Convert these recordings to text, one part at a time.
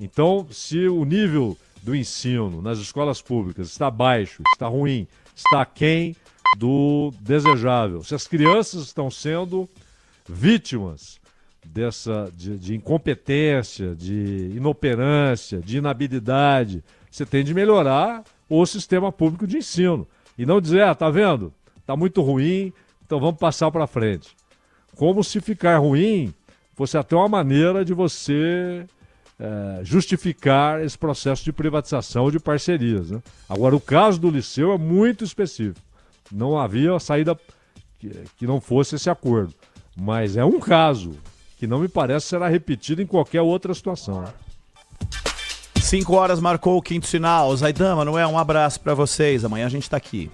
Então, se o nível do ensino nas escolas públicas está baixo, está ruim, está aquém do desejável, se as crianças estão sendo vítimas de incompetência, de inoperância, de inabilidade, você tem de melhorar o sistema público de ensino. E não dizer, tá vendo? Tá muito ruim, então vamos passar para frente. Como se ficar ruim fosse até uma maneira de você justificar esse processo de privatização de parcerias, né? Agora, o caso do Liceu é muito específico. Não havia saída que não fosse esse acordo. Mas é um caso que não me parece será repetido em qualquer outra situação. 5 horas marcou o quinto sinal. Zaidan, Manoel, um abraço pra vocês. Amanhã a gente tá aqui.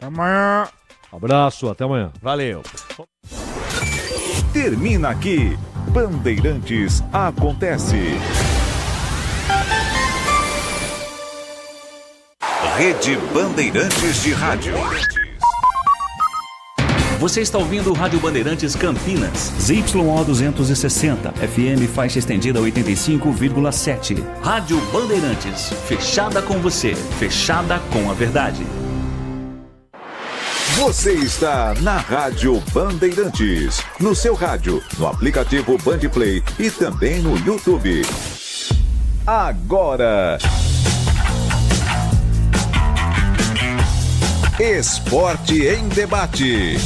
Amanhã. Abraço, até amanhã. Valeu. Termina aqui. Bandeirantes Acontece. Rede Bandeirantes de Rádio. Você está ouvindo o Rádio Bandeirantes Campinas. ZYO 260, FM faixa estendida 85,7. Rádio Bandeirantes, fechada com você, fechada com a verdade. Você está na Rádio Bandeirantes, no seu rádio, no aplicativo Bandplay e também no YouTube. Agora, Esporte em Debate.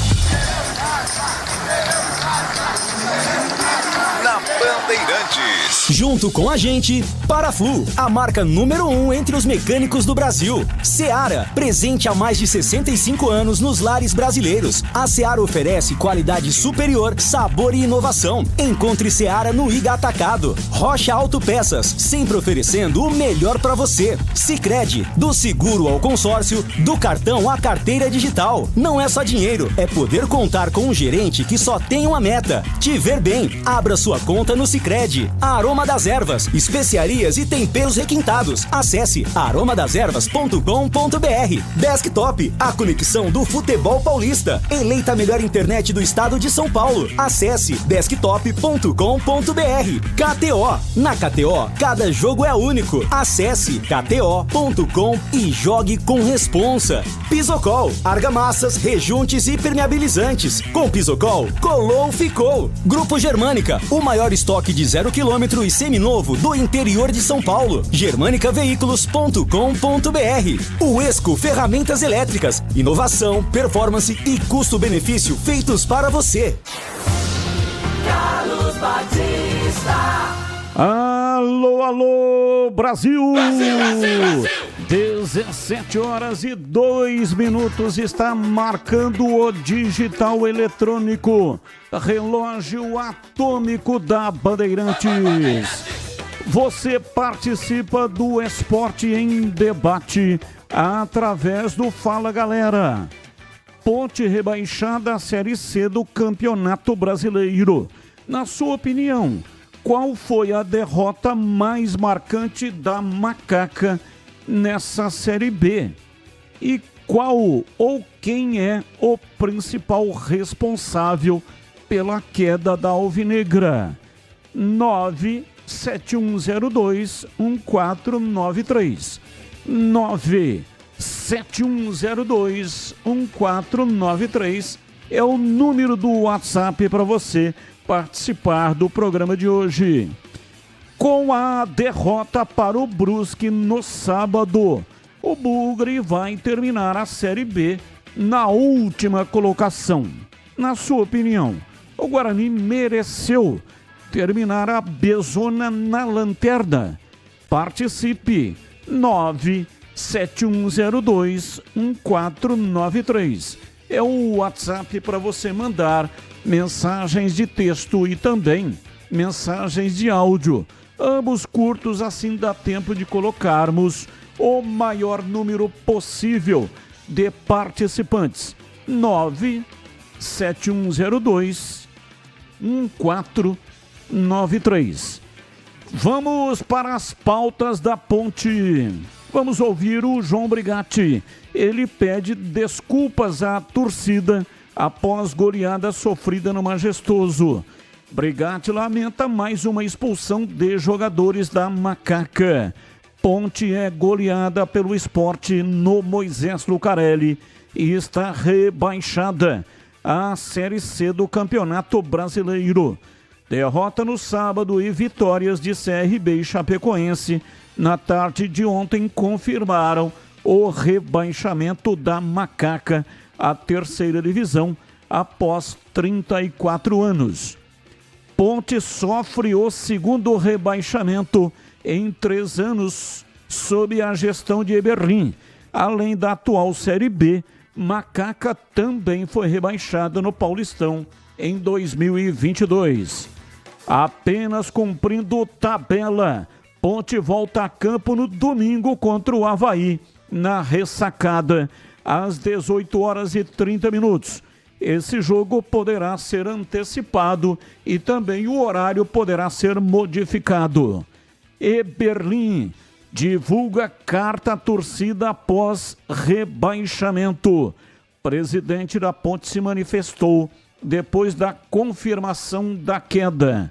Na Bandeirantes. Junto com a gente, Paraflu, a marca número 1 entre os mecânicos do Brasil. Seara, presente há mais de 65 anos nos lares brasileiros. A Seara oferece qualidade superior, sabor e inovação. Encontre Seara no Iga Atacado. Rocha Autopeças, sempre oferecendo o melhor para você. Sicredi, do seguro ao consórcio, do cartão à carteira digital. Não é só dinheiro, é poder contar com um gerente que só tem uma meta: te ver bem. Abra sua conta no Sicredi. Aroma das Ervas, especiarias e temperos requintados. Acesse aromadeservas.com.br. Desktop, a conexão do futebol paulista. Eleita a melhor internet do estado de São Paulo. Acesse desktop.com.br. KTO, na KTO, cada jogo é único. Acesse kto.com e jogue com responsa. Pisocol, argamassas, rejuntes e permeabilizantes. Com Pisocol, colou, ficou. Grupo Germânica, o maior estoque de 0 km e seminovo do interior de São Paulo. germanicaveículos.com.br. O Esco Ferramentas Elétricas, inovação, performance e custo-benefício feitos para você. Carlos Batista. Alô, alô, Brasil! Brasil, Brasil, Brasil! 17 horas e 2 minutos está marcando o digital eletrônico, relógio atômico da Bandeirantes. Você participa do Esporte em Debate através do Fala Galera. Ponte rebaixada à Série C do Campeonato Brasileiro. Na sua opinião, qual foi a derrota mais marcante da Macaca nessa Série B? E qual ou quem é o principal responsável pela queda da Alvinegra? 97102-1493. 97102-1493 é o número do WhatsApp para você participar do programa de hoje. Com a derrota para o Brusque no sábado, o Bugre vai terminar a Série B na última colocação. Na sua opinião, o Guarani mereceu terminar a Bezona na lanterna? Participe. 97102-1493 é o WhatsApp para você mandar mensagens de texto e também mensagens de áudio. Ambos curtos, assim dá tempo de colocarmos o maior número possível de participantes. 97102-1493. Vamos para as pautas da Ponte. Vamos ouvir o João Brigatti. Ele pede desculpas à torcida após goleada sofrida no Majestoso. Brigatti lamenta mais uma expulsão de jogadores da Macaca. Ponte é goleada pelo Sport no Moisés Lucarelli e está rebaixada à Série C do Campeonato Brasileiro. Derrota no sábado e vitórias de CRB e Chapecoense na tarde de ontem confirmaram o rebaixamento da Macaca à terceira divisão após 34 anos. Ponte sofre o segundo rebaixamento em 3 anos sob a gestão de Eberlin. Além da atual Série B, Macaca também foi rebaixada no Paulistão em 2022. Apenas cumprindo tabela, Ponte volta a campo no domingo contra o Avaí, na Ressacada, às 18h30. Esse jogo poderá ser antecipado e também o horário poderá ser modificado. Eberlin divulga carta à torcida após rebaixamento. Presidente da Ponte se manifestou depois da confirmação da queda.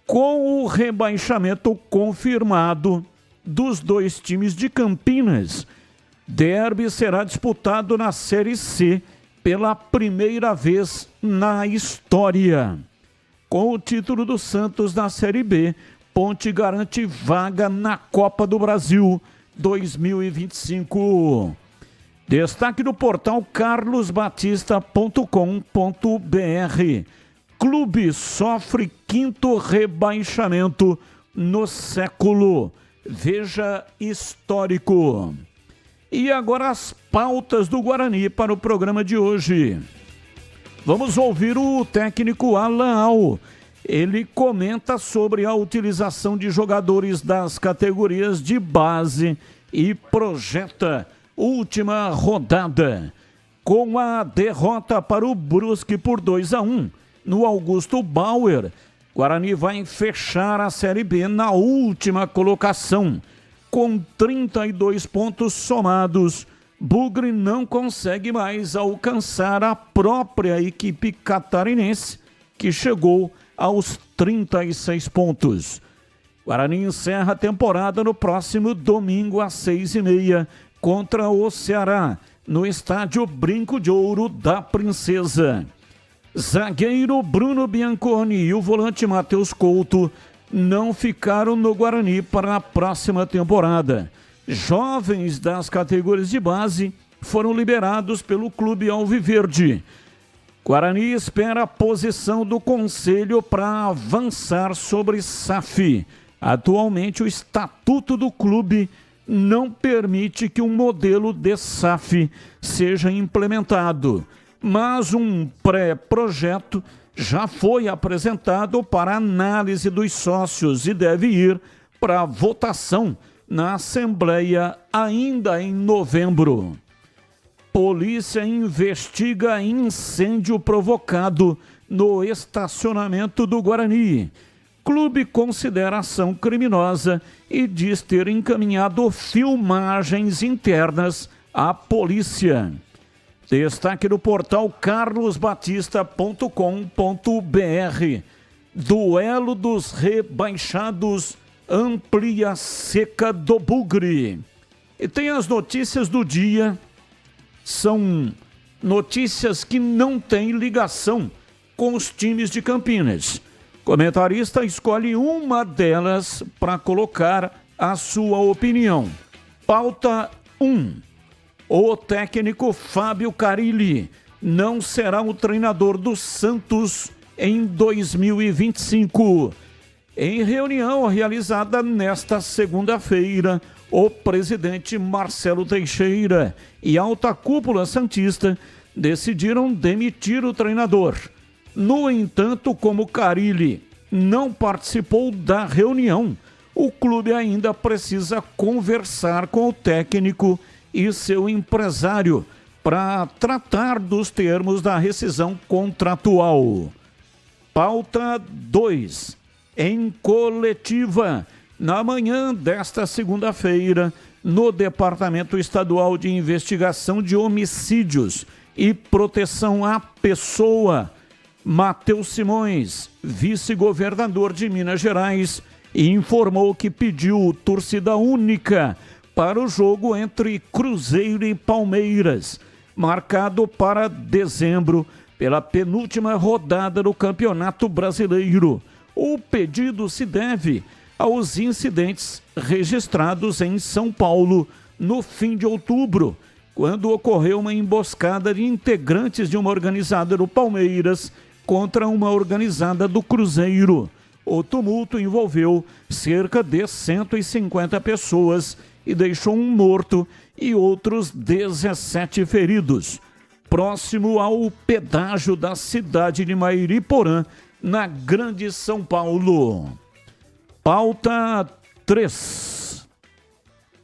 Com o rebaixamento confirmado dos 2 times de Campinas, derby será disputado na Série C pela primeira vez na história. Com o título do Santos na Série B, Ponte garante vaga na Copa do Brasil 2025. Destaque do portal carlosbatista.com.br. Clube sofre 5º rebaixamento no século. Veja histórico. E agora as pautas do Guarani para o programa de hoje. Vamos ouvir o técnico Alan Al. Ele comenta sobre a utilização de jogadores das categorias de base e projeta última rodada. Com a derrota para o Brusque por 2-1 no Augusto Bauer, Guarani vai fechar a Série B na última colocação. Com 32 pontos somados, Bugre não consegue mais alcançar a própria equipe catarinense, que chegou aos 36 pontos. Guarani encerra a temporada no próximo domingo às 6h30 contra o Ceará, no estádio Brinco de Ouro da Princesa. Zagueiro Bruno Bianconi e o volante Matheus Couto não ficaram no Guarani para a próxima temporada. Jovens das categorias de base foram liberados pelo Clube Alviverde. Guarani espera a posição do Conselho para avançar sobre SAF. Atualmente, o estatuto do clube não permite que um modelo de SAF seja implementado, mas um pré-projeto já foi apresentado para análise dos sócios e deve ir para votação na Assembleia ainda em novembro. Polícia investiga incêndio provocado no estacionamento do Guarani. Clube considera ação criminosa e diz ter encaminhado filmagens internas à polícia. Destaque do portal carlosbatista.com.br. Duelo dos rebaixados amplia seca do Bugre. E tem as notícias do dia. São notícias que não têm ligação com os times de Campinas. Comentarista escolhe uma delas para colocar a sua opinião. Pauta 1. O técnico Fábio Carille não será o treinador do Santos em 2025. Em reunião realizada nesta segunda-feira, o presidente Marcelo Teixeira e a alta cúpula santista decidiram demitir o treinador. No entanto, como Carille não participou da reunião, o clube ainda precisa conversar com o técnico e seu empresário para tratar dos termos da rescisão contratual. Pauta 2. Em coletiva, na manhã desta segunda-feira, no Departamento Estadual de Investigação de Homicídios e Proteção à Pessoa, Matheus Simões, vice-governador de Minas Gerais, informou que pediu torcida única para o jogo entre Cruzeiro e Palmeiras, marcado para dezembro, pela penúltima rodada do Campeonato Brasileiro. O pedido se deve aos incidentes registrados em São Paulo no fim de outubro, quando ocorreu uma emboscada de integrantes de uma organizada do Palmeiras contra uma organizada do Cruzeiro. O tumulto envolveu cerca de 150 pessoas e deixou um morto e outros 17 feridos, próximo ao pedágio da cidade de Mairiporã, na Grande São Paulo. Pauta 3.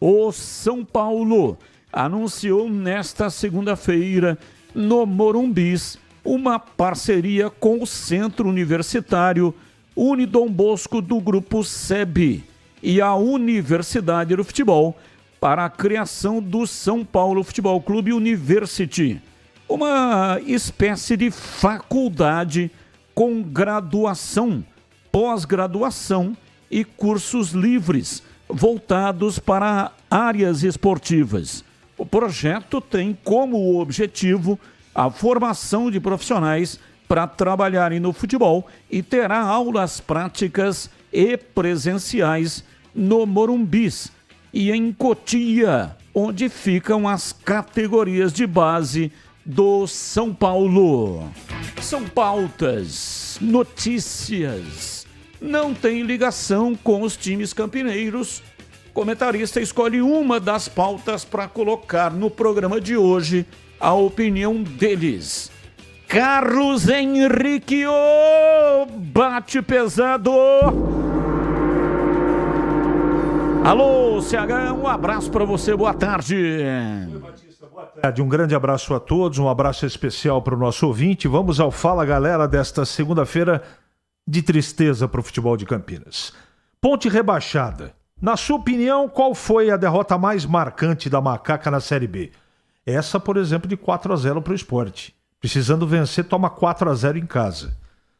O São Paulo anunciou nesta segunda-feira, no Morumbis, uma parceria com o Centro Universitário Unidom Bosco do Grupo SEB e a Universidade do Futebol para a criação do São Paulo Futebol Clube University, uma espécie de faculdade com graduação, pós-graduação e cursos livres voltados para áreas esportivas. O projeto tem como objetivo a formação de profissionais para trabalharem no futebol e terá aulas práticas e presenciais no Morumbis e em Cotia, onde ficam as categorias de base do São Paulo. São pautas, notícias, não tem ligação com os times campineiros. O comentarista escolhe uma das pautas para colocar no programa de hoje a opinião deles. Carlos Henrique, bate pesado. Alô, CH, um abraço para você, boa tarde. Oi, Batista, boa tarde. Um grande abraço a todos, um abraço especial para o nosso ouvinte. Vamos ao Fala Galera desta segunda-feira de tristeza para o futebol de Campinas. Ponte rebaixada. Na sua opinião, qual foi a derrota mais marcante da Macaca na Série B? Essa, por exemplo, de 4-0 para o Sport. Precisando vencer, toma 4-0 em casa.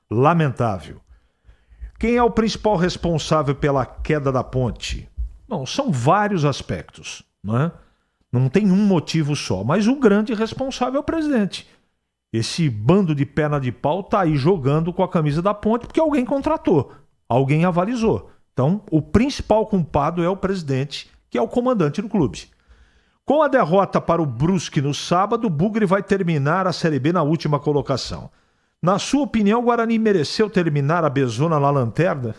Lamentável. Quem é o principal responsável pela queda da Ponte? Bom, são vários aspectos, não é? Não tem um motivo só, mas o grande responsável é o presidente. Esse bando de perna de pau tá aí jogando com a camisa da Ponte porque alguém contratou, alguém avalizou. Então, o principal culpado é o presidente, que é o comandante do clube. Com a derrota para o Brusque no sábado, o Bugre vai terminar a Série B na última colocação. Na sua opinião, o Guarani mereceu terminar a Bezona na lanterna?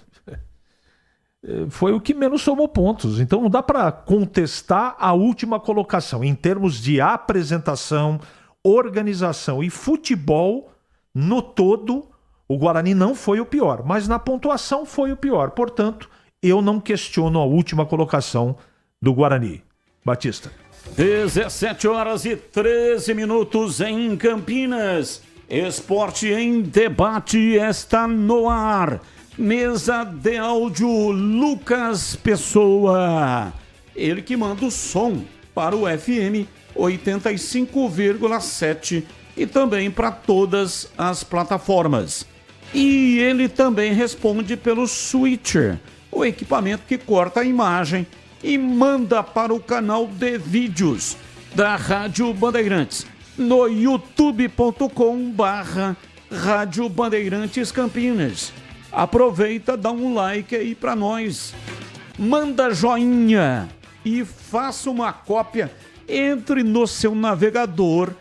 Foi o que menos somou pontos. Então não dá para contestar a última colocação. Em termos de apresentação, organização e futebol, no todo, o Guarani não foi o pior. Mas na pontuação foi o pior. Portanto, eu não questiono a última colocação do Guarani. Batista. 17h13 em Campinas. Esporte em Debate está no ar. Mesa de áudio Lucas Pessoa. Ele que manda o som para o FM 85,7 e também para todas as plataformas. E ele também responde pelo Switcher, o equipamento que corta a imagem e manda para o canal de vídeos da Rádio Bandeirantes no youtube.com/Rádio Bandeirantes Campinas. Aproveita, dá um like aí para nós. Manda joinha e faça uma cópia. Entre no seu navegador,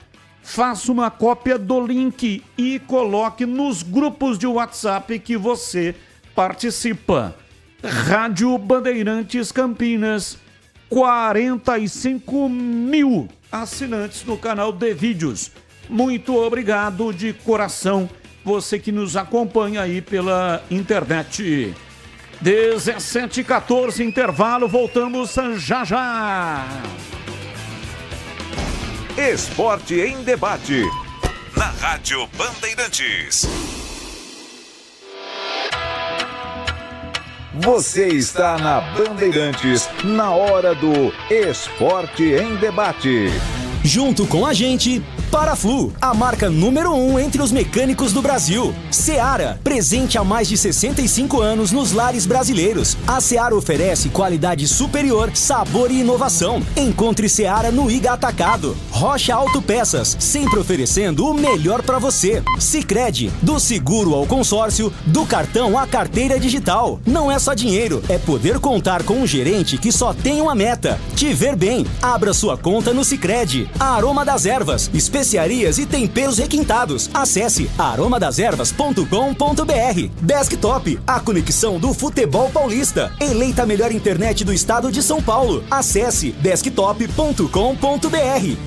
faça uma cópia do link e coloque nos grupos de WhatsApp que você participa. Rádio Bandeirantes Campinas, 45 mil assinantes no canal de vídeos. Muito obrigado de coração, você que nos acompanha aí pela internet. 17h14, intervalo, voltamos já já. Esporte em Debate, na Rádio Bandeirantes. Você está na Bandeirantes, na hora do Esporte em Debate. Junto com a gente, Paraflu, a marca número 1 entre os mecânicos do Brasil. Seara, presente há mais de 65 anos nos lares brasileiros. A Seara oferece qualidade superior, sabor e inovação. Encontre Seara no Iga Atacado. Rocha Autopeças, sempre oferecendo o melhor para você. Sicredi, do seguro ao consórcio, do cartão à carteira digital. Não é só dinheiro, é poder contar com um gerente que só tem uma meta: te ver bem. Abra sua conta no Sicredi. A Aroma das Ervas, especiarias e temperos requintados. Acesse aromadeservas.com.br. Desktop, a conexão do futebol paulista. Eleita a melhor internet do estado de São Paulo. Acesse desktop.com.br.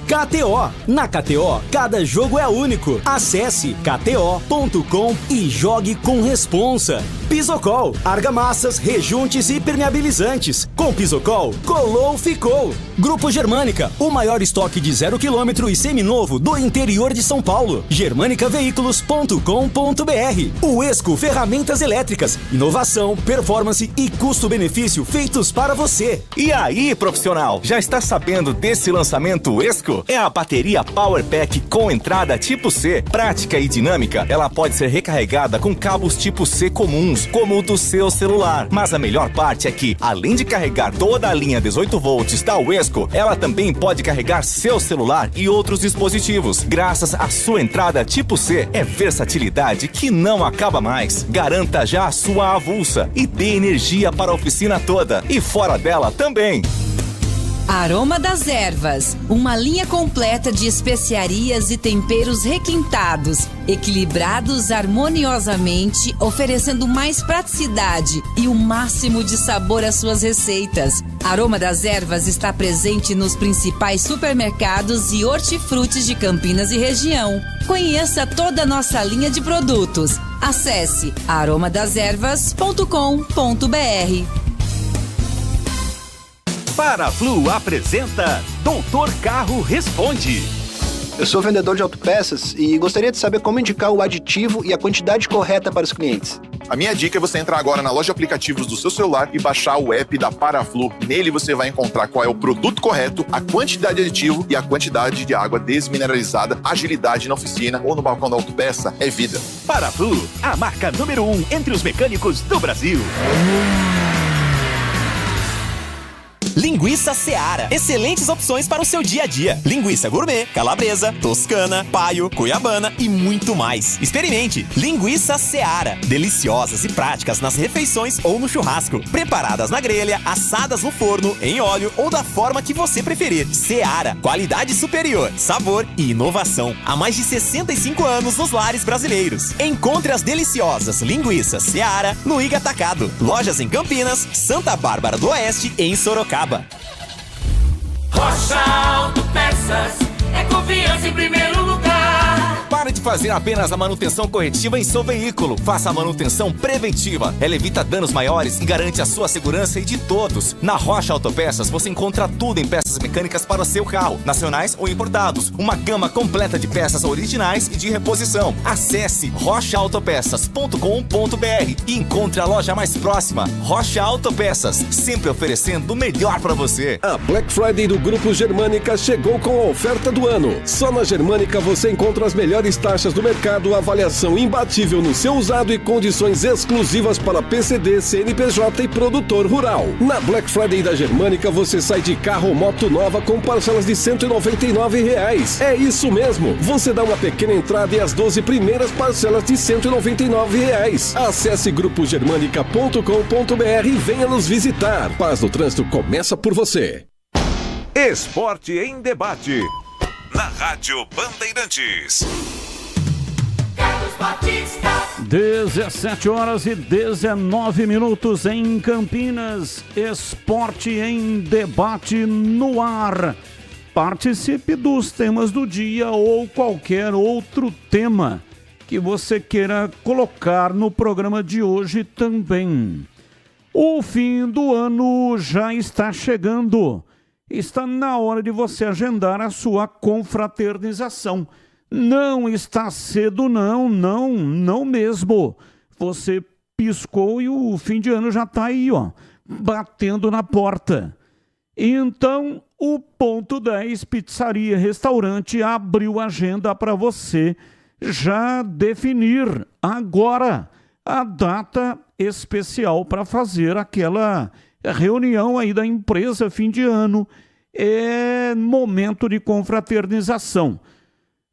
KTO, na KTO, cada jogo é único. Acesse kto.com e jogue com responsa. Pisocol, argamassas, rejuntes e permeabilizantes. Com Pisocol, colou, ficou. Grupo Germânica, o maior estoque de 0 km e seminovo do interior de São Paulo. germanicaveículos.com.br. O Esco Ferramentas Elétricas, inovação, performance e custo-benefício feitos para você. E aí, profissional, já está sabendo desse lançamento Esco? É a bateria Power Pack com entrada tipo C, prática e dinâmica. Ela pode ser recarregada com cabos tipo C comuns, como o do seu celular. Mas a melhor parte é que, além de carregar toda a linha 18 volts da Esco, ela também pode carregar seu celular e outros dispositivos. Graças à sua entrada tipo C, é versatilidade que não acaba mais. Garanta já a sua avulsa e dê energia para a oficina toda e fora dela também. Aroma das Ervas, uma linha completa de especiarias e temperos requintados, equilibrados harmoniosamente, oferecendo mais praticidade e o máximo de sabor às suas receitas. Aroma das Ervas está presente nos principais supermercados e hortifrutis de Campinas e região. Conheça toda a nossa linha de produtos. Acesse aromadeservas.com.br. Paraflu apresenta Doutor Carro Responde. Eu sou vendedor de autopeças e gostaria de saber como indicar o aditivo e a quantidade correta para os clientes. A minha dica é você entrar agora na loja de aplicativos do seu celular e baixar o app da Paraflu. Nele você vai encontrar qual é o produto correto, a quantidade de aditivo e a quantidade de água desmineralizada. Agilidade na oficina ou no balcão da autopeça é vida. Paraflu, a marca número 1 entre os mecânicos do Brasil. Linguiça Seara. Excelentes opções para o seu dia a dia. Linguiça gourmet, calabresa, toscana, paio, cuiabana e muito mais. Experimente. Linguiça Seara. Deliciosas e práticas nas refeições ou no churrasco. Preparadas na grelha, assadas no forno, em óleo ou da forma que você preferir. Seara. Qualidade superior, sabor e inovação. Há mais de 65 anos nos lares brasileiros. Encontre as deliciosas linguiças Seara no Iga Atacado. Lojas em Campinas, Santa Bárbara do Oeste e em Sorocaba. Rocha Autopeças, é confiança em primeiro lugar. Pare de fazer apenas a manutenção corretiva em seu veículo. Faça a manutenção preventiva. Ela evita danos maiores e garante a sua segurança e de todos. Na Rocha Autopeças você encontra tudo em peças mecânicas para o seu carro, nacionais ou importados. Uma gama completa de peças originais e de reposição. Acesse rochaautopeças.com.br e encontre a loja mais próxima. Rocha Autopeças, sempre oferecendo o melhor para você. A Black Friday do Grupo Germânica chegou com a oferta do ano. Só na Germânica você encontra as melhores taxas do mercado, avaliação imbatível no seu usado e condições exclusivas para PCD, CNPJ e produtor rural. Na Black Friday da Germânica você sai de carro ou moto nova com parcelas de R$ 199. É isso mesmo, você dá uma pequena entrada e as 12 primeiras parcelas de R$ 199. Acesse grupogermanica.com.br e venha nos visitar. Paz no trânsito começa por você. Esporte em debate. Na Rádio Bandeirantes. 17 horas e 19 minutos em Campinas. Esporte em debate no ar. Participe dos temas do dia ou qualquer outro tema que você queira colocar no programa de hoje também. O fim do ano já está chegando. Está na hora de você agendar a sua confraternização. Não está cedo, não mesmo. Você piscou e o fim de ano já está aí, ó, batendo na porta. Então, o Ponto 10 Pizzaria e Restaurante abriu agenda para você já definir agora a data especial para fazer aquela reunião aí da empresa fim de ano. É momento de confraternização.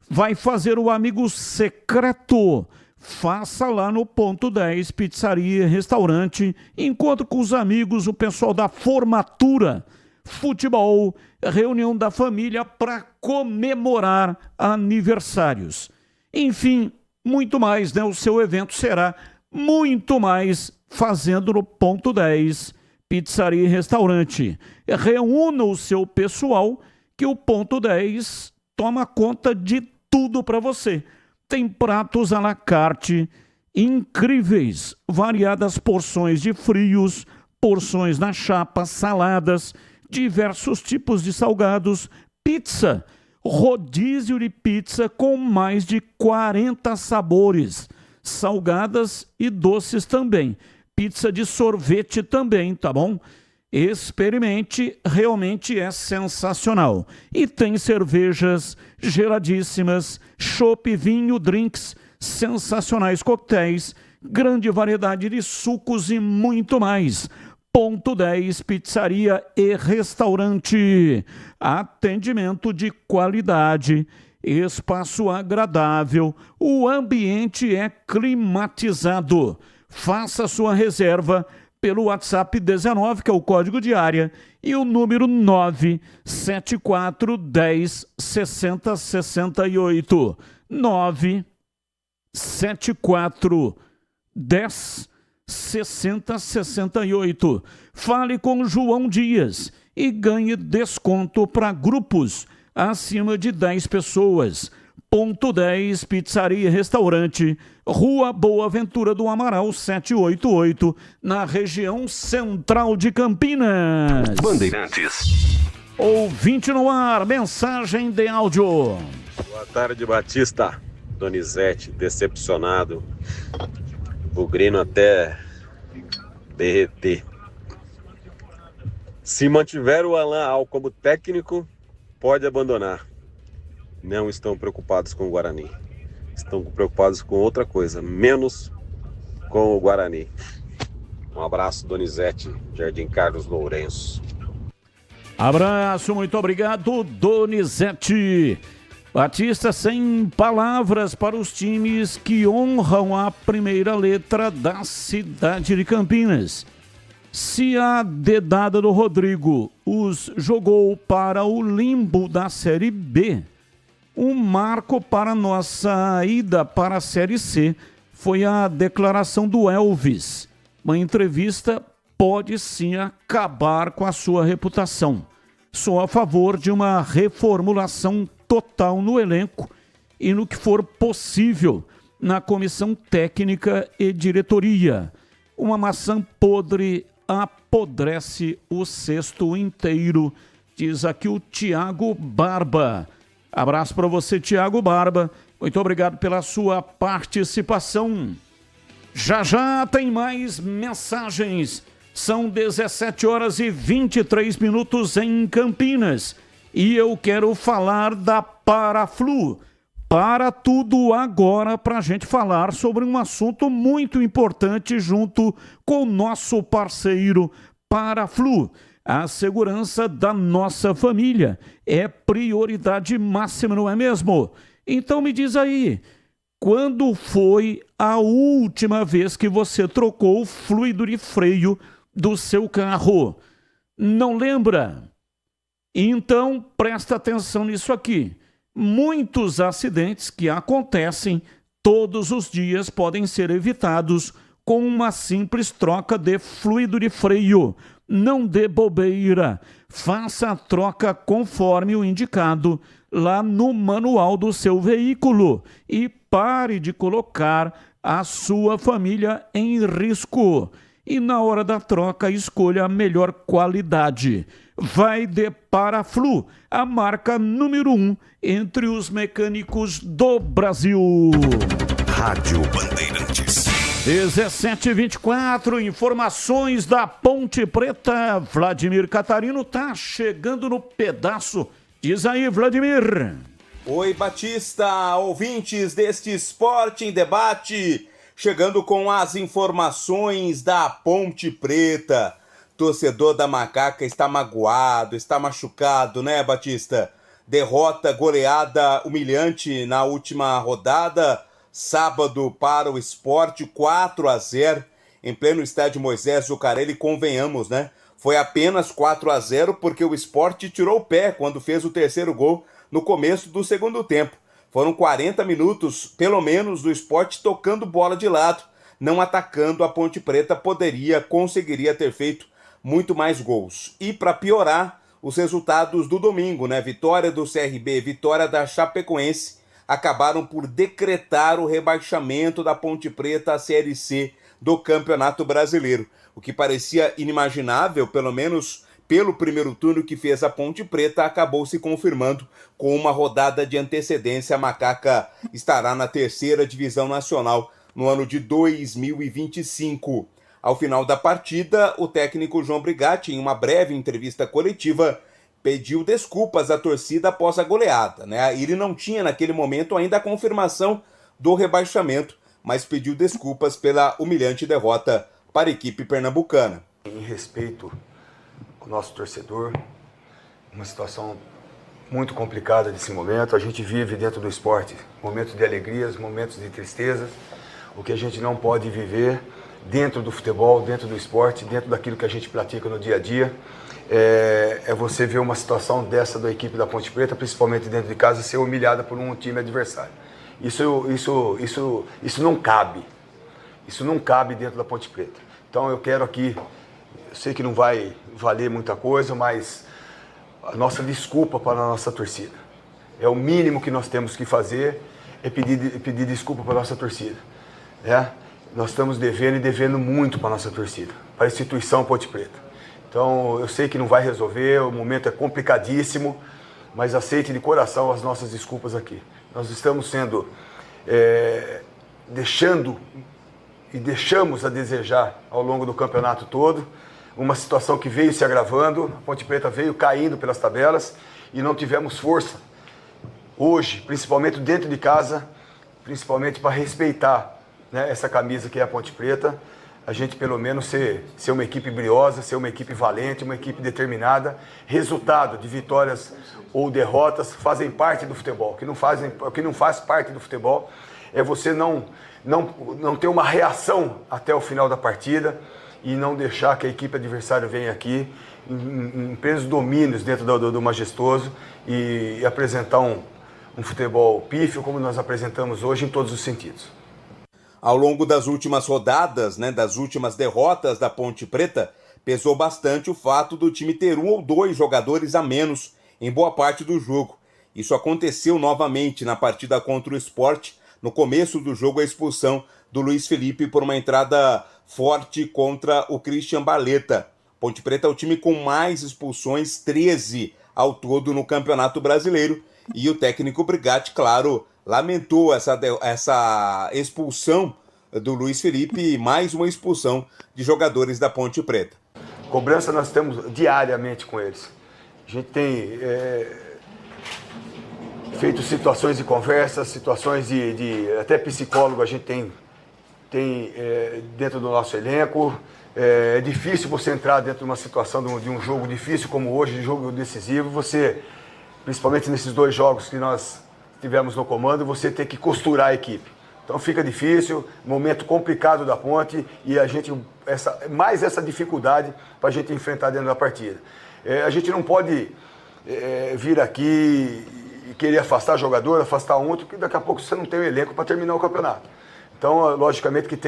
Vai fazer o amigo secreto. Faça lá no Ponto 10 Pizzaria e Restaurante. Encontro com os amigos, o pessoal da formatura, futebol, reunião da família para comemorar aniversários. Enfim, muito mais, né? O seu evento será muito mais fazendo no Ponto 10 Pizzaria e Restaurante. Reúna o seu pessoal que o Ponto 10 toma conta de tudo para você. Tem pratos à la carte incríveis, variadas porções de frios, porções na chapa, saladas, diversos tipos de salgados, pizza, rodízio de pizza com mais de 40 sabores, salgadas e doces também. Pizza de sorvete também, tá bom? Experimente, realmente é sensacional. E tem cervejas geladíssimas, chopp, vinho, drinks, sensacionais coquetéis, grande variedade de sucos e muito mais. Ponto 10 Pizzaria e Restaurante. Atendimento de qualidade, espaço agradável, o ambiente é climatizado. Faça sua reserva pelo WhatsApp 19, que é o código de área, e o número 974 10 60 68. 974 10 60 68. Fale com João Dias e ganhe desconto para grupos acima de 10 pessoas. Ponto 10 Pizzaria e Restaurante, Rua Boa Ventura do Amaral 788, na região central de Campinas. Bandeirantes. Ouvinte no ar, mensagem de áudio. Boa tarde, Batista. Donizete, decepcionado. Bugrino até derreter. Se mantiver o Alan Al como técnico, pode abandonar. Não estão preocupados com o Guarani. Estão preocupados com outra coisa, menos com o Guarani. Um abraço, Donizete, Jardim Carlos Lourenço. Abraço, muito obrigado, Donizete. Batista, sem palavras para os times que honram a primeira letra da cidade de Campinas. Se a dedada do Rodrigo os jogou para o limbo da Série B, um marco para nossa ida para a Série C foi a declaração do Elvis. Uma entrevista pode sim acabar com a sua reputação. Sou a favor de uma reformulação total no elenco e no que for possível na comissão técnica e diretoria. Uma maçã podre apodrece o cesto inteiro, diz aqui o Tiago Barba. Abraço para você, Tiago Barba. Muito obrigado pela sua participação. Já já tem mais mensagens. São 17 horas e 23 minutos em Campinas. E eu quero falar da Paraflu. Para tudo agora para a gente falar sobre um assunto muito importante junto com o nosso parceiro Paraflu. A segurança da nossa família é prioridade máxima, não é mesmo? Então me diz aí, quando foi a última vez que você trocou o fluido de freio do seu carro? Não lembra? Então presta atenção nisso aqui. Muitos acidentes que acontecem todos os dias podem ser evitados com uma simples troca de fluido de freio. Não dê bobeira, faça a troca conforme o indicado lá no manual do seu veículo e pare de colocar a sua família em risco. E na hora da troca, escolha a melhor qualidade. Vai de Paraflu, a marca número 1 entre os mecânicos do Brasil. Rádio Bandeirantes. 17h24, informações da Ponte Preta. Vladimir Catarino tá chegando no pedaço. Diz aí, Vladimir. Oi, Batista, ouvintes deste Esporte em Debate, chegando com as informações da Ponte Preta. Torcedor da Macaca está magoado, está machucado, né, Batista? Derrota, goleada humilhante na última rodada, sábado para o Sport, 4-0, em pleno estádio Moisés Zucarelli, convenhamos, né? Foi apenas 4-0 porque o Sport tirou o pé quando fez o terceiro gol no começo do segundo tempo. Foram 40 minutos, pelo menos, do Sport tocando bola de lado, não atacando. A Ponte Preta conseguiria ter feito muito mais gols. E para piorar, os resultados do domingo, né? Vitória do CRB, vitória da Chapecoense, acabaram por decretar o rebaixamento da Ponte Preta à Série C do Campeonato Brasileiro. O que parecia inimaginável, pelo menos pelo primeiro turno que fez a Ponte Preta, acabou se confirmando com uma rodada de antecedência. A Macaca estará na 3ª Divisão Nacional no ano de 2025. Ao final da partida, o técnico João Brigatti, em uma breve entrevista coletiva, pediu desculpas à torcida após a goleada, né? Ele não tinha naquele momento ainda a confirmação do rebaixamento, mas pediu desculpas pela humilhante derrota para a equipe pernambucana. Em respeito ao nosso torcedor, uma situação muito complicada desse momento. A gente vive dentro do esporte momentos de alegrias, momentos de tristeza. O que a gente não pode viver dentro do futebol, dentro do esporte, dentro daquilo que a gente pratica no dia a dia, é você ver uma situação dessa da equipe da Ponte Preta, principalmente dentro de casa, ser humilhada por um time adversário. Isso não cabe. Isso não cabe dentro da Ponte Preta. Então eu quero aqui, eu sei que não vai valer muita coisa, mas a nossa desculpa para a nossa torcida. É o mínimo que nós temos que fazer, é pedir desculpa para a nossa torcida. Nós estamos devendo muito para a nossa torcida, para a instituição Ponte Preta. Então, eu sei que não vai resolver, o momento é complicadíssimo, mas aceite de coração as nossas desculpas aqui. Nós estamos deixamos a desejar ao longo do campeonato todo, uma situação que veio se agravando, a Ponte Preta veio caindo pelas tabelas e não tivemos força hoje, principalmente dentro de casa, principalmente para respeitar, né, essa camisa que é a Ponte Preta. A gente pelo menos ser uma equipe briosa, ser uma equipe valente, uma equipe determinada. Resultado de vitórias ou derrotas fazem parte do futebol. O que não faz parte do futebol é você não ter uma reação até o final da partida e não deixar que a equipe adversária venha aqui em plenos domínios dentro do majestoso e apresentar um futebol pífio como nós apresentamos hoje em todos os sentidos. Ao longo das últimas rodadas, né, das últimas derrotas da Ponte Preta, pesou bastante o fato do time ter 1 ou 2 jogadores a menos em boa parte do jogo. Isso aconteceu novamente na partida contra o Sport. No começo do jogo, a expulsão do Luiz Felipe por uma entrada forte contra o Christian Barleta. Ponte Preta é o time com mais expulsões, 13 ao todo no Campeonato Brasileiro. E o técnico Brigatti, claro, lamentou essa expulsão do Luiz Felipe e mais uma expulsão de jogadores da Ponte Preta. Cobrança nós temos diariamente com eles. A gente tem feito situações de conversa, situações de até psicólogo a gente tem dentro do nosso elenco. É difícil você entrar dentro de uma situação de um jogo difícil como hoje, de jogo decisivo, principalmente nesses 2 jogos que nós tivemos no comando, você tem que costurar a equipe. Então fica difícil, momento complicado da Ponte e mais essa dificuldade para a gente enfrentar dentro da partida. A gente não pode vir aqui e querer afastar jogador, afastar outro, porque daqui a pouco você não tem o elenco para terminar o campeonato. Então, logicamente que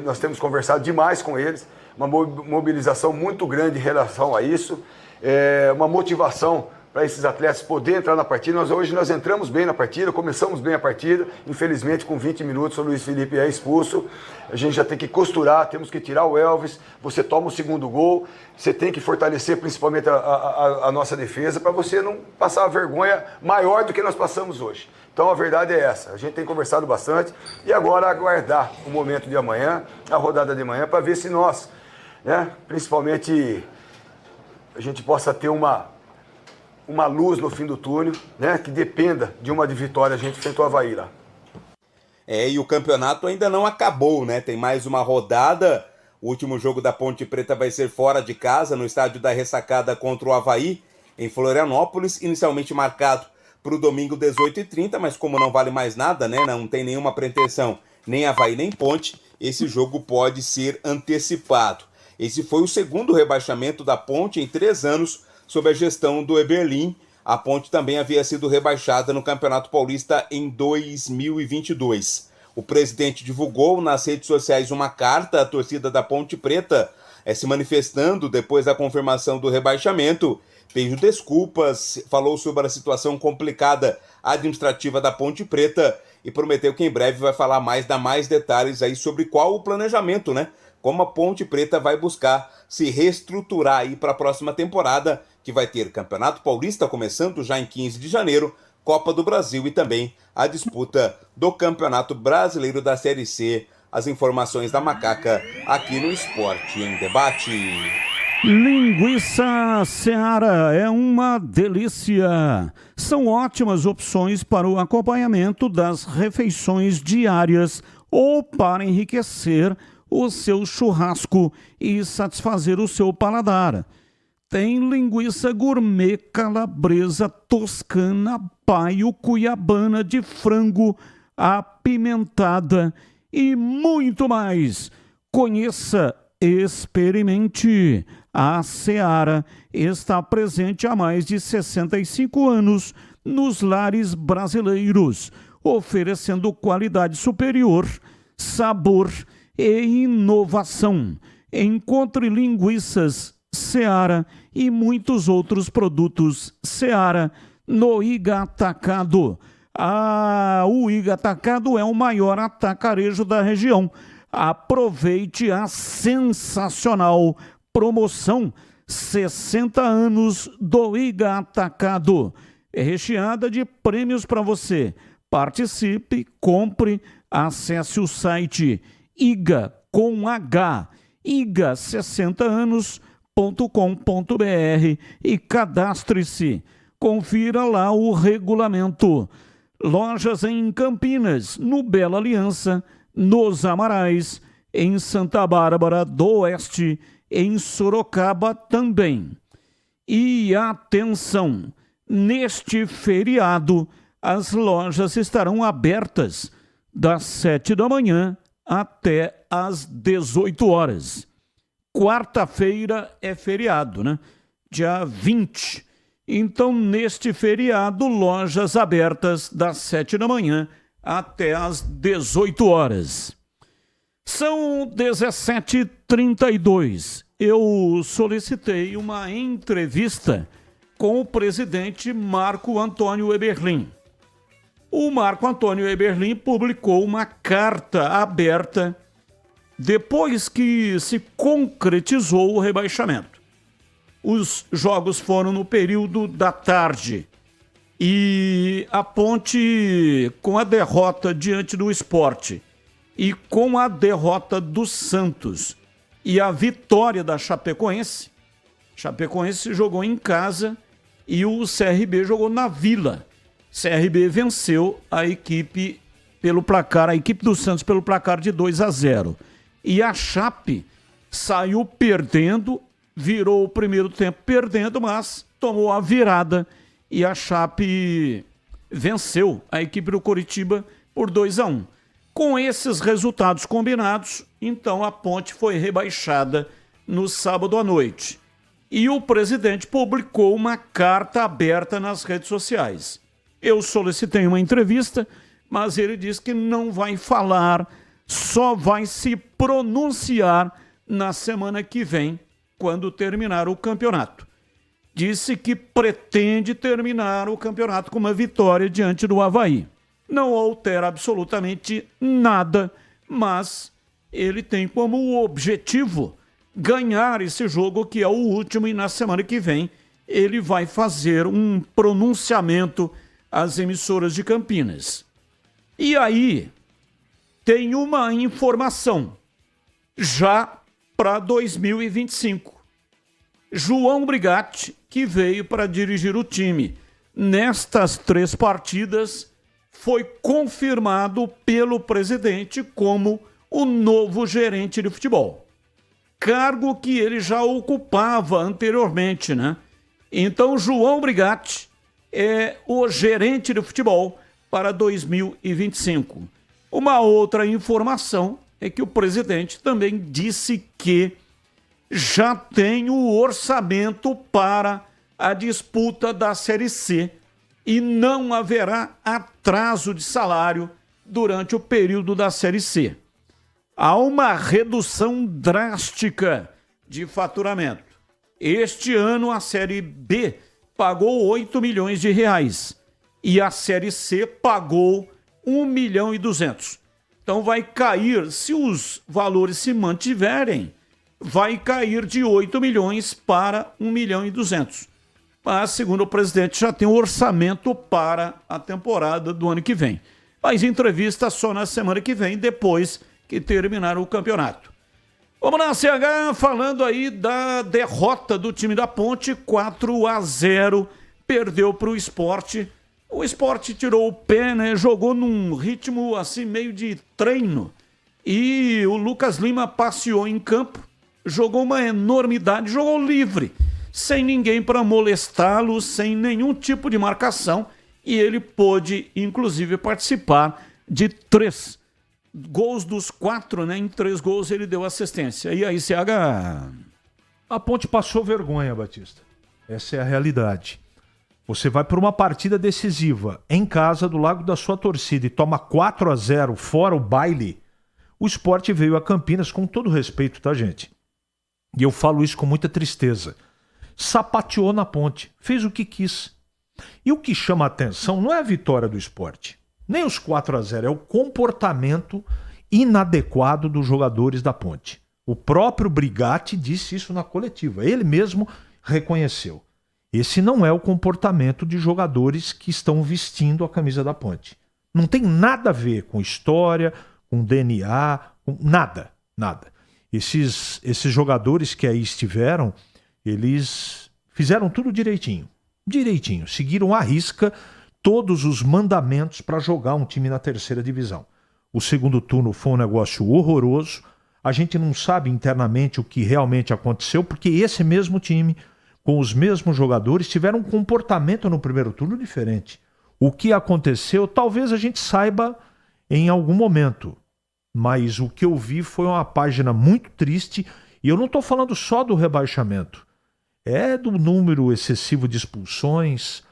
nós temos conversado demais com eles, uma mobilização muito grande em relação a isso, uma motivação para esses atletas poderem entrar na partida. Hoje nós entramos bem na partida, começamos bem a partida, infelizmente com 20 minutos o Luiz Felipe é expulso, a gente já tem que costurar, temos que tirar o Elvis, você toma o segundo gol, você tem que fortalecer principalmente a nossa defesa para você não passar uma vergonha maior do que nós passamos hoje. Então a verdade é essa, a gente tem conversado bastante e agora aguardar o momento de amanhã, a rodada de amanhã, para ver se nós, né, principalmente, a gente possa ter uma luz no fim do túnel, né, que dependa de uma de vitória a gente frente ao Avaí lá. E o campeonato ainda não acabou, né? Tem mais uma rodada. O último jogo da Ponte Preta vai ser fora de casa, no estádio da Ressacada contra o Avaí, em Florianópolis, inicialmente marcado para o domingo 18h30, mas como não vale mais nada, né? Não tem nenhuma pretensão, nem Avaí nem Ponte, esse jogo pode ser antecipado. Esse foi o segundo rebaixamento da Ponte em 3 anos, sob a gestão do Eberlin. A Ponte também havia sido rebaixada no Campeonato Paulista em 2022. O presidente divulgou nas redes sociais uma carta à torcida da Ponte Preta, se manifestando depois da confirmação do rebaixamento, pediu desculpas, falou sobre a situação complicada administrativa da Ponte Preta e prometeu que em breve vai falar dar mais detalhes aí sobre qual o planejamento, né? Como a Ponte Preta vai buscar se reestruturar aí para a próxima temporada, que vai ter Campeonato Paulista começando já em 15 de janeiro, Copa do Brasil e também a disputa do Campeonato Brasileiro da Série C. As informações da Macaca aqui no Esporte em Debate. Linguiça Seara é uma delícia. São ótimas opções para o acompanhamento das refeições diárias ou para enriquecer o seu churrasco e satisfazer o seu paladar. Tem linguiça gourmet, calabresa, toscana, paio, cuiabana, de frango, apimentada e muito mais. Conheça, experimente. A Seara está presente há mais de 65 anos nos lares brasileiros, oferecendo qualidade superior, sabor e inovação. Encontre linguiças Seara e muitos outros produtos Seara no Iga Atacado. O Iga Atacado é o maior atacarejo da região. Aproveite a sensacional promoção 60 anos do Iga Atacado. É recheada de prêmios para você. Participe, compre, acesse o site iga com H, iga60anos.com.br e cadastre-se. Confira lá o regulamento. Lojas em Campinas, no Bela Aliança, nos Amarais, em Santa Bárbara do Oeste, em Sorocaba também. E atenção, neste feriado, as lojas estarão abertas das 7 da manhã até às 18 horas. Quarta-feira é feriado, né? Dia 20. Então, neste feriado, lojas abertas das 7 da manhã até às 18 horas. São 17h32. Eu solicitei uma entrevista com o presidente Marco Antônio Eberlin. O Marco Antônio Eberlin publicou uma carta aberta depois que se concretizou o rebaixamento. Os jogos foram no período da tarde e a Ponte, com a derrota diante do Sport e com a derrota do Santos e a vitória da Chapecoense jogou em casa e o CRB jogou na Vila. CRB venceu a equipe do Santos pelo placar de 2-0. E a Chape saiu perdendo, virou o primeiro tempo perdendo, mas tomou a virada e a Chape venceu a equipe do Coritiba por 2-1. Com esses resultados combinados, então a Ponte foi rebaixada no sábado à noite. E o presidente publicou uma carta aberta nas redes sociais. Eu solicitei uma entrevista, mas ele disse que não vai falar, só vai se pronunciar na semana que vem, quando terminar o campeonato. disse que pretende terminar o campeonato com uma vitória diante do Avaí. Não altera absolutamente nada, mas ele tem como objetivo ganhar esse jogo, que é o último, e na semana que vem ele vai fazer um pronunciamento às emissoras de Campinas. E aí tem uma informação já para 2025. João Brigatti, que veio para dirigir o time nestas 3 partidas, foi confirmado pelo presidente como o novo gerente de futebol. Cargo que ele já ocupava anteriormente, né? Então, João Brigatti é o gerente de futebol para 2025. Uma outra informação é que o presidente também disse que já tem o orçamento para a disputa da Série C e não haverá atraso de salário durante o período da Série C. Há uma redução drástica de faturamento. Este ano a Série B pagou 8 milhões de reais e a Série C pagou 1 milhão e 200. Então vai cair, se os valores se mantiverem, vai cair de 8 milhões para 1 milhão e 200. Mas, segundo o presidente, já tem um orçamento para a temporada do ano que vem. Mas entrevista só na semana que vem, depois que terminar o campeonato. Vamos lá, CH, falando aí da derrota do time da Ponte, 4-0, perdeu para o Sport. O Sport tirou o pé, né? Jogou num ritmo assim meio de treino. E o Lucas Lima passeou em campo, jogou uma enormidade, jogou livre, sem ninguém para molestá-lo, sem nenhum tipo de marcação. E ele pôde, inclusive, participar de 3 gols dos 4, né? Em 3 gols ele deu assistência. E aí, CH... A Ponte passou vergonha, Batista. Essa é a realidade. Você vai para uma partida decisiva em casa, do lado da sua torcida, e toma 4-0 fora o baile. O Sport veio a Campinas, com todo respeito, tá, gente? E eu falo isso com muita tristeza. Sapateou na Ponte, fez o que quis. E o que chama a atenção não é a vitória do Sport, nem os 4-0, é o comportamento inadequado dos jogadores da Ponte. O próprio Brigatti disse isso na coletiva, ele mesmo reconheceu. Esse não é o comportamento de jogadores que estão vestindo a camisa da Ponte. Não tem nada a ver com história, com DNA, com nada, nada. Esses jogadores que aí estiveram, eles fizeram tudo direitinho. Direitinho, seguiram à risca todos os mandamentos para jogar um time na 3ª divisão. O segundo turno foi um negócio horroroso. A gente não sabe internamente o que realmente aconteceu, porque esse mesmo time, com os mesmos jogadores, tiveram um comportamento no primeiro turno diferente. O que aconteceu, talvez a gente saiba em algum momento. Mas o que eu vi foi uma página muito triste, e eu não estou falando só do rebaixamento. É do número excessivo de expulsões,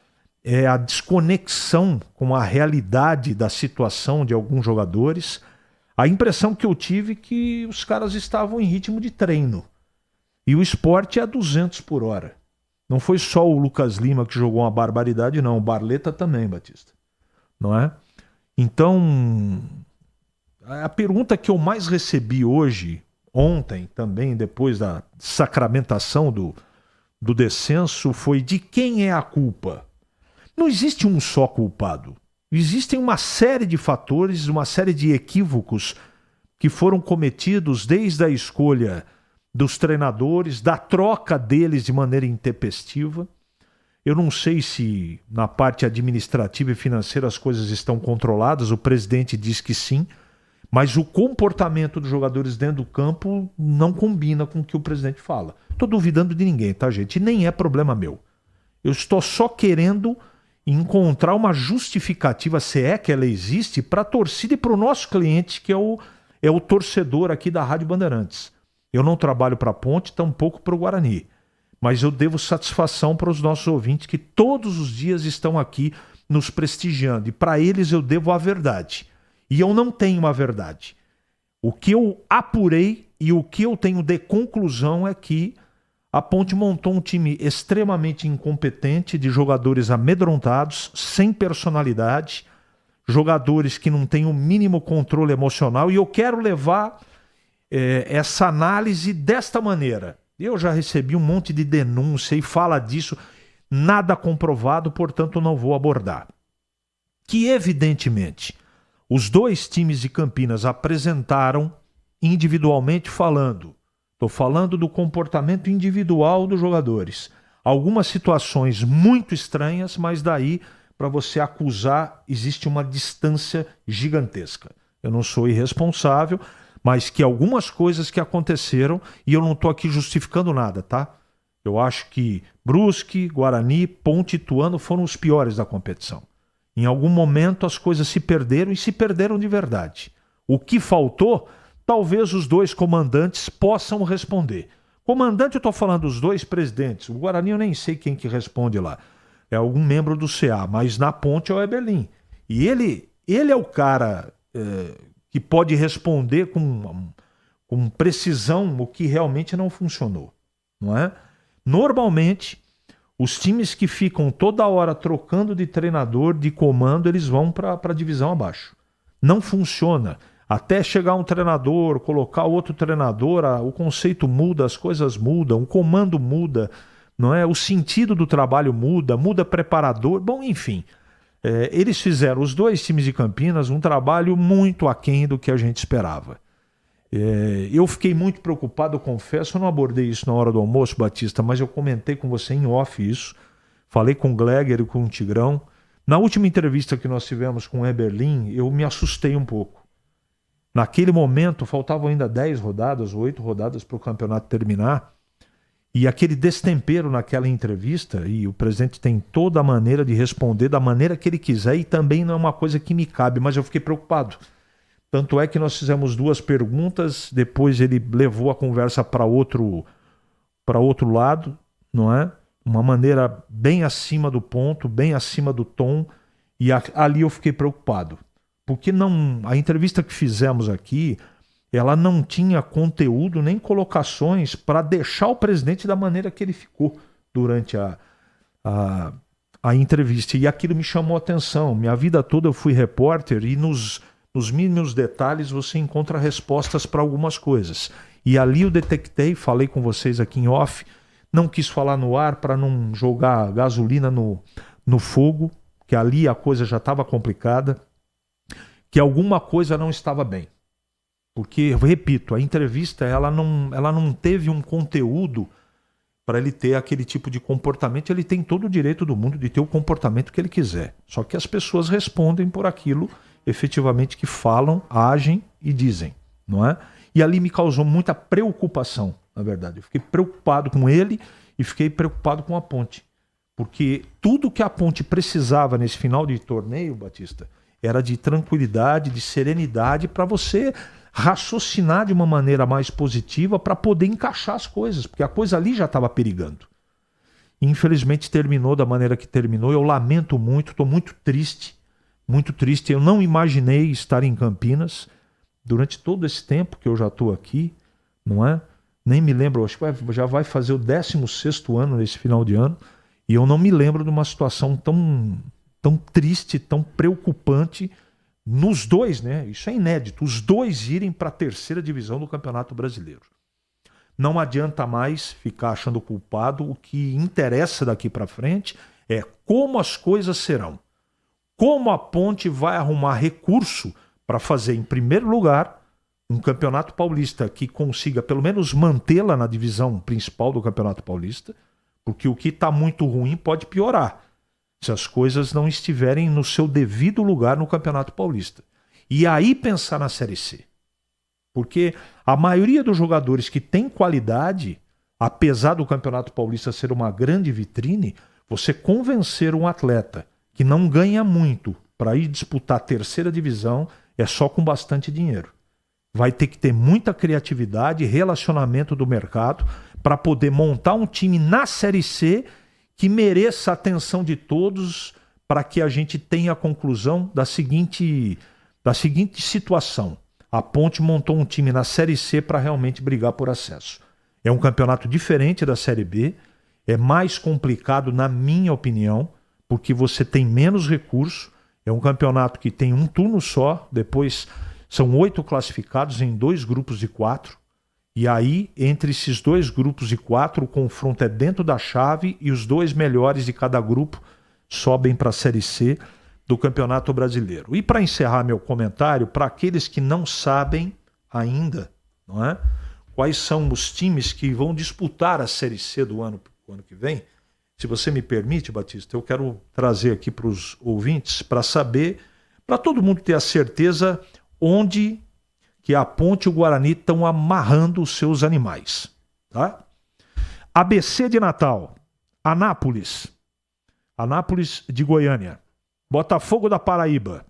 é a desconexão com a realidade da situação de alguns jogadores. A impressão que eu tive é que os caras estavam em ritmo de treino. E o Sport é a 200 por hora. Não foi só o Lucas Lima que jogou uma barbaridade, não. O Barleta também, Batista. Não é? Então, a pergunta que eu mais recebi hoje, ontem também, depois da sacramentação do descenso, foi: de quem é a culpa? Não existe um só culpado. Existem uma série de fatores, uma série de equívocos que foram cometidos desde a escolha dos treinadores, da troca deles de maneira intempestiva. Eu não sei se na parte administrativa e financeira as coisas estão controladas, o presidente diz que sim, mas o comportamento dos jogadores dentro do campo não combina com o que o presidente fala. Estou duvidando de ninguém, tá, gente? E nem é problema meu. Eu estou só querendo encontrar uma justificativa, se é que ela existe, para a torcida e para o nosso cliente, que é o torcedor aqui da Rádio Bandeirantes. Eu não trabalho para a Ponte, tampouco para o Guarani. Mas eu devo satisfação para os nossos ouvintes que todos os dias estão aqui nos prestigiando. E para eles eu devo a verdade. E eu não tenho uma verdade. O que eu apurei e o que eu tenho de conclusão é que A Ponte montou um time extremamente incompetente, de jogadores amedrontados, sem personalidade, jogadores que não têm o mínimo controle emocional, e eu quero levar essa análise desta maneira. Eu já recebi um monte de denúncia e fala disso, nada comprovado, portanto não vou abordar. Que evidentemente os dois times de Campinas apresentaram individualmente falando. Estou falando do comportamento individual dos jogadores. Algumas situações muito estranhas, mas daí para você acusar existe uma distância gigantesca. Eu não sou irresponsável, mas que algumas coisas que aconteceram, e eu não estou aqui justificando nada, tá? Eu acho que Brusque, Guarani, Ponte e Ituano foram os piores da competição. Em algum momento as coisas se perderam e se perderam de verdade. O que faltou, talvez os dois comandantes possam responder. Comandante, eu estou falando dos dois presidentes. O Guarani eu nem sei quem que responde lá. É algum membro do CA, mas na Ponte é o Eberlin. E ele é o cara que pode responder com precisão o que realmente não funcionou. Não é? Normalmente, os times que ficam toda hora trocando de treinador, de comando, eles vão para a divisão abaixo. Não funciona. Até chegar um treinador, colocar outro treinador, o conceito muda, as coisas mudam, o comando muda, não é? O sentido do trabalho muda preparador, bom, enfim. Eles fizeram, os dois times de Campinas, um trabalho muito aquém do que a gente esperava. Eu fiquei muito preocupado, eu confesso, eu não abordei isso na hora do almoço, Batista, mas eu comentei com você em off isso, falei com o Gleger e com o Tigrão. Na última entrevista que nós tivemos com o Eberlin, eu me assustei um pouco. Naquele momento, faltavam ainda 10 rodadas, 8 rodadas para o campeonato terminar, e aquele destempero naquela entrevista, e o presidente tem toda a maneira de responder da maneira que ele quiser, e também não é uma coisa que me cabe, mas eu fiquei preocupado. Tanto é que nós fizemos 2 perguntas, depois ele levou a conversa para outro lado, não é? Uma maneira bem acima do ponto, bem acima do tom, e ali eu fiquei preocupado. Porque a entrevista que fizemos aqui, ela não tinha conteúdo nem colocações para deixar o presidente da maneira que ele ficou durante a entrevista. E aquilo me chamou a atenção. Minha vida toda eu fui repórter e nos mínimos detalhes você encontra respostas para algumas coisas. E ali eu detectei, falei com vocês aqui em off, não quis falar no ar para não jogar gasolina no fogo, que ali a coisa já estava complicada, que alguma coisa não estava bem. Porque, repito, a entrevista ela não teve um conteúdo para ele ter aquele tipo de comportamento. Ele tem todo o direito do mundo de ter o comportamento que ele quiser. Só que as pessoas respondem por aquilo efetivamente que falam, agem e dizem, não é? E ali me causou muita preocupação, na verdade. Eu fiquei preocupado com ele e fiquei preocupado com a Ponte. Porque tudo que a Ponte precisava nesse final de torneio, Batista, era de tranquilidade, de serenidade, para você raciocinar de uma maneira mais positiva para poder encaixar as coisas, porque a coisa ali já estava perigando. Infelizmente terminou da maneira que terminou, eu lamento muito, estou muito triste, eu não imaginei estar em Campinas durante todo esse tempo que eu já estou aqui, não é? Nem me lembro, acho que já vai fazer o 16º ano nesse final de ano, e eu não me lembro de uma situação tão triste, tão preocupante nos dois, né? Isso é inédito, os dois irem para a 3ª divisão do Campeonato Brasileiro. Não adianta mais ficar achando culpado, o que interessa daqui para frente é como as coisas serão. Como a Ponte vai arrumar recurso para fazer, em primeiro lugar, um Campeonato Paulista que consiga pelo menos mantê-la na divisão principal do Campeonato Paulista, porque o que está muito ruim pode piorar se as coisas não estiverem no seu devido lugar no Campeonato Paulista. E aí pensar na Série C. Porque a maioria dos jogadores que tem qualidade, apesar do Campeonato Paulista ser uma grande vitrine, você convencer um atleta que não ganha muito para ir disputar a 3ª divisão é só com bastante dinheiro. Vai ter que ter muita criatividade, relacionamento do mercado para poder montar um time na Série C que mereça a atenção de todos para que a gente tenha a conclusão da seguinte situação. A Ponte montou um time na Série C para realmente brigar por acesso. É um campeonato diferente da Série B, é mais complicado, na minha opinião, porque você tem menos recurso. É um campeonato que tem um turno só, depois são 8 classificados em 2 grupos de 4. E aí, entre esses 2 grupos de 4, o confronto é dentro da chave e os 2 melhores de cada grupo sobem para a Série C do Campeonato Brasileiro. E para encerrar meu comentário, para aqueles que não sabem ainda, não é? Quais são os times que vão disputar a Série C do ano que vem, se você me permite, Batista, eu quero trazer aqui para os ouvintes para saber, para todo mundo ter a certeza onde que a Ponte e o Guarani estão amarrando os seus animais. Tá? ABC de Natal, Anápolis de Goiânia, Botafogo da Paraíba,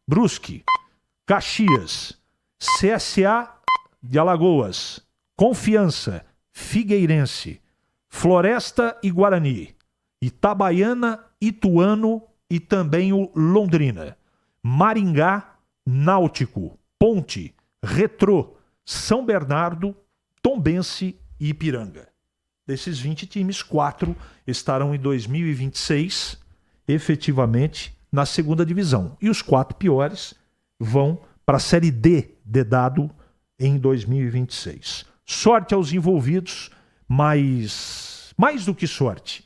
Brusque, Caxias, CSA de Alagoas, Confiança, Figueirense, Floresta e Guarani, Itabaiana, Ituano e também o Londrina, Maringá, Náutico, Ponte, Retrô, São Bernardo, Tombense e Ipiranga. Desses 20 times, 4 estarão em 2026 efetivamente na segunda divisão. E os 4 piores vão para a Série D de dado em 2026. Sorte aos envolvidos, mas mais do que sorte,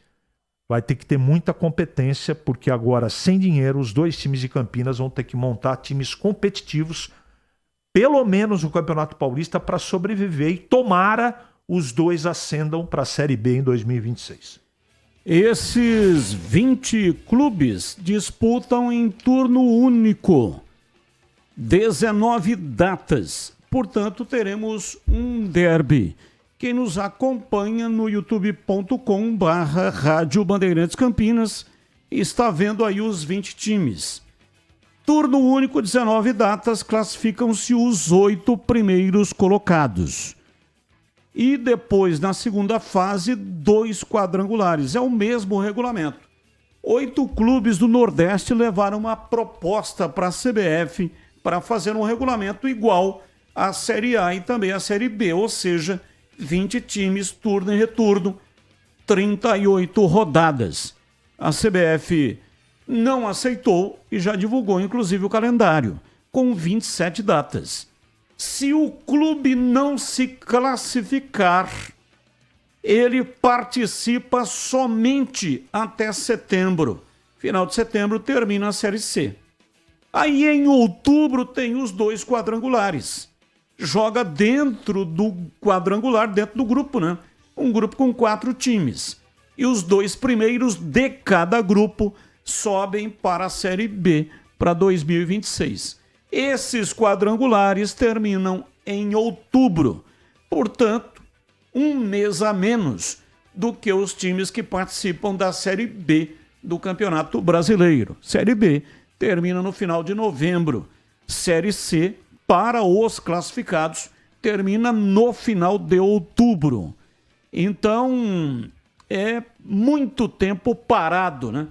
vai ter que ter muita competência, porque agora, sem dinheiro, os 2 times de Campinas vão ter que montar times competitivos, pelo menos no Campeonato Paulista, para sobreviver, e tomara os 2 ascendam para a Série B em 2026. Esses 20 clubes disputam em turno único, 19 datas. Portanto, teremos um derby. Quem nos acompanha no youtube.com/Rádio Bandeirantes Campinas está vendo aí os 20 times. Turno único, 19 datas, classificam-se os 8 primeiros colocados. E depois, na segunda fase, 2 quadrangulares. É o mesmo regulamento. 8 clubes do Nordeste levaram uma proposta para a CBF para fazer um regulamento igual à Série A e também à Série B, ou seja, 20 times, turno e retorno, 38 rodadas. A CBF não aceitou e já divulgou, inclusive, o calendário, com 27 datas. Se o clube não se classificar, ele participa somente até setembro. Final de setembro termina a Série C. Aí em outubro tem os 2 quadrangulares. Joga dentro do quadrangular, dentro do grupo, né? Um grupo com 4 times. E os 2 primeiros de cada grupo sobem para a Série B para 2026. Esses quadrangulares terminam em outubro. Portanto, um mês a menos do que os times que participam da Série B do Campeonato Brasileiro. Série B termina no final de novembro. Série C, para os classificados, termina no final de outubro. Então, é muito tempo parado, né?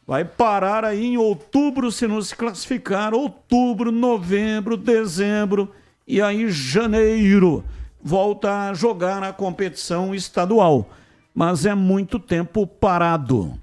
Vai parar aí em outubro se não se classificar. Outubro, novembro, dezembro e aí janeiro volta a jogar na competição estadual. Mas é muito tempo parado.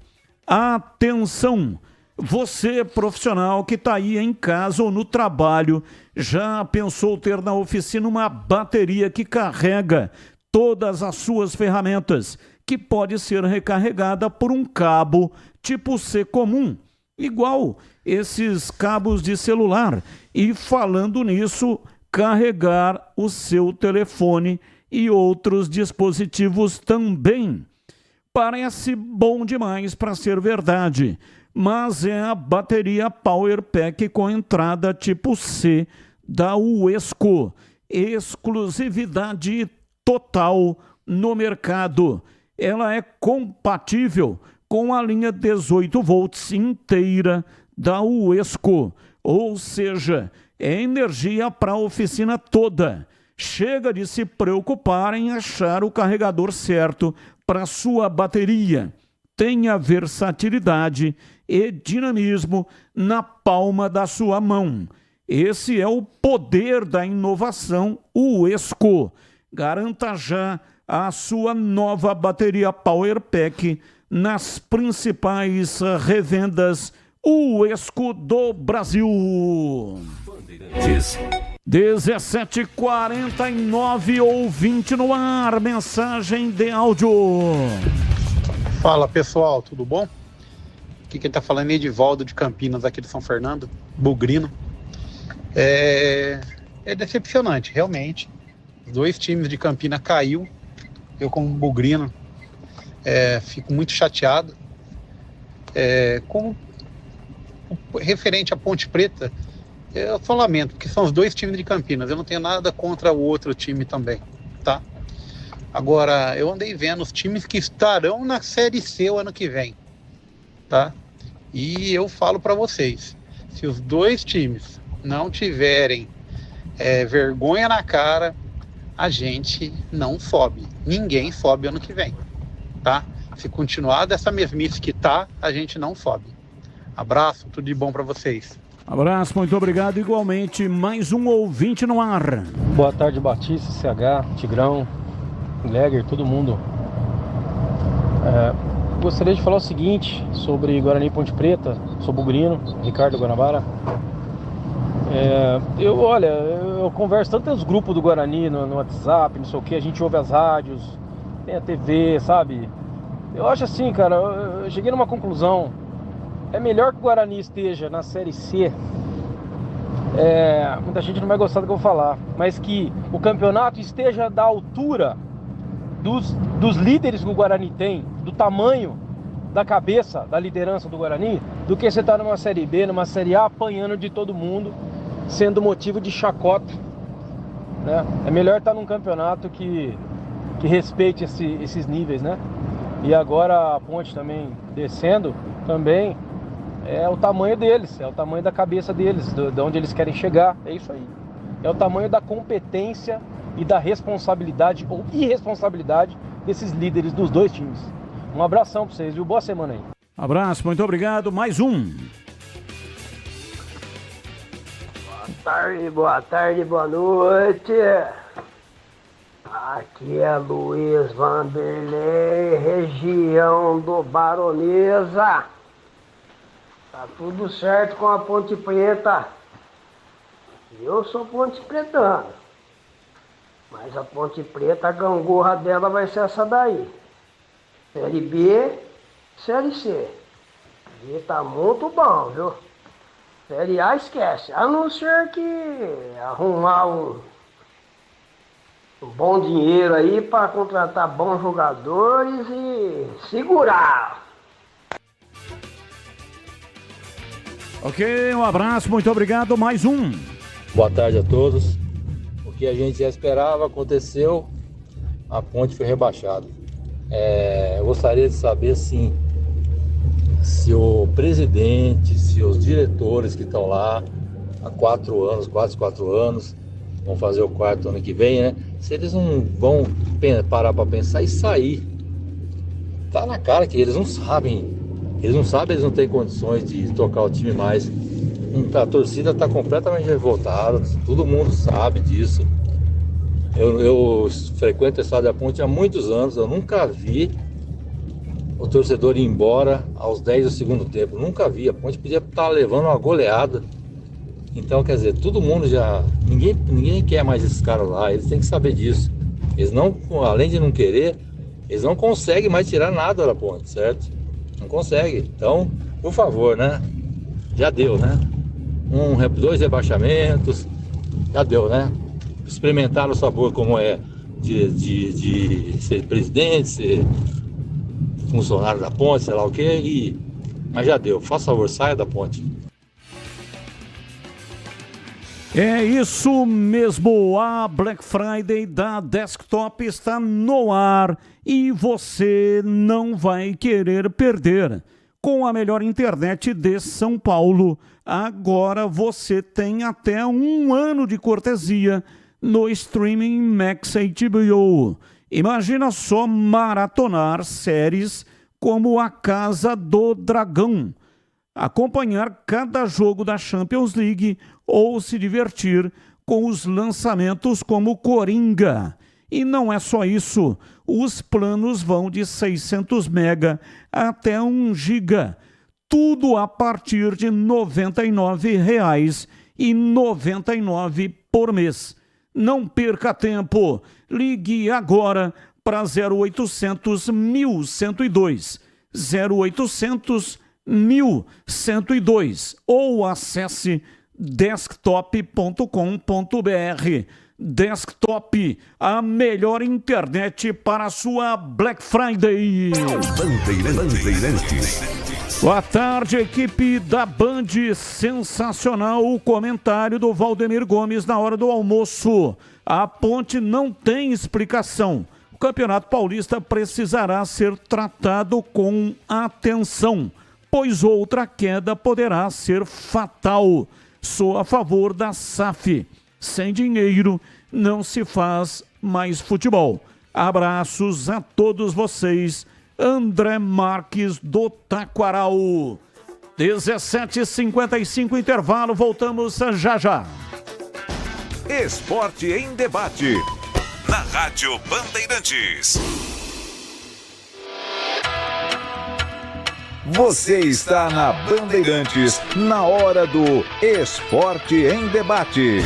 Atenção! Você, profissional que está aí em casa ou no trabalho, já pensou ter na oficina uma bateria que carrega todas as suas ferramentas, que pode ser recarregada por um cabo tipo C comum, igual esses cabos de celular. E falando nisso, carregar o seu telefone e outros dispositivos também. Parece bom demais para ser verdade, mas é a bateria Power Pack com entrada tipo C da Uesco. Exclusividade total no mercado. Ela é compatível com a linha 18 volts inteira da Uesco, ou seja, é energia para a oficina toda. Chega de se preocupar em achar o carregador certo para sua bateria. Tenha versatilidade e dinamismo na palma da sua mão. Esse é o poder da inovação Uesco. Garanta já a sua nova bateria Power Pack nas principais revendas Uesco do Brasil. 17h49, ouvinte no ar, mensagem de áudio. Fala pessoal, tudo bom? Aqui quem tá falando é Edivaldo de Campinas, aqui de São Fernando, Bugrino. É decepcionante, realmente. Os 2 times de Campinas caiu. Eu como bugrino fico muito chateado. Referente à Ponte Preta, eu só lamento, porque são os 2 times de Campinas. Eu não tenho nada contra o outro time também, tá? Agora, eu andei vendo os times que estarão na Série C o ano que vem, tá? E eu falo para vocês, se os 2 times não tiverem vergonha na cara, a gente não sobe. Ninguém sobe ano que vem, tá? Se continuar dessa mesmice que tá, a gente não sobe. Abraço, tudo de bom para vocês. Abraço, muito obrigado. Igualmente, mais um ouvinte no ar. Boa tarde, Batista, CH, Tigrão, Legger, todo mundo. Gostaria de falar o seguinte sobre Guarani e Ponte Preta. Sou bugrino, Ricardo Guanabara. Eu converso tanto nos grupos do Guarani, no WhatsApp, não sei o que, a gente ouve as rádios, tem a TV, sabe? Eu acho assim, cara, eu cheguei numa conclusão. É melhor que o Guarani esteja na Série C. Muita gente não vai gostar do que eu vou falar, mas que o campeonato esteja da altura dos líderes que o Guarani tem, do tamanho da cabeça da liderança do Guarani, do que você estar numa Série B, numa Série A, apanhando de todo mundo, sendo motivo de chacota, né? É melhor estar num campeonato que respeite esses níveis, né? E agora a Ponte também descendo, também é o tamanho deles, é o tamanho da cabeça deles, de onde eles querem chegar, é isso aí. É o tamanho da competência e da responsabilidade ou irresponsabilidade desses líderes dos 2 times. Um abração pra vocês, viu? Boa semana aí. Abraço, muito obrigado. Mais um. Boa tarde, boa noite. Aqui é Luiz Vanderlei, região do Baronesa. Tá tudo certo com a Ponte Preta. Eu sou Ponte Pretano. Mas a Ponte Preta, a gangorra dela vai ser essa daí. Série B, Série C. E tá muito bom, viu? Série A esquece. A não ser que arrumar um bom dinheiro aí para contratar bons jogadores e segurar. Ok, um abraço, muito obrigado. Mais um. Boa tarde a todos. O que a gente já esperava aconteceu, a Ponte foi rebaixada. Eu gostaria de saber, sim, se o presidente, se os diretores que estão lá há 4 anos, quase 4 anos, vão fazer o 4º ano que vem, né? Se eles não vão parar para pensar e sair. Tá na cara que eles não sabem, eles não têm condições de tocar o time mais. A torcida está completamente revoltada, todo mundo sabe disso. Eu frequento o estádio da Ponte há muitos anos, eu nunca vi o torcedor ir embora aos 10 do segundo tempo, nunca vi. A Ponte podia estar levando uma goleada. Então, quer dizer, todo mundo já... Ninguém quer mais esses caras lá, eles têm que saber disso. Eles não, além de não querer, eles não conseguem mais tirar nada da Ponte, certo? Não conseguem. Então, por favor, né? Já deu, né? 2 rebaixamentos, já deu, né? Experimentar o sabor como é de ser presidente, ser funcionário da Ponte, sei lá o quê, mas já deu. Faça favor, saia da Ponte. É isso mesmo, a Black Friday da Desktop está no ar e você não vai querer perder. Com a melhor internet de São Paulo, agora você tem até 1 ano de cortesia no streaming Max HBO. Imagina só maratonar séries como A Casa do Dragão, acompanhar cada jogo da Champions League ou se divertir com os lançamentos como Coringa. E não é só isso, Os planos vão de 600 mega até 1 giga. Tudo a partir de R$ 99,99 por mês. Não perca tempo. Ligue agora para 0800 1102. 0800 1102 ou acesse desktop.com.br. Desktop, a melhor internet para a sua Black Friday. Bandeirantes. Boa tarde, equipe da Band. Sensacional o comentário do Valdemir Gomes na hora do almoço. A ponte não tem explicação. O Campeonato Paulista precisará ser tratado com atenção, pois outra queda poderá ser fatal. Sou a favor da SAF. Sem dinheiro não se faz mais futebol. Abraços a todos vocês. André Marques do Taquaral. 17h55, intervalo, voltamos já já. Esporte em debate. Na Rádio Bandeirantes. Você está na Bandeirantes, na hora do Esporte em Debate.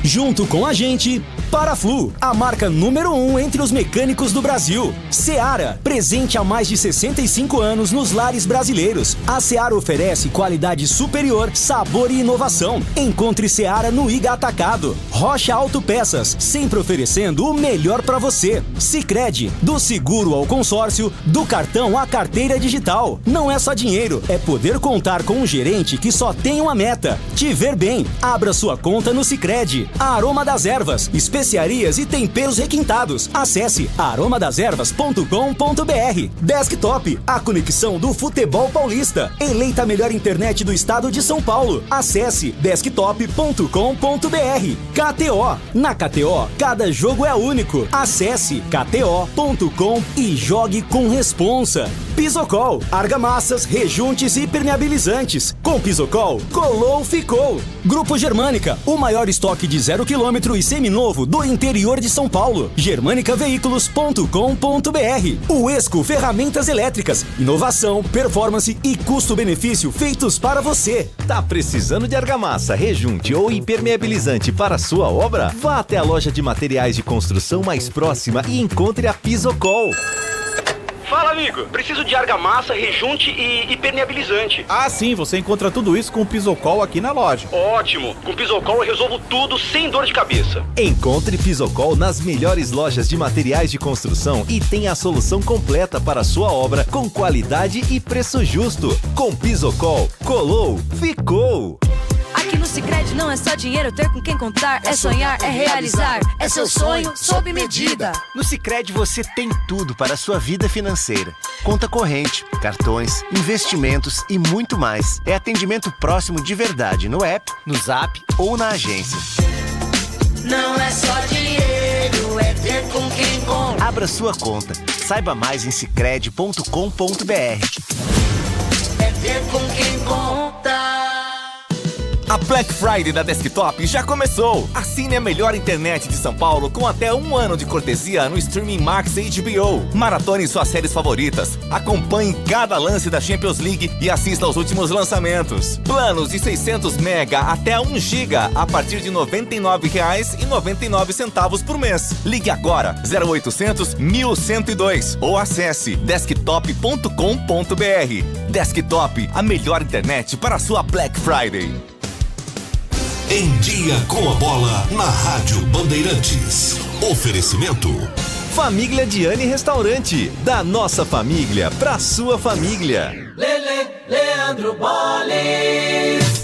Junto com a gente, Paraflu, a marca número 1 entre os mecânicos do Brasil. Seara, presente há mais de 65 anos nos lares brasileiros. A Seara oferece qualidade superior, sabor e inovação. Encontre Seara no Iga Atacado. Rocha Autopeças, sempre oferecendo o melhor para você. Sicredi, do seguro ao consórcio, do cartão à carteira digital. Não é só dinheiro, é poder contar com um gerente que só tem uma meta: te ver bem. Abra sua conta no Sicredi. A Aroma das Ervas, especiarias e temperos requintados. Acesse aromadeservas.com.br. Desktop, a conexão do futebol paulista. Eleita a melhor internet do estado de São Paulo. Acesse desktop.com.br. KTO, na KTO, cada jogo é único. Acesse kto.com e jogue com responsa. Pisocol, argamassas, rejuntes e impermeabilizantes. Com Pisocol, colou, ficou. Grupo Germânica, o maior estoque de 0 km e seminovo do interior de São Paulo. germanicaveículos.com.br. O Esco Ferramentas Elétricas, inovação, performance e custo-benefício feitos para você. Tá precisando de argamassa, rejunte ou impermeabilizante para sua obra? Vá até a loja de materiais de construção mais próxima e encontre a Pisocol. Fala, amigo. Preciso de argamassa, rejunte e impermeabilizante. Ah, sim. Você encontra tudo isso com o Pisocol aqui na loja. Ótimo. Com o Pisocol eu resolvo tudo sem dor de cabeça. Encontre Pisocol nas melhores lojas de materiais de construção e tenha a solução completa para a sua obra com qualidade e preço justo. Com Pisocol, colou, ficou. Aqui no Sicredi não é só dinheiro, ter com quem contar, é sonhar, é realizar, é seu sonho sob medida. No Sicredi você tem tudo para a sua vida financeira. Conta corrente, cartões, investimentos e muito mais. É atendimento próximo de verdade no app, no Zap ou na agência. Não é só dinheiro, é ter com quem contar. Abra sua conta. Saiba mais em sicredi.com.br. É ter com quem contar. A Black Friday da Desktop já começou! Assine a melhor internet de São Paulo com até 1 ano de cortesia no Streaming Max HBO. Maratone suas séries favoritas. Acompanhe cada lance da Champions League e assista aos últimos lançamentos. Planos de 600 mega até 1 giga a partir de R$ 99,99 por mês. Ligue agora 0800 1102 ou acesse desktop.com.br. Desktop, a melhor internet para a sua Black Friday. Em Dia com a Bola, na Rádio Bandeirantes. Oferecimento. Família Diane Restaurante. Da nossa família pra sua família. Leandro Boles.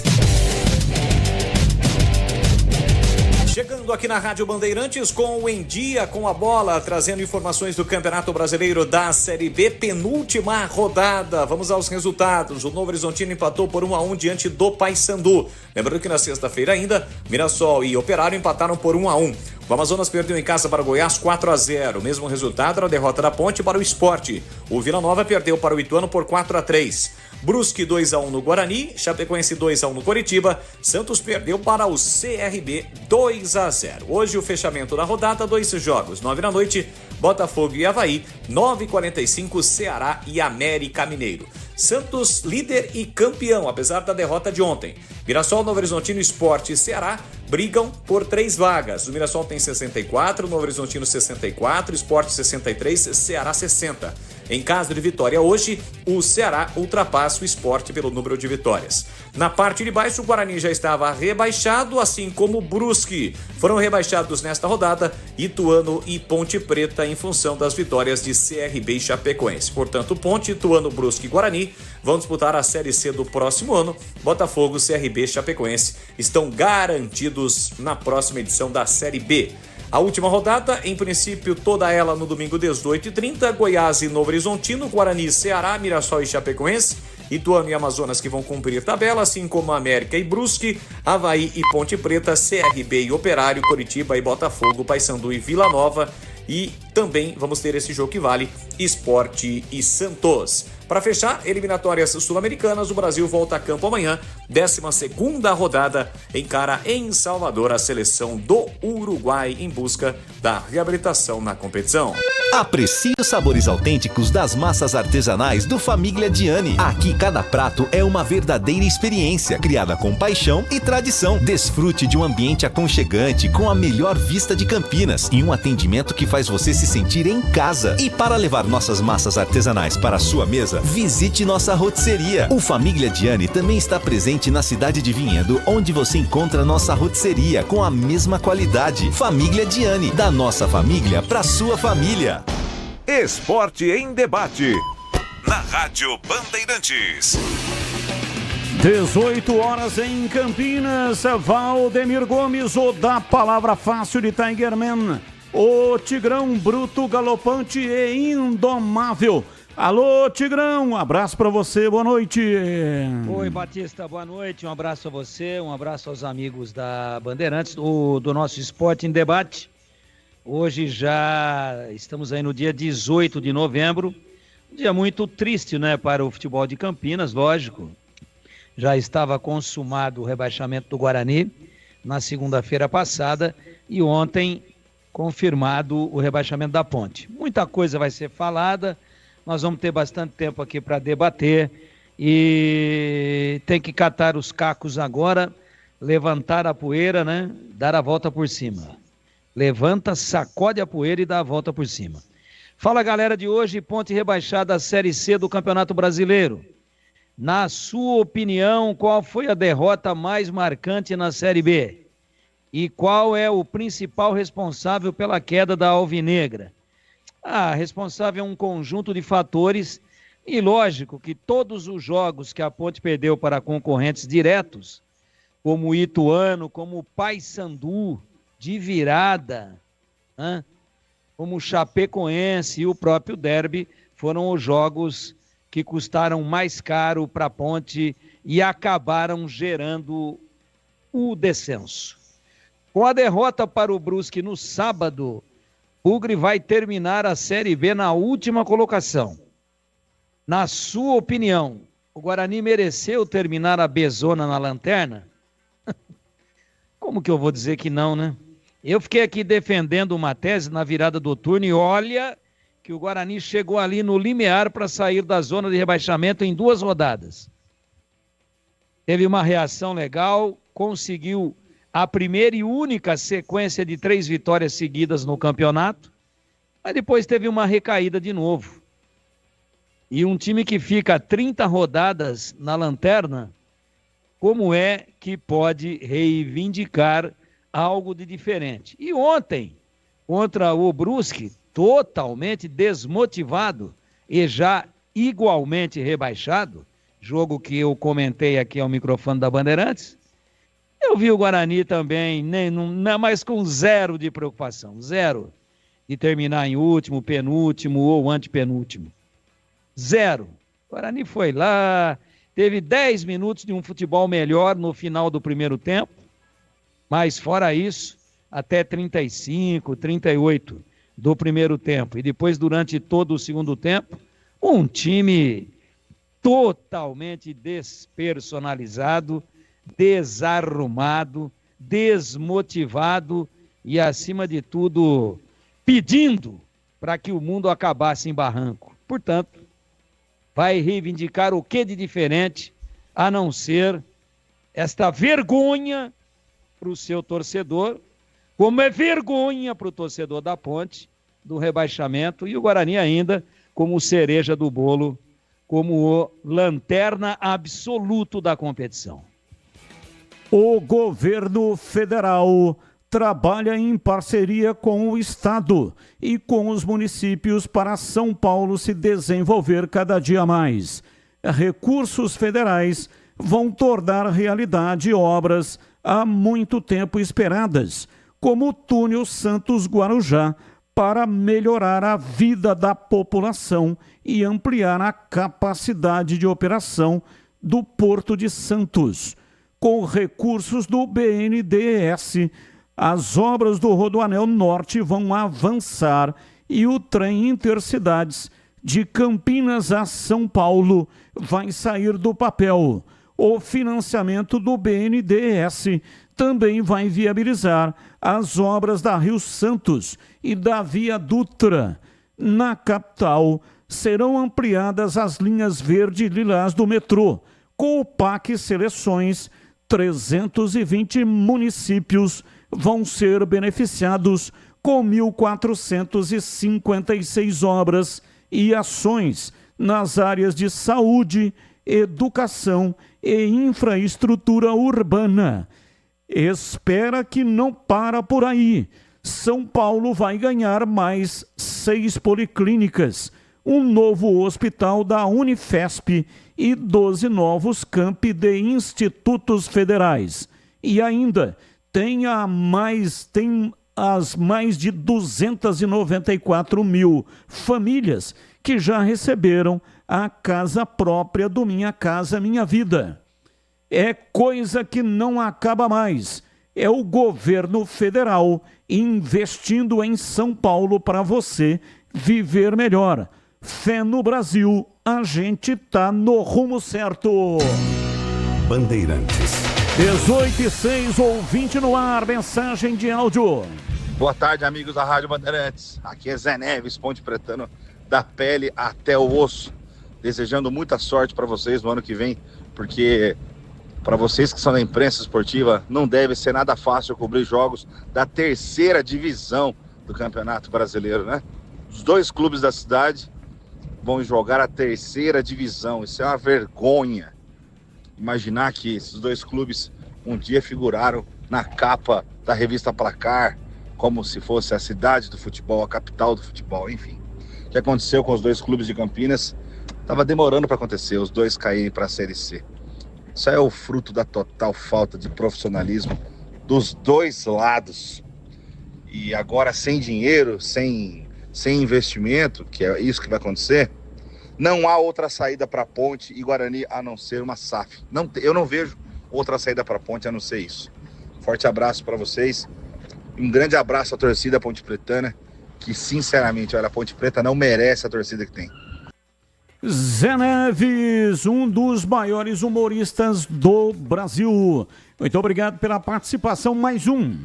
Chegando aqui na Rádio Bandeirantes com o Em Dia com a Bola, trazendo informações do Campeonato Brasileiro da Série B, penúltima rodada. Vamos aos resultados. O Novo Horizontino empatou por 1-1 diante do Paysandu. Lembrando que na sexta-feira ainda, Mirassol e Operário empataram por 1-1. O Amazonas perdeu em casa para o Goiás 4-0. O mesmo resultado era a derrota da Ponte para o Sport. O Vila Nova perdeu para o Ituano por 4-3. Brusque 2-1 no Guarani, Chapecoense 2-1 no Coritiba, Santos perdeu para o CRB 2-0. Hoje o fechamento da rodada, 2 jogos, 9 da noite, Botafogo e Avaí, 9h45, Ceará e América Mineiro. Santos, líder e campeão, apesar da derrota de ontem. Mirassol, Novo Horizontino, Sport e Ceará brigam por 3 vagas. O Mirassol tem 64, Novo Horizontino 64, Sport 63, Ceará 60. Em caso de vitória hoje, o Ceará ultrapassa o Sport pelo número de vitórias. Na parte de baixo, o Guarani já estava rebaixado, assim como o Brusque. Foram rebaixados nesta rodada Ituano e Ponte Preta em função das vitórias de CRB e Chapecoense. Portanto, Ponte, Ituano, Brusque e Guarani vão disputar a Série C do próximo ano. Botafogo, CRB e Chapecoense estão garantidos na próxima edição da Série B. A última rodada, em princípio, toda ela no domingo 18h30, Goiás e Novo Horizontino, Guarani, Ceará, Mirassol e Chapecoense, Ituano e Amazonas que vão cumprir tabela, assim como América e Brusque, Avaí e Ponte Preta, CRB e Operário, Coritiba e Botafogo, Paysandu e Vila Nova. E também vamos ter esse jogo que vale, Sport e Santos. Para fechar, eliminatórias sul-americanas, o Brasil volta a campo amanhã, 12ª rodada, encara em Salvador a seleção do Uruguai em busca da reabilitação na competição. Aprecie os sabores autênticos das massas artesanais do Família Diani. Aqui cada prato é uma verdadeira experiência, criada com paixão e tradição. Desfrute de um ambiente aconchegante com a melhor vista de Campinas e um atendimento que faz você se sentir em casa. E para levar nossas massas artesanais para a sua mesa, visite nossa rotisseria. O Família Diani também está presente na cidade de Vinhedo, onde você encontra nossa rotisseria com a mesma qualidade. Família Diani, da nossa família para sua família. Esporte em debate. Na Rádio Bandeirantes. 18 horas em Campinas. Valdemir Gomes, o da palavra fácil de Tigerman. O Tigrão bruto, galopante e indomável. Alô, Tigrão, um abraço pra você, boa noite. Oi, Batista, boa noite, um abraço a você, um abraço aos amigos da Bandeirantes, do nosso Esporte em Debate. Hoje já estamos aí no dia 18 de novembro, um dia muito triste, né, para o futebol de Campinas, lógico. Já estava consumado o rebaixamento do Guarani na segunda-feira passada e ontem confirmado o rebaixamento da Ponte. Muita coisa vai ser falada. Nós vamos ter bastante tempo aqui para debater e tem que catar os cacos agora, levantar a poeira, né? Dar a volta por cima. Levanta, sacode a poeira e dá a volta por cima. Fala, galera de hoje, Ponte rebaixada à Série C do Campeonato Brasileiro. Na sua opinião, qual foi a derrota mais marcante na Série B? E qual é o principal responsável pela queda da Alvinegra? Responsável é um conjunto de fatores e lógico que todos os jogos que a Ponte perdeu para concorrentes diretos, como o Ituano, como o Paysandu, de virada, como o Chapecoense e o próprio Derby, foram os jogos que custaram mais caro para a Ponte e acabaram gerando o descenso. Com a derrota para o Brusque no sábado, Bugre vai terminar a Série B na última colocação. Na sua opinião, o Guarani mereceu terminar a Bezona na lanterna? Como que eu vou dizer que não, né? Eu fiquei aqui defendendo uma tese na virada do turno e olha que o Guarani chegou ali no limiar para sair da zona de rebaixamento em 2 rodadas. Teve uma reação legal, conseguiu a primeira e única sequência de 3 vitórias seguidas no campeonato, mas depois teve uma recaída de novo. E um time que fica 30 rodadas na lanterna, como é que pode reivindicar algo de diferente? E ontem, contra o Brusque, totalmente desmotivado e já igualmente rebaixado, jogo que eu comentei aqui ao microfone da Bandeirantes, eu vi o Guarani também, mas com 0 de preocupação, 0 de terminar em último, penúltimo ou antepenúltimo. 0. O Guarani foi lá, teve 10 minutos de um futebol melhor no final do primeiro tempo, mas fora isso, até 35, 38 do primeiro tempo. E depois, durante todo o segundo tempo, um time totalmente despersonalizado, desarrumado, desmotivado e, acima de tudo, pedindo para que o mundo acabasse em barranco. Portanto, vai reivindicar o que de diferente, a não ser esta vergonha para o seu torcedor, como é vergonha para o torcedor da Ponte, do rebaixamento, e o Guarani ainda como cereja do bolo, como o lanterna absoluto da competição. O governo federal trabalha em parceria com o Estado e com os municípios para São Paulo se desenvolver cada dia mais. Recursos federais vão tornar realidade obras há muito tempo esperadas, como o túnel Santos-Guarujá, para melhorar a vida da população e ampliar a capacidade de operação do Porto de Santos. Com recursos do BNDES, as obras do Rodoanel Norte vão avançar e o trem Intercidades de Campinas a São Paulo vai sair do papel. O financiamento do BNDES também vai viabilizar as obras da Rio Santos e da Via Dutra. Na capital, serão ampliadas as linhas verde e lilás do metrô. Com o PAC Seleções, 320 municípios vão ser beneficiados com 1.456 obras e ações nas áreas de saúde, educação e infraestrutura urbana. Espera que não para por aí. São Paulo vai ganhar mais 6 policlínicas, um novo hospital da Unifesp e 12 novos campi de institutos federais. E ainda tem as mais de 294 mil famílias que já receberam a casa própria do Minha Casa Minha Vida. É coisa que não acaba mais. É o governo federal investindo em São Paulo para você viver melhor. Fé no Brasil, a gente tá no rumo certo. Bandeirantes. 18:06, ouvinte no ar, mensagem de áudio. Boa tarde, amigos da Rádio Bandeirantes. Aqui é Zé Neves, Ponte Pretano, da pele até o osso. Desejando muita sorte para vocês no ano que vem, porque para vocês que são da imprensa esportiva, não deve ser nada fácil cobrir jogos da terceira divisão do Campeonato Brasileiro, né? Os 2 clubes da cidade vão jogar a terceira divisão. Isso é uma vergonha. Imaginar que esses 2 clubes um dia figuraram na capa da revista Placar, como se fosse a cidade do futebol, a capital do futebol, enfim. O que aconteceu com os 2 clubes de Campinas estava demorando para acontecer, os 2 caírem para a Série C. Isso é o fruto da total falta de profissionalismo dos 2 lados. E agora sem dinheiro, sem investimento, que é isso que vai acontecer, não há outra saída para a Ponte e Guarani a não ser uma SAF. Eu não vejo outra saída para a Ponte a não ser isso. Forte abraço para vocês. Um grande abraço à torcida Ponte Pretana, que sinceramente, olha, a Ponte Preta não merece a torcida que tem. Zé Neves, um dos maiores humoristas do Brasil. Muito obrigado pela participação, mais um.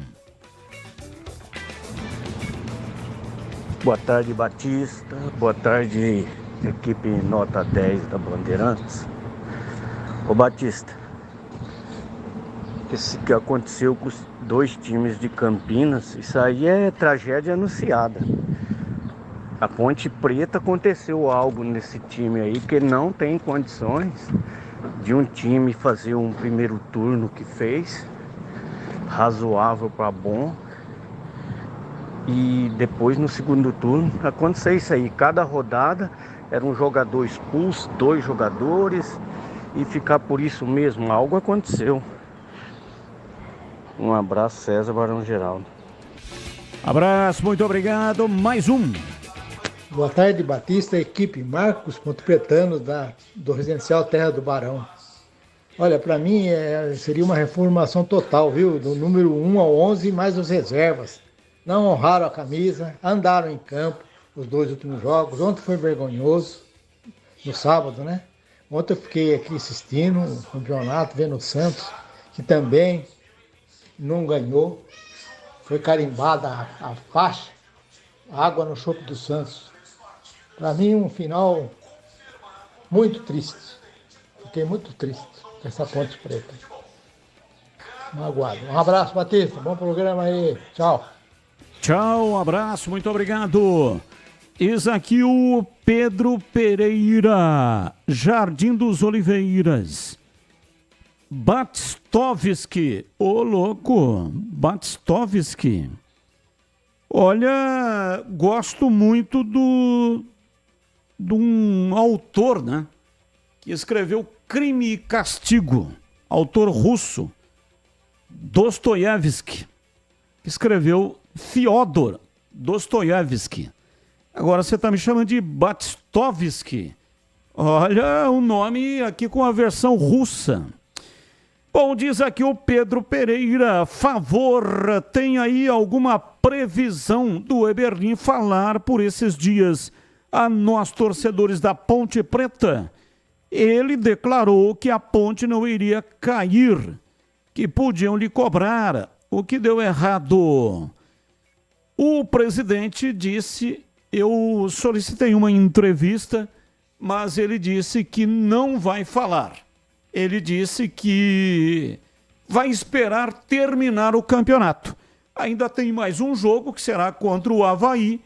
Boa tarde, Batista. Boa tarde, equipe nota 10 da Bandeirantes. Ô Batista, esse que aconteceu com os 2 times de Campinas, isso aí é tragédia anunciada. A Ponte Preta aconteceu algo nesse time aí que não tem condições de um time fazer um primeiro turno que fez, razoável para bom, e depois no segundo turno aconteceu isso aí. Cada rodada era um jogador expulso, 2 jogadores, e ficar por isso mesmo, algo aconteceu. Um abraço, César Barão Geraldo. Abraço, muito obrigado, mais um. Boa tarde, Batista, equipe Marcos Ponto Pretano do Residencial Terra do Barão. Olha, para mim seria uma reformulação total, viu? Do número 1 ao 11 mais os reservas. Não honraram a camisa, andaram em campo os 2 últimos jogos. Ontem foi vergonhoso, no sábado, né? Ontem eu fiquei aqui assistindo o campeonato, vendo o Santos, que também não ganhou. Foi carimbada a faixa. água no chope do Santos. Para mim, um final muito triste. Fiquei muito triste com essa Ponte Preta. Magoado. Um abraço, Batista. Bom programa aí. Tchau. Tchau, um abraço, muito obrigado. Eis aqui o Pedro Pereira, Jardim dos Oliveiras. Batstovski, ô louco, Batstovski. Olha, gosto muito de um autor, né? Que escreveu Crime e Castigo, autor russo, Dostoiévski, que escreveu Fyodor Dostoiévski. Agora você está me chamando de Batstovski. Olha o nome aqui com a versão russa. Bom, diz aqui o Pedro Pereira, favor, tem aí alguma previsão do Eberlin falar por esses dias a nós torcedores da Ponte Preta? Ele declarou que a ponte não iria cair, que podiam lhe cobrar, o que deu errado. O presidente disse, eu solicitei uma entrevista, mas ele disse que não vai falar. Ele disse que vai esperar terminar o campeonato. Ainda tem mais um jogo, que será contra o Avaí,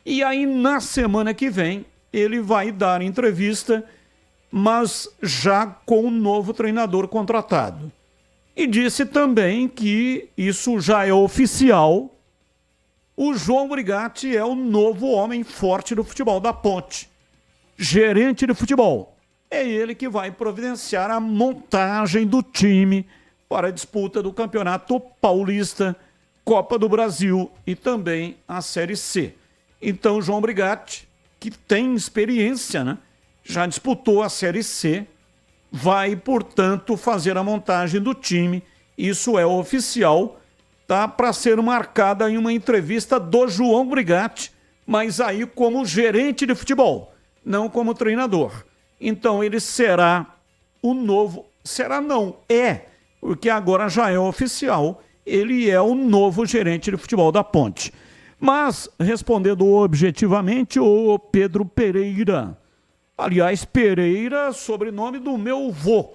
e aí na semana que vem ele vai dar entrevista, mas já com o novo treinador contratado. E disse também que isso já é oficial. O João Brigatti é o novo homem forte do futebol da Ponte. Gerente de futebol. É ele que vai providenciar a montagem do time para a disputa do Campeonato Paulista, Copa do Brasil e também a Série C. Então, João Brigatti, que tem experiência, né? Já disputou a Série C, vai, portanto, fazer a montagem do time. Isso é oficial, tá? Para ser marcada em uma entrevista do João Brigatti, mas aí como gerente de futebol, não como treinador. Então ele será o novo... Será não, é, porque agora já é oficial, ele é o novo gerente de futebol da Ponte. Mas, respondendo objetivamente, o Pedro Pereira... Aliás, Pereira, sobrenome do meu vô.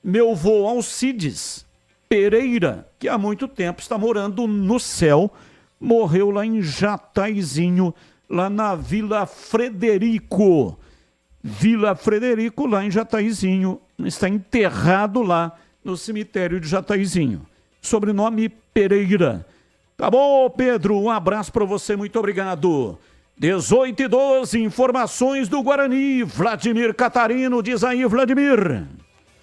Meu vô Alcides Pereira, que há muito tempo está morando no céu, morreu lá em Jataizinho, lá na Vila Frederico. Vila Frederico, lá em Jataizinho, está enterrado lá no cemitério de Jataizinho. Sobrenome Pereira. Tá bom, Pedro? Um abraço para você, muito obrigado. 18h12, informações do Guarani. Vladimir Catarino, diz aí, Vladimir.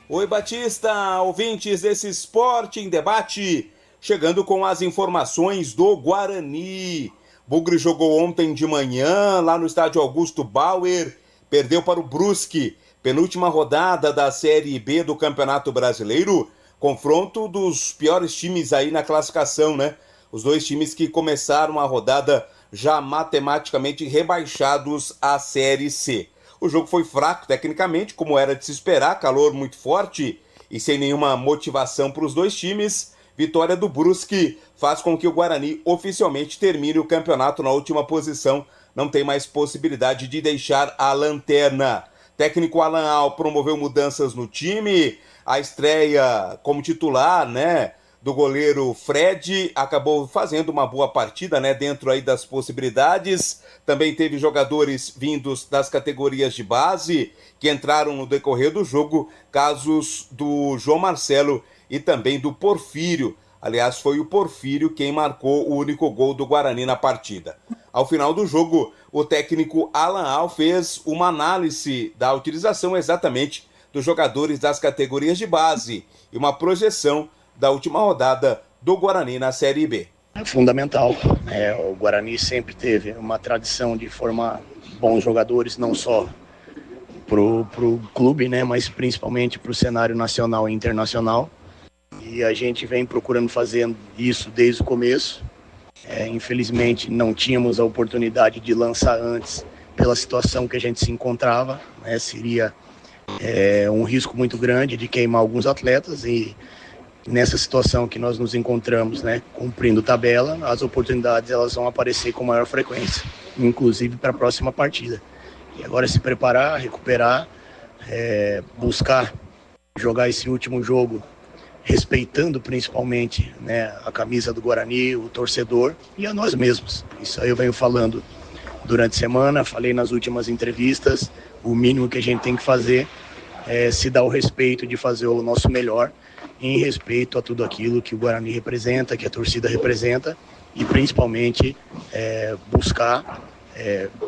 Oi, Batista, ouvintes desse Esporte em Debate, chegando com as informações do Guarani. Bugre jogou ontem de manhã, lá no estádio Augusto Bauer, perdeu para o Brusque, penúltima rodada da Série B do Campeonato Brasileiro, confronto dos piores times aí na classificação, né? Os dois times que começaram a rodada já matematicamente rebaixados à Série C. O jogo foi fraco tecnicamente, como era de se esperar, calor muito forte e sem nenhuma motivação para os dois times. Vitória do Brusque faz com que o Guarani oficialmente termine o campeonato na última posição. Não tem mais possibilidade de deixar a lanterna. Técnico Alan Al promoveu mudanças no time. A estreia como titular, né, do goleiro Fred acabou fazendo uma boa partida, né, dentro aí das possibilidades. Também teve jogadores vindos das categorias de base que entraram no decorrer do jogo, casos do João Marcelo e também do Porfírio. Aliás, foi o Porfírio quem marcou o único gol do Guarani na partida. Ao final do jogo, o técnico Alan Al fez uma análise da utilização exatamente dos jogadores das categorias de base e uma projeção da última rodada do Guarani na Série B. É fundamental. O Guarani sempre teve uma tradição de formar bons jogadores, não só para o clube, né, mas principalmente para o cenário nacional e internacional. E a gente vem procurando fazer isso desde o começo. Infelizmente não tínhamos a oportunidade de lançar antes pela situação que a gente se encontrava. Seria um risco muito grande de queimar alguns atletas e nessa situação que nós nos encontramos, né, cumprindo tabela, as oportunidades elas vão aparecer com maior frequência, inclusive para a próxima partida. E agora é se preparar, recuperar, buscar jogar esse último jogo respeitando principalmente, né, a camisa do Guarani, o torcedor e a nós mesmos. Isso aí eu venho falando durante a semana, falei nas últimas entrevistas, o mínimo que a gente tem que fazer é se dar o respeito de fazer o nosso melhor em respeito a tudo aquilo que o Guarani representa, que a torcida representa e principalmente buscar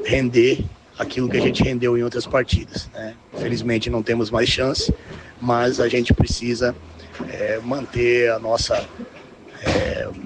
render aquilo que a gente rendeu em outras partidas, né? Infelizmente não temos mais chance, mas a gente precisa manter a nossa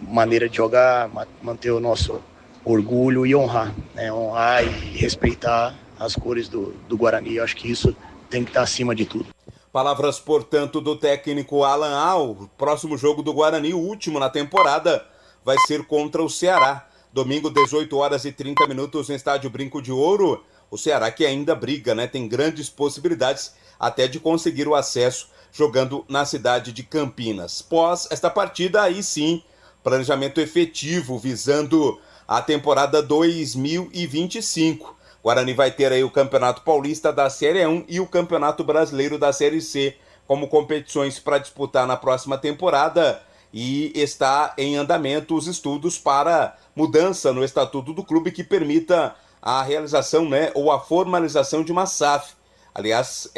maneira de jogar, manter o nosso orgulho e honrar, né? Honrar e respeitar as cores do Guarani. Eu acho que isso tem que estar acima de tudo. Palavras, portanto, do técnico Alan Al. O próximo jogo do Guarani, o último na temporada, vai ser contra o Ceará. Domingo, 18h30 no Estádio Brinco de Ouro. O Ceará que ainda briga, né? Tem grandes possibilidades até de conseguir o acesso jogando na cidade de Campinas. Pós esta partida, aí sim, planejamento efetivo visando a temporada 2025. Guarani vai ter aí o Campeonato Paulista da Série 1 e o Campeonato Brasileiro da Série C como competições para disputar na próxima temporada e está em andamento os estudos para mudança no estatuto do clube que permita a realização, né, ou a formalização de uma SAF. Aliás,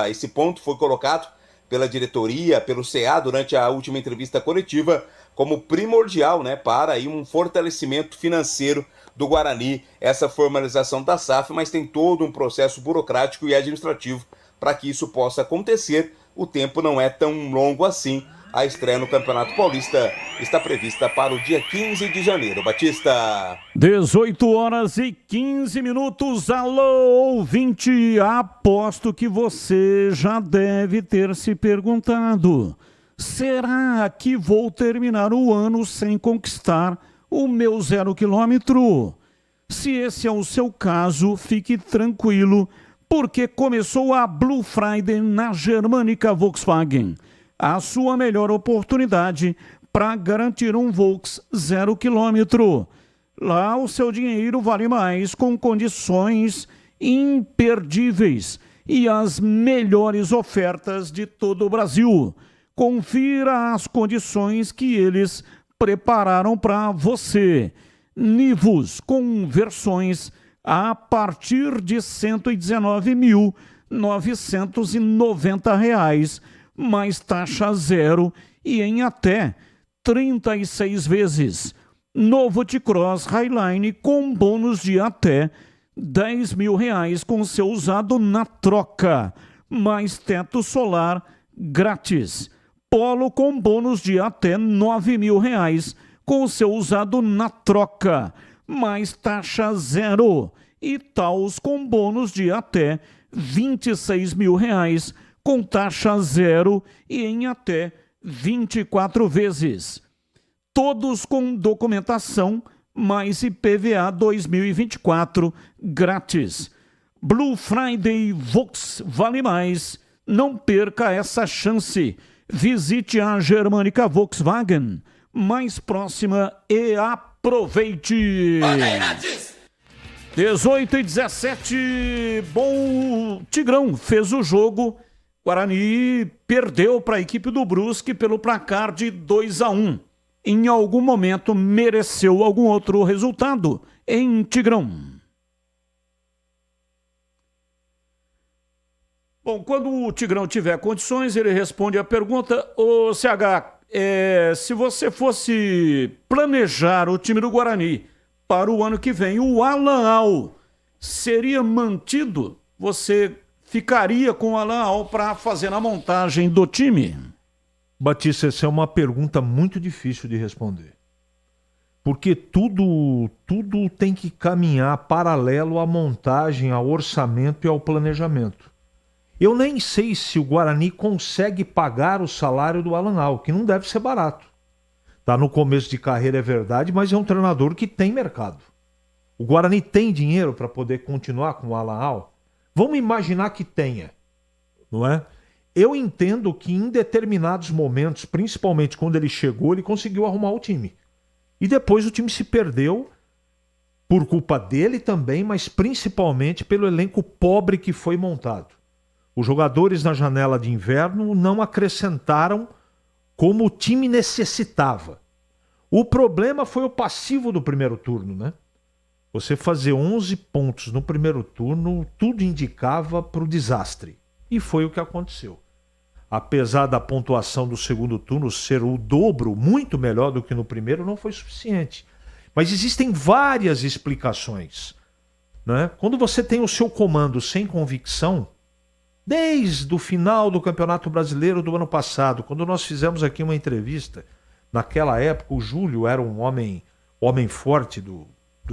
esse ponto foi colocado pela diretoria, pelo CA, durante a última entrevista coletiva, como primordial, né, para aí um fortalecimento financeiro do Guarani, essa formalização da SAF, mas tem todo um processo burocrático e administrativo para que isso possa acontecer. O tempo não é tão longo assim. A estreia no Campeonato Paulista está prevista para o dia 15 de janeiro. Batista. 18h15. Alô, ouvinte, aposto que você já deve ter se perguntado: será que vou terminar o ano sem conquistar o meu 0 quilômetro? Se esse é o seu caso, fique tranquilo, porque começou a Blue Friday na Germânica Volkswagen. A sua melhor oportunidade para garantir um Volks 0 quilômetro. Lá o seu dinheiro vale mais, com condições imperdíveis e as melhores ofertas de todo o Brasil. Confira as condições que eles prepararam para você. Nivus com versões a partir de R$ 119.990, mais taxa zero e em até 36 vezes. Novo T-Cross Highline com bônus de até R$ 10.000 com seu usado na troca, mais teto solar grátis. Polo com bônus de até R$ 9.000 com o seu usado na troca, mais taxa zero. E Taos com bônus de até R$ 26.000 com taxa zero e em até 24 vezes. Todos com documentação, mais IPVA 2024 grátis. Blue Friday Volks vale mais. Não perca essa chance. Visite a Germânica Volkswagen mais próxima e aproveite. 18h17. Bom, o Tigrão fez o jogo. Guarani perdeu para a equipe do Brusque pelo placar de 2-1. Em algum momento mereceu algum outro resultado em Tigrão? Bom, quando o Tigrão tiver condições, ele responde a pergunta. Ô CH, se você fosse planejar o time do Guarani para o ano que vem, o Alan Al seria mantido? Você ficaria com o Alan Al para fazer a montagem do time? Batista, essa é uma pergunta muito difícil de responder. Porque tudo tem que caminhar paralelo à montagem, ao orçamento e ao planejamento. Eu nem sei se o Guarani consegue pagar o salário do Alan Al, que não deve ser barato. Está no começo de carreira, é verdade, mas é um treinador que tem mercado. O Guarani tem dinheiro para poder continuar com o Alan Al? Vamos imaginar que tenha, não é? eu entendo que em determinados momentos, principalmente quando ele chegou, ele conseguiu arrumar o time. E depois o time se perdeu por culpa dele também, mas principalmente pelo elenco pobre que foi montado. Os jogadores na janela de inverno não acrescentaram como o time necessitava. O problema foi o passivo do primeiro turno, né? Você fazer 11 pontos no primeiro turno, tudo indicava para o desastre. E foi o que aconteceu. Apesar da pontuação do segundo turno ser o dobro, muito melhor do que no primeiro, não foi suficiente. Mas existem várias explicações, né? Quando você tem o seu comando sem convicção, desde o final do Campeonato Brasileiro do ano passado, quando nós fizemos aqui uma entrevista, naquela época o Júlio era um homem forte do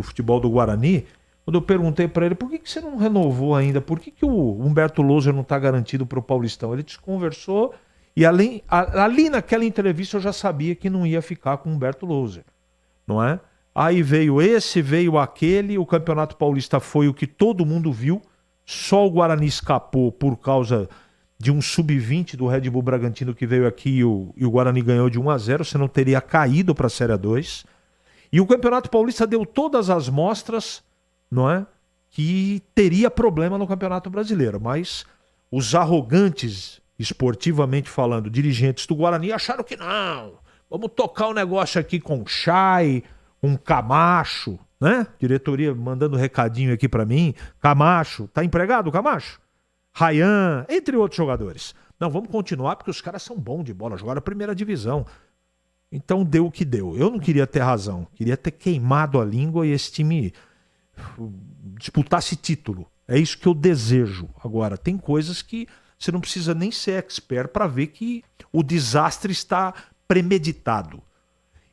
futebol do Guarani, quando eu perguntei para ele, por que você não renovou ainda? Por que o Humberto Louser não está garantido para o Paulistão? Ele desconversou e ali naquela entrevista eu já sabia que não ia ficar com o Humberto Louser, não é? Aí veio esse, veio aquele, o Campeonato Paulista foi o que todo mundo viu, só o Guarani escapou por causa de um sub-20 do Red Bull Bragantino que veio aqui e o Guarani ganhou de 1-0, senão teria caído para a Série A2. E o Campeonato Paulista deu todas as mostras, não é, que teria problema no Campeonato Brasileiro, mas os arrogantes, esportivamente falando, dirigentes do Guarani acharam que não, vamos tocar o negócio aqui com o Chay, com o Camacho, né? Diretoria mandando recadinho aqui pra mim. Camacho, tá empregado o Camacho? Ryan, entre outros jogadores. Não, vamos continuar porque os caras são bons de bola, jogaram a primeira divisão. Então deu o que deu. Eu não queria ter razão, queria ter queimado a língua e esse time disputasse título. É isso que eu desejo. Agora, tem coisas que você não precisa nem ser expert para ver que o desastre está premeditado.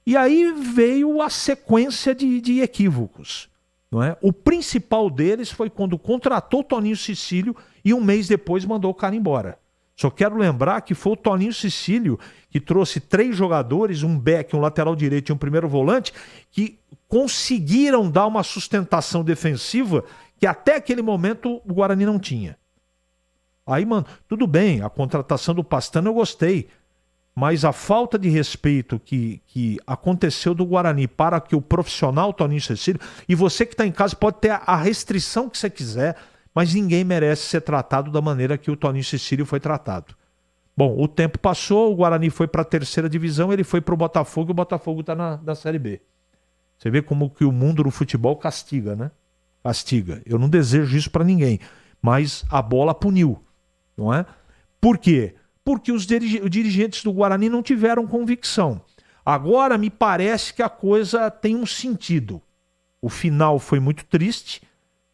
E aí veio a sequência de equívocos, não é? O principal deles foi quando contratou o Toninho Cecílio e um mês depois mandou o cara embora. Só quero lembrar que foi o Toninho Cecílio que trouxe 3 jogadores, um back, um lateral direito e um primeiro volante, que conseguiram dar uma sustentação defensiva que até aquele momento o Guarani não tinha. Aí, mano, tudo bem, a contratação do Pastano eu gostei, mas a falta de respeito que aconteceu do Guarani para que o profissional Toninho Cecílio, e você que está em casa pode ter a restrição que você quiser, mas ninguém merece ser tratado da maneira que o Toninho Cecílio foi tratado. Bom, o tempo passou, o Guarani foi para a 3ª divisão, ele foi para o Botafogo e o Botafogo está na Série B. Você vê como que o mundo do futebol castiga, né? Castiga. Eu não desejo isso para ninguém, mas a bola puniu, não é? Por quê? Porque os dirigentes do Guarani não tiveram convicção. Agora me parece que a coisa tem um sentido. O final foi muito triste.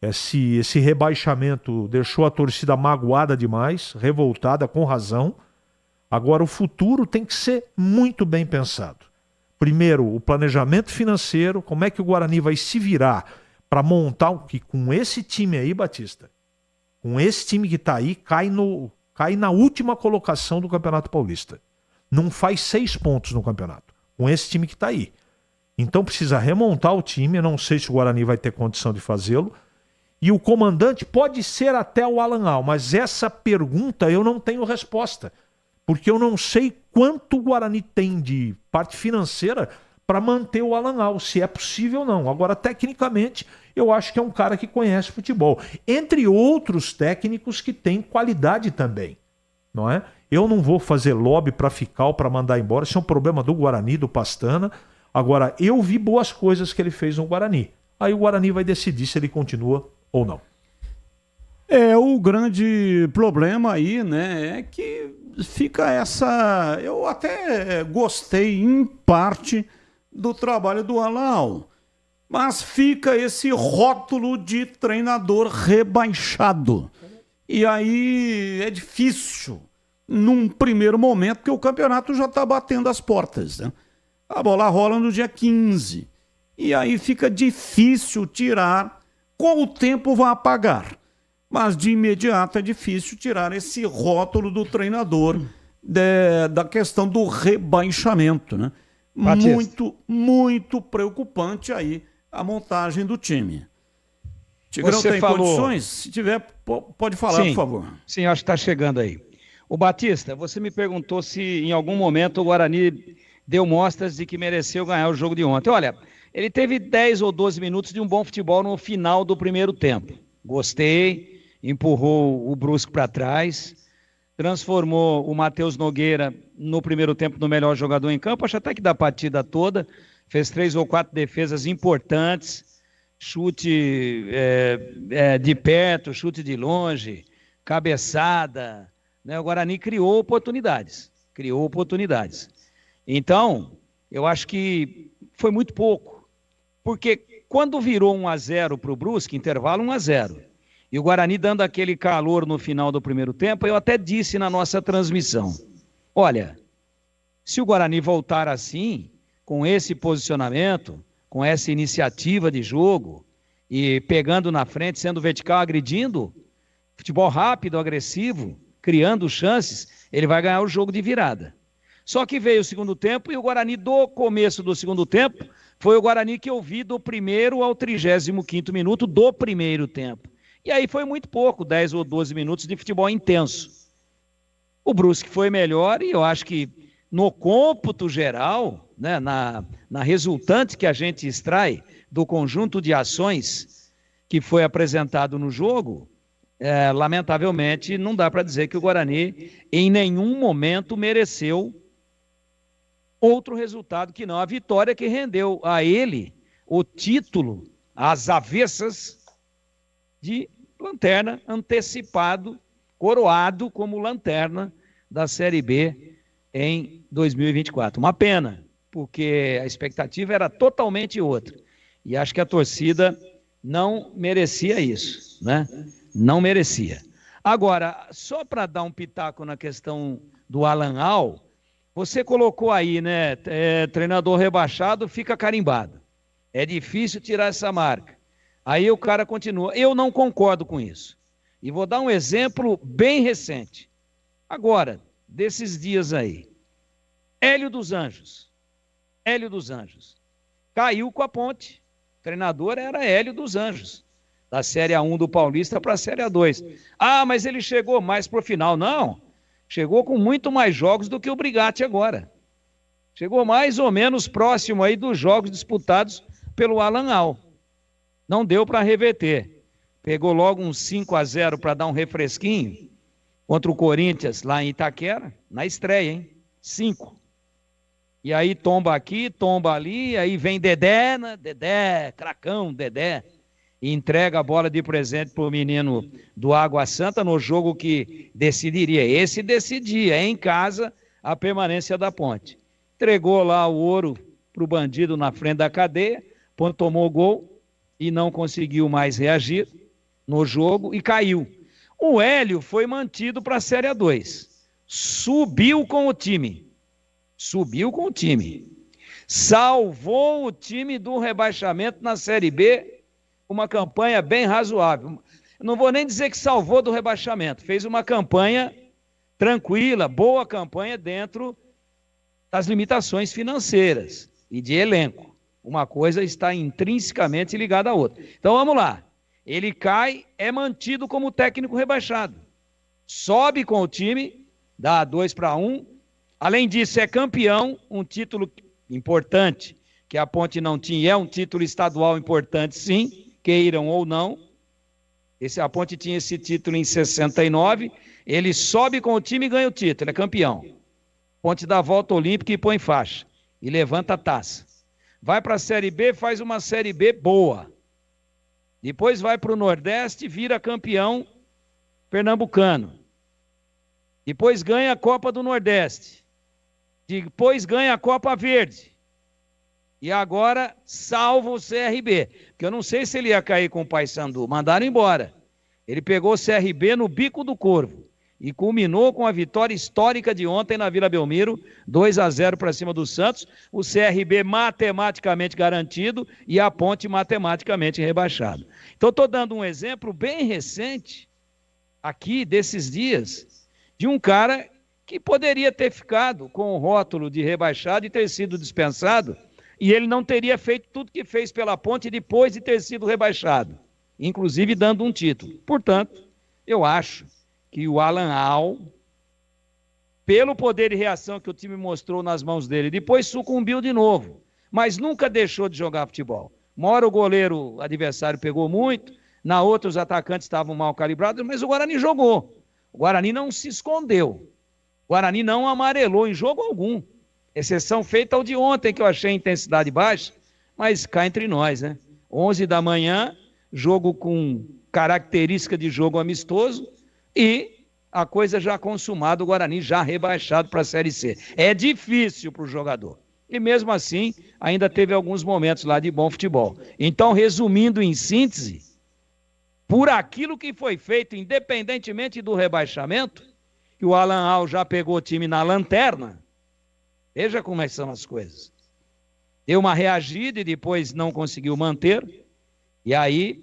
Esse rebaixamento deixou a torcida magoada demais, revoltada, com razão. Agora o futuro tem que ser muito bem pensado. Primeiro, o planejamento financeiro, como é que o Guarani vai se virar para montar o que com esse time aí, Batista, com esse time que está aí, cai na última colocação do Campeonato Paulista. Não faz 6 pontos no campeonato, com esse time que está aí. Então precisa remontar o time, eu não sei se o Guarani vai ter condição de fazê-lo, e o comandante pode ser até o Alan Al, mas essa pergunta eu não tenho resposta, porque eu não sei quanto o Guarani tem de parte financeira para manter o Alan Al, se é possível ou não. Agora, tecnicamente, eu acho que é um cara que conhece futebol, entre outros técnicos que têm qualidade também, não é? Eu não vou fazer lobby para ficar ou para mandar embora, isso é um problema do Guarani, do Pastana. Agora, eu vi boas coisas que ele fez no Guarani. Aí o Guarani vai decidir se ele continua ou não. O grande problema aí, né, é que fica essa... Eu até gostei, em parte, do trabalho do Alan, mas fica esse rótulo de treinador rebaixado. E aí é difícil, num primeiro momento, porque o campeonato já está batendo as portas, né? A bola rola no dia 15. E aí fica difícil tirar, com o tempo vai apagar. Mas de imediato é difícil tirar esse rótulo do treinador da questão do rebaixamento, né? Muito, muito preocupante aí a montagem do time. Tigrão, tem condições? Se tiver, pode falar, por favor. Sim, acho que está chegando aí. O Batista, você me perguntou se em algum momento o Guarani deu mostras de que mereceu ganhar o jogo de ontem. Olha, ele teve 10 ou 12 minutos de um bom futebol no final do primeiro tempo. Gostei, empurrou o Brusque para trás, transformou o Matheus Nogueira no primeiro tempo no melhor jogador em campo, acho até que da partida toda, fez 3 ou 4 defesas importantes, chute de perto, chute de longe, cabeçada, né? O Guarani criou oportunidades. Então, eu acho que foi muito pouco, porque quando virou 1-0 para o Brusque, intervalo 1-0, e o Guarani dando aquele calor no final do primeiro tempo, eu até disse na nossa transmissão, olha, se o Guarani voltar assim, com esse posicionamento, com essa iniciativa de jogo, e pegando na frente, sendo vertical, agredindo, futebol rápido, agressivo, criando chances, ele vai ganhar o jogo de virada. Só que veio o segundo tempo e o Guarani do começo do segundo tempo foi o Guarani que eu vi do primeiro ao 35º minuto do primeiro tempo. E aí foi muito pouco, 10 ou 12 minutos de futebol intenso. O Brusque foi melhor e eu acho que no cômputo geral, né, na resultante que a gente extrai do conjunto de ações que foi apresentado no jogo, lamentavelmente não dá para dizer que o Guarani em nenhum momento mereceu outro resultado que não a vitória que rendeu a ele o título, às avessas, de lanterna antecipado, coroado como lanterna da Série B em 2024. Uma pena, porque a expectativa era totalmente outra. E acho que a torcida não merecia isso, né? Não merecia. Agora, só para dar um pitaco na questão do Alan Al, você colocou aí, né? Treinador rebaixado fica carimbado. É difícil tirar essa marca. Aí o cara continua. Eu não concordo com isso. E vou dar um exemplo bem recente. Agora, desses dias aí. Hélio dos Anjos. Caiu com a Ponte. O treinador era Hélio dos Anjos. Da Série A1 do Paulista para a Série A2. Ah, mas ele chegou mais pro final. Não. Chegou com muito mais jogos do que o Brigatti agora. Chegou mais ou menos próximo aí dos jogos disputados pelo Alan Al. Não deu para reverter. Pegou logo um 5-0 para dar um refresquinho contra o Corinthians lá em Itaquera, na estreia, hein? 5. E aí tomba aqui, tomba ali, aí vem Dedé, né? Dedé, cracão, Dedé. E entrega a bola de presente para o menino do Água Santa no jogo que decidiria. Esse decidia, em casa, a permanência da Ponte. Entregou lá o ouro para o bandido na frente da cadeia, Ponte tomou o gol e não conseguiu mais reagir no jogo e caiu. O Hélio foi mantido para a Série A2. Subiu com o time. Salvou o time do rebaixamento na Série B, uma campanha bem razoável. Não vou nem dizer que salvou do rebaixamento, fez uma campanha tranquila, boa campanha dentro das limitações financeiras e de elenco. Uma coisa está intrinsecamente ligada à outra. Então vamos lá. Ele cai, é mantido como técnico rebaixado. Sobe com o time, dá 2-1. Além disso, é campeão, um título importante que a Ponte não tinha. É um título estadual importante, sim. Queiram ou não, a Ponte tinha esse título em 69, ele sobe com o time e ganha o título, é campeão. Ponte dá a volta olímpica e põe faixa, e levanta a taça. Vai para a Série B, faz uma Série B boa. Depois vai para o Nordeste, vira campeão pernambucano. Depois ganha a Copa do Nordeste. Depois ganha a Copa Verde. E agora salva o CRB, porque eu não sei se ele ia cair com o Paysandu, mandaram embora. Ele pegou o CRB no bico do corvo e culminou com a vitória histórica de ontem na Vila Belmiro, 2-0 para cima do Santos, o CRB matematicamente garantido e a Ponte matematicamente rebaixado. Então estou dando um exemplo bem recente, aqui desses dias, de um cara que poderia ter ficado com o rótulo de rebaixado e ter sido dispensado, e ele não teria feito tudo que fez pela Ponte depois de ter sido rebaixado, inclusive dando um título. Portanto, eu acho que o Alan Al pelo poder de reação que o time mostrou nas mãos dele. Depois sucumbiu de novo, mas nunca deixou de jogar futebol. Uma hora o goleiro adversário pegou muito, na outra os atacantes estavam mal calibrados, mas o Guarani jogou. O Guarani não se escondeu. O Guarani não amarelou em jogo algum. Exceção feita ao de ontem, que eu achei intensidade baixa, mas cá entre nós, né? 11 da manhã, jogo com característica de jogo amistoso e a coisa já consumada, o Guarani já rebaixado para a Série C. É difícil para o jogador. E mesmo assim, ainda teve alguns momentos lá de bom futebol. Então, resumindo em síntese, por aquilo que foi feito, independentemente do rebaixamento, que o Alan Al já pegou o time na lanterna, veja como é que são as coisas. Deu uma reagida e depois não conseguiu manter, e aí,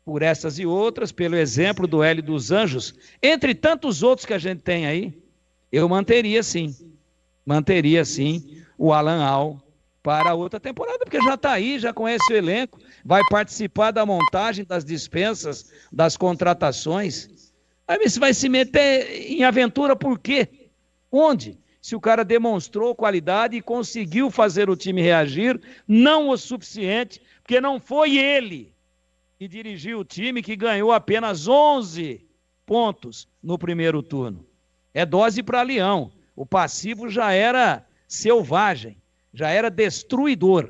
por essas e outras, pelo exemplo do Hélio dos Anjos, entre tantos outros que a gente tem aí, eu manteria sim o Alan Al para a outra temporada, porque já está aí, já conhece o elenco, vai participar da montagem, das dispensas, das contratações. Aí você vai se meter em aventura por quê? Onde? Se o cara demonstrou qualidade e conseguiu fazer o time reagir, não o suficiente, porque não foi ele que dirigiu o time, que ganhou apenas 11 pontos no primeiro turno. É dose para leão. O passivo já era selvagem, já era destruidor.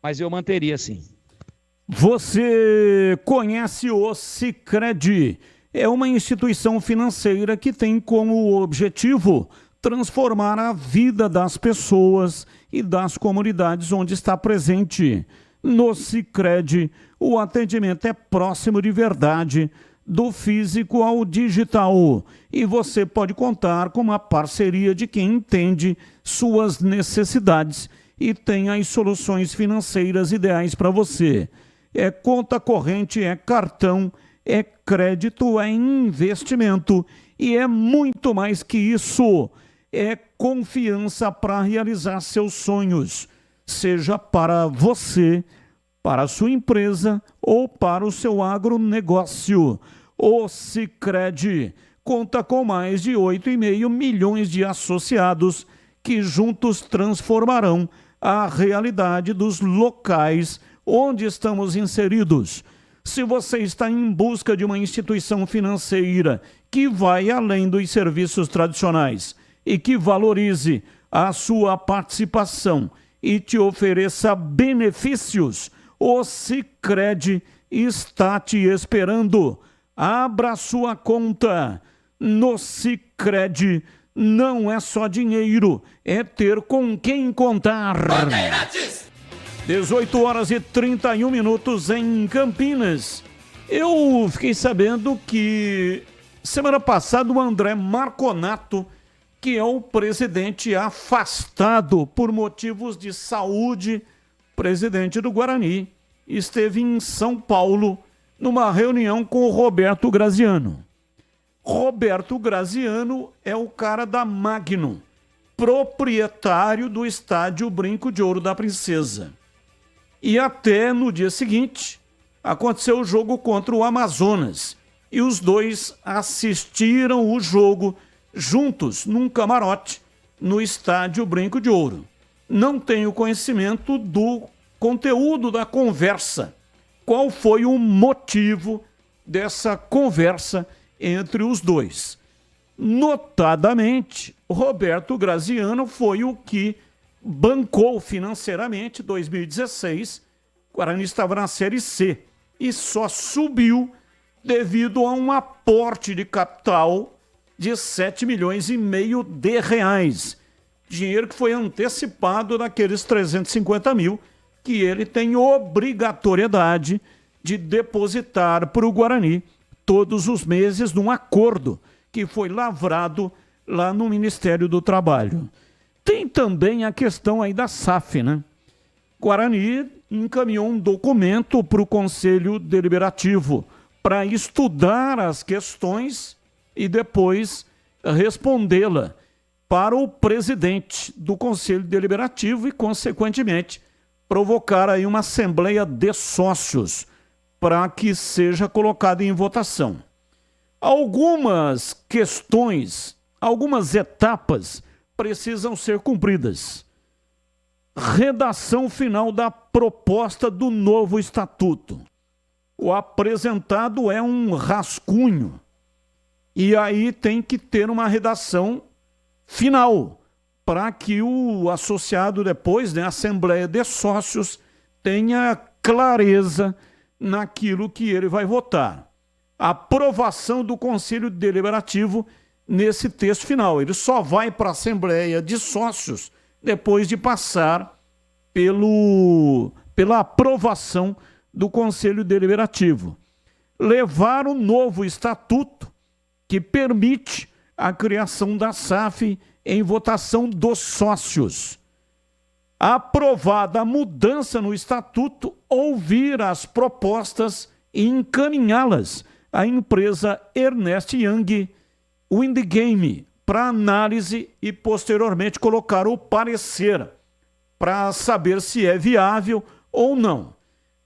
Mas eu manteria sim. Você conhece o Sicredi? É uma instituição financeira que tem como objetivo transformar a vida das pessoas e das comunidades onde está presente. No Sicredi, o atendimento é próximo de verdade, do físico ao digital. E você pode contar com uma parceria de quem entende suas necessidades e tem as soluções financeiras ideais para você. É conta corrente, é cartão, é crédito, é investimento e é muito mais que isso. É confiança para realizar seus sonhos, seja para você, para a sua empresa ou para o seu agronegócio. O Sicredi conta com mais de 8,5 milhões de associados que juntos transformarão a realidade dos locais onde estamos inseridos. Se você está em busca de uma instituição financeira que vai além dos serviços tradicionais e que valorize a sua participação e te ofereça benefícios, o Sicredi está te esperando. Abra sua conta. No Sicredi não é só dinheiro, é ter com quem contar. 18 horas e 31 minutos em Campinas. Eu fiquei sabendo que semana passada o André Marconato, que é o presidente afastado por motivos de saúde, presidente do Guarani, esteve em São Paulo numa reunião com o Roberto Graziano. Roberto Graziano é o cara da Magnum, proprietário do estádio Brinco de Ouro da Princesa. E até no dia seguinte aconteceu o jogo contra o Amazonas e os dois assistiram o jogo juntos num camarote no estádio Brinco de Ouro. Não tenho conhecimento do conteúdo da conversa. Qual foi o motivo dessa conversa entre os dois? Notadamente, Roberto Graziano foi o que bancou financeiramente 2016. O Guarani estava na Série C e só subiu devido a um aporte de capital de 7,5 milhões de reais. Dinheiro que foi antecipado daqueles 350 mil que ele tem obrigatoriedade de depositar para o Guarani todos os meses num acordo que foi lavrado lá no Ministério do Trabalho. Tem também a questão aí da SAF, né? Guarani encaminhou um documento para o Conselho Deliberativo para estudar as questões e depois respondê-la para o presidente do Conselho Deliberativo e, consequentemente, provocar aí uma assembleia de sócios para que seja colocada em votação. Algumas questões algumas etapas precisam ser cumpridas. Redação final da proposta do novo estatuto. O apresentado é um rascunho. E aí tem que ter uma redação final, para que o associado depois, né, a Assembleia de Sócios, tenha clareza naquilo que ele vai votar. A aprovação do Conselho Deliberativo nesse texto final. Ele só vai para a Assembleia de Sócios depois de passar pela aprovação do Conselho Deliberativo. Levar o novo estatuto que permite a criação da SAF em votação dos sócios. Aprovada a mudança no estatuto, ouvir as propostas e encaminhá-las à empresa Ernst Young Windgame para análise e posteriormente colocar o parecer para saber se é viável ou não.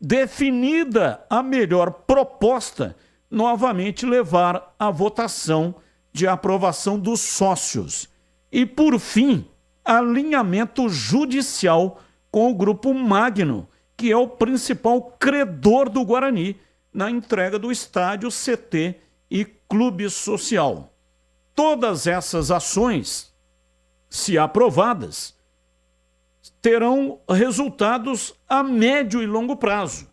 Definida a melhor proposta, novamente levar à votação de aprovação dos sócios. E, por fim, alinhamento judicial com o Grupo Magno, que é o principal credor do Guarani na entrega do estádio, CT e clube social. Todas essas ações, se aprovadas, terão resultados a médio e longo prazo.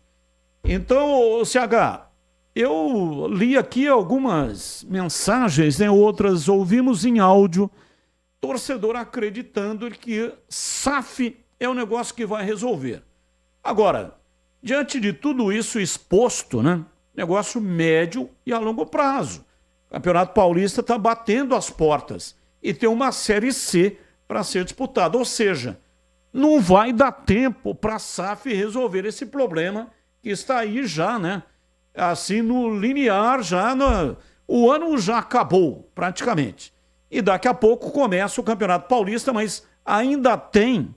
Então, CH, eu li aqui algumas mensagens, né, outras ouvimos em áudio, torcedor acreditando que SAF é um negócio que vai resolver. Agora, diante de tudo isso exposto, né, negócio médio e a longo prazo. O Campeonato Paulista está batendo as portas e tem uma Série C para ser disputada. Ou seja, não vai dar tempo para a SAF resolver esse problema que está aí já, né? Assim, no linear, o ano já acabou, praticamente. E daqui a pouco começa o Campeonato Paulista, mas ainda tem,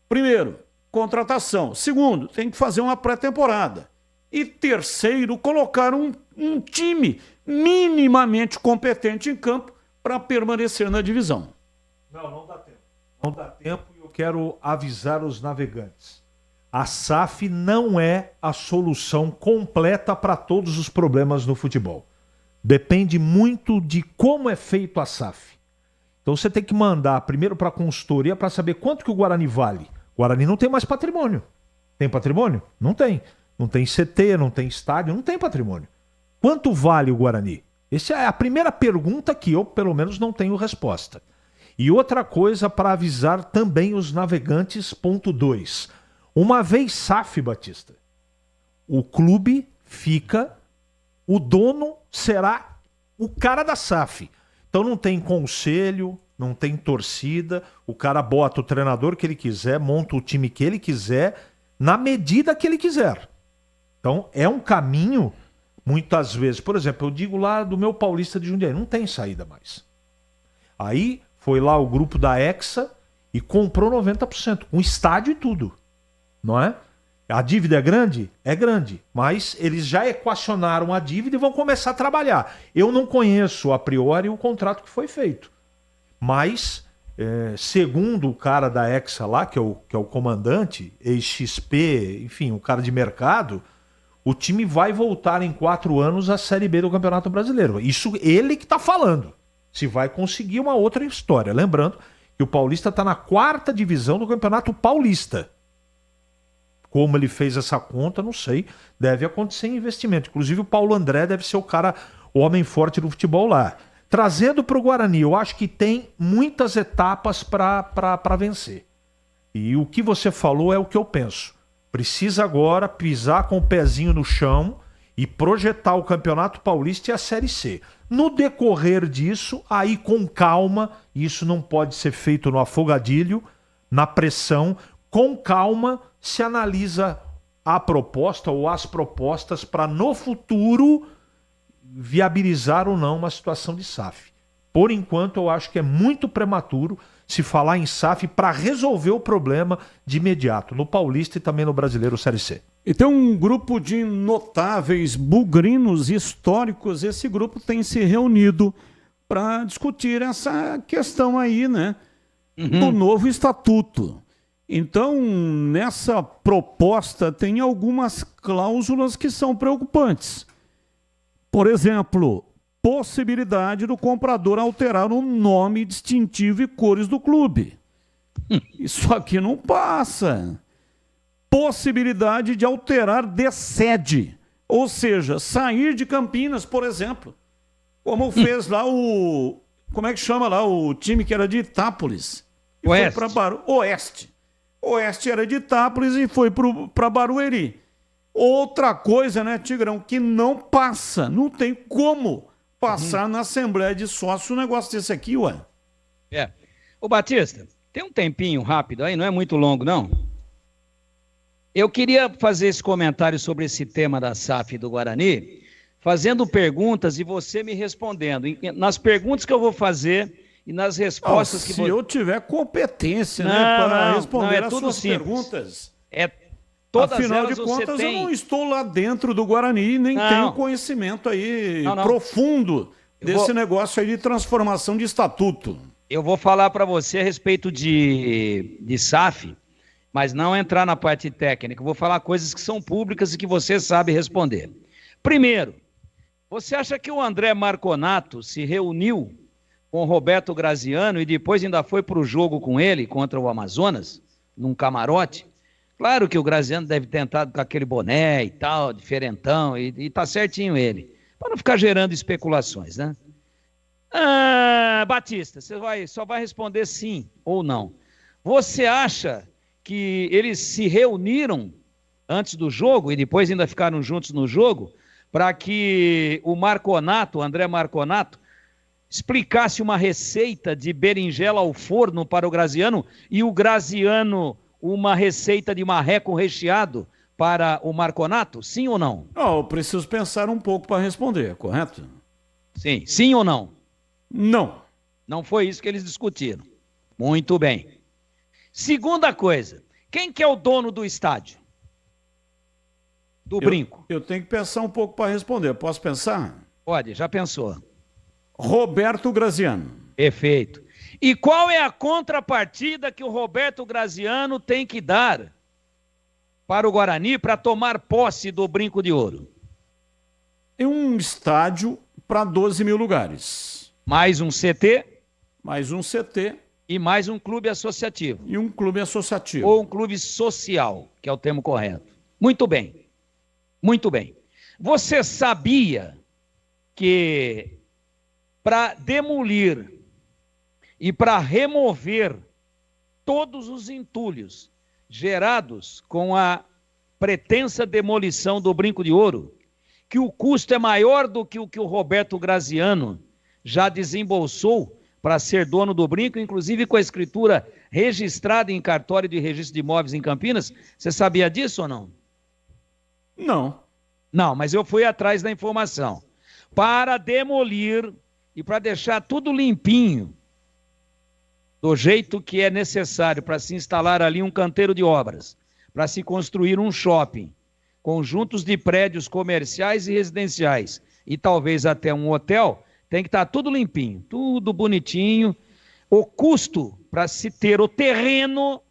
primeiro, contratação. Segundo, tem que fazer uma pré-temporada. E terceiro, colocar um time minimamente competente em campo para permanecer na divisão. Não dá tempo. Não dá tempo e eu quero avisar os navegantes. A SAF não é a solução completa para todos os problemas no futebol. Depende muito de como é feito a SAF. Então você tem que mandar primeiro para a consultoria para saber quanto que o Guarani vale. O Guarani não tem mais patrimônio. Tem patrimônio? Não tem. Não tem CT, não tem estádio, não tem patrimônio. Quanto vale o Guarani? Essa é a primeira pergunta que eu, pelo menos, não tenho resposta. E outra coisa para avisar também os navegantes, ponto 2. Uma vez SAF, Batista, o clube fica, o dono será o cara da SAF. Então não tem conselho, não tem torcida, o cara bota o treinador que ele quiser, monta o time que ele quiser, na medida que ele quiser. Então é um caminho, muitas vezes, por exemplo, eu digo lá do meu Paulista de Jundiaí, não tem saída mais. Aí foi lá o grupo da Hexa e comprou 90%, com estádio e tudo. Não é? A dívida é grande? É grande. Mas eles já equacionaram a dívida e vão começar a trabalhar. Eu não conheço a priori o contrato que foi feito. Mas, segundo o cara da Hexa lá, que é o comandante, ex-XP, enfim, o cara de mercado, o time vai voltar em 4 anos à Série B do Campeonato Brasileiro. Isso ele que está falando. Se vai conseguir uma outra história. Lembrando que o Paulista está na 4ª divisão do Campeonato Paulista. Como ele fez essa conta, não sei. Deve acontecer investimento. Inclusive o Paulo André deve ser o homem forte do futebol lá. Trazendo para o Guarani, eu acho que tem muitas etapas para vencer. E o que você falou é o que eu penso. Precisa agora pisar com o pezinho no chão e projetar o Campeonato Paulista e a Série C. No decorrer disso, aí com calma, isso não pode ser feito no afogadilho, na pressão, com calma se analisa a proposta ou as propostas para no futuro viabilizar ou não uma situação de SAF. Por enquanto, eu acho que é muito prematuro se falar em SAF para resolver o problema de imediato, no Paulista e também no Brasileiro Série C. E tem um grupo de notáveis bugrinos históricos. Esse grupo tem se reunido para discutir essa questão aí, né? Do novo estatuto. Então, nessa proposta tem algumas cláusulas que são preocupantes. Por exemplo, possibilidade do comprador alterar o nome distintivo e cores do clube. Isso aqui não passa. Possibilidade de alterar de sede. Ou seja, sair de Campinas, por exemplo. Como fez lá o... Como é que chama lá o time que era de Itápolis? E Oeste. foi para Oeste. Oeste era de Itápolis e foi para Barueri. Outra coisa, né, Tigrão, que não passa, não tem como passar na Assembleia de Sócios um negócio desse aqui, ué. Ô Batista, tem um tempinho rápido aí, não é muito longo, não? Eu queria fazer esse comentário sobre esse tema da SAF do Guarani, fazendo perguntas e você me respondendo. Nas perguntas que eu vou fazer e nas respostas que se eu tiver competência, né, para responder as suas perguntas. Afinal de contas, eu não estou lá dentro do Guarani, nem tenho conhecimento aí profundo desse negócio aí de transformação de estatuto. Eu vou falar para você a respeito de SAF, mas não entrar na parte técnica. Eu vou falar coisas que são públicas e que você sabe responder. Primeiro, você acha que o André Marconato se reuniu com o Roberto Graziano e depois ainda foi para o jogo com ele contra o Amazonas, num camarote? Claro que o Graziano deve ter entrado com aquele boné e tal, diferentão, e tá certinho ele. Para não ficar gerando especulações, né? Batista, você só vai responder sim ou não. Você acha que eles se reuniram antes do jogo e depois ainda ficaram juntos no jogo para que o Marconato, o André Marconato, explicasse uma receita de berinjela ao forno para o Graziano e o Graziano uma receita de marreco recheado para o Marconato? Sim ou não? Eu preciso pensar um pouco para responder, correto? Sim. Sim ou não? Não. Não foi isso que eles discutiram. Muito bem. Segunda coisa, quem que é o dono do estádio? Do Brinco. Eu tenho que pensar um pouco para responder. Posso pensar? Pode, já pensou. Roberto Graziano. Perfeito. E qual é a contrapartida que o Roberto Graziano tem que dar para o Guarani para tomar posse do Brinco de Ouro? É um estádio para 12 mil lugares. Mais um CT? Mais um CT. E mais um clube associativo. E um clube associativo. Ou um clube social, que é o termo correto. Muito bem. Muito bem. Você sabia que para demolir e para remover todos os entulhos gerados com a pretensa demolição do Brinco de Ouro, que o custo é maior do que o que o Roberto Graziano já desembolsou para ser dono do Brinco, inclusive com a escritura registrada em cartório de registro de imóveis em Campinas? Você sabia disso ou não? Não. Não, mas eu fui atrás da informação. Para demolir e para deixar tudo limpinho, do jeito que é necessário para se instalar ali um canteiro de obras, para se construir um shopping, conjuntos de prédios comerciais e residenciais e talvez até um hotel, tem que estar tudo limpinho, tudo bonitinho. O custo para se ter o terreno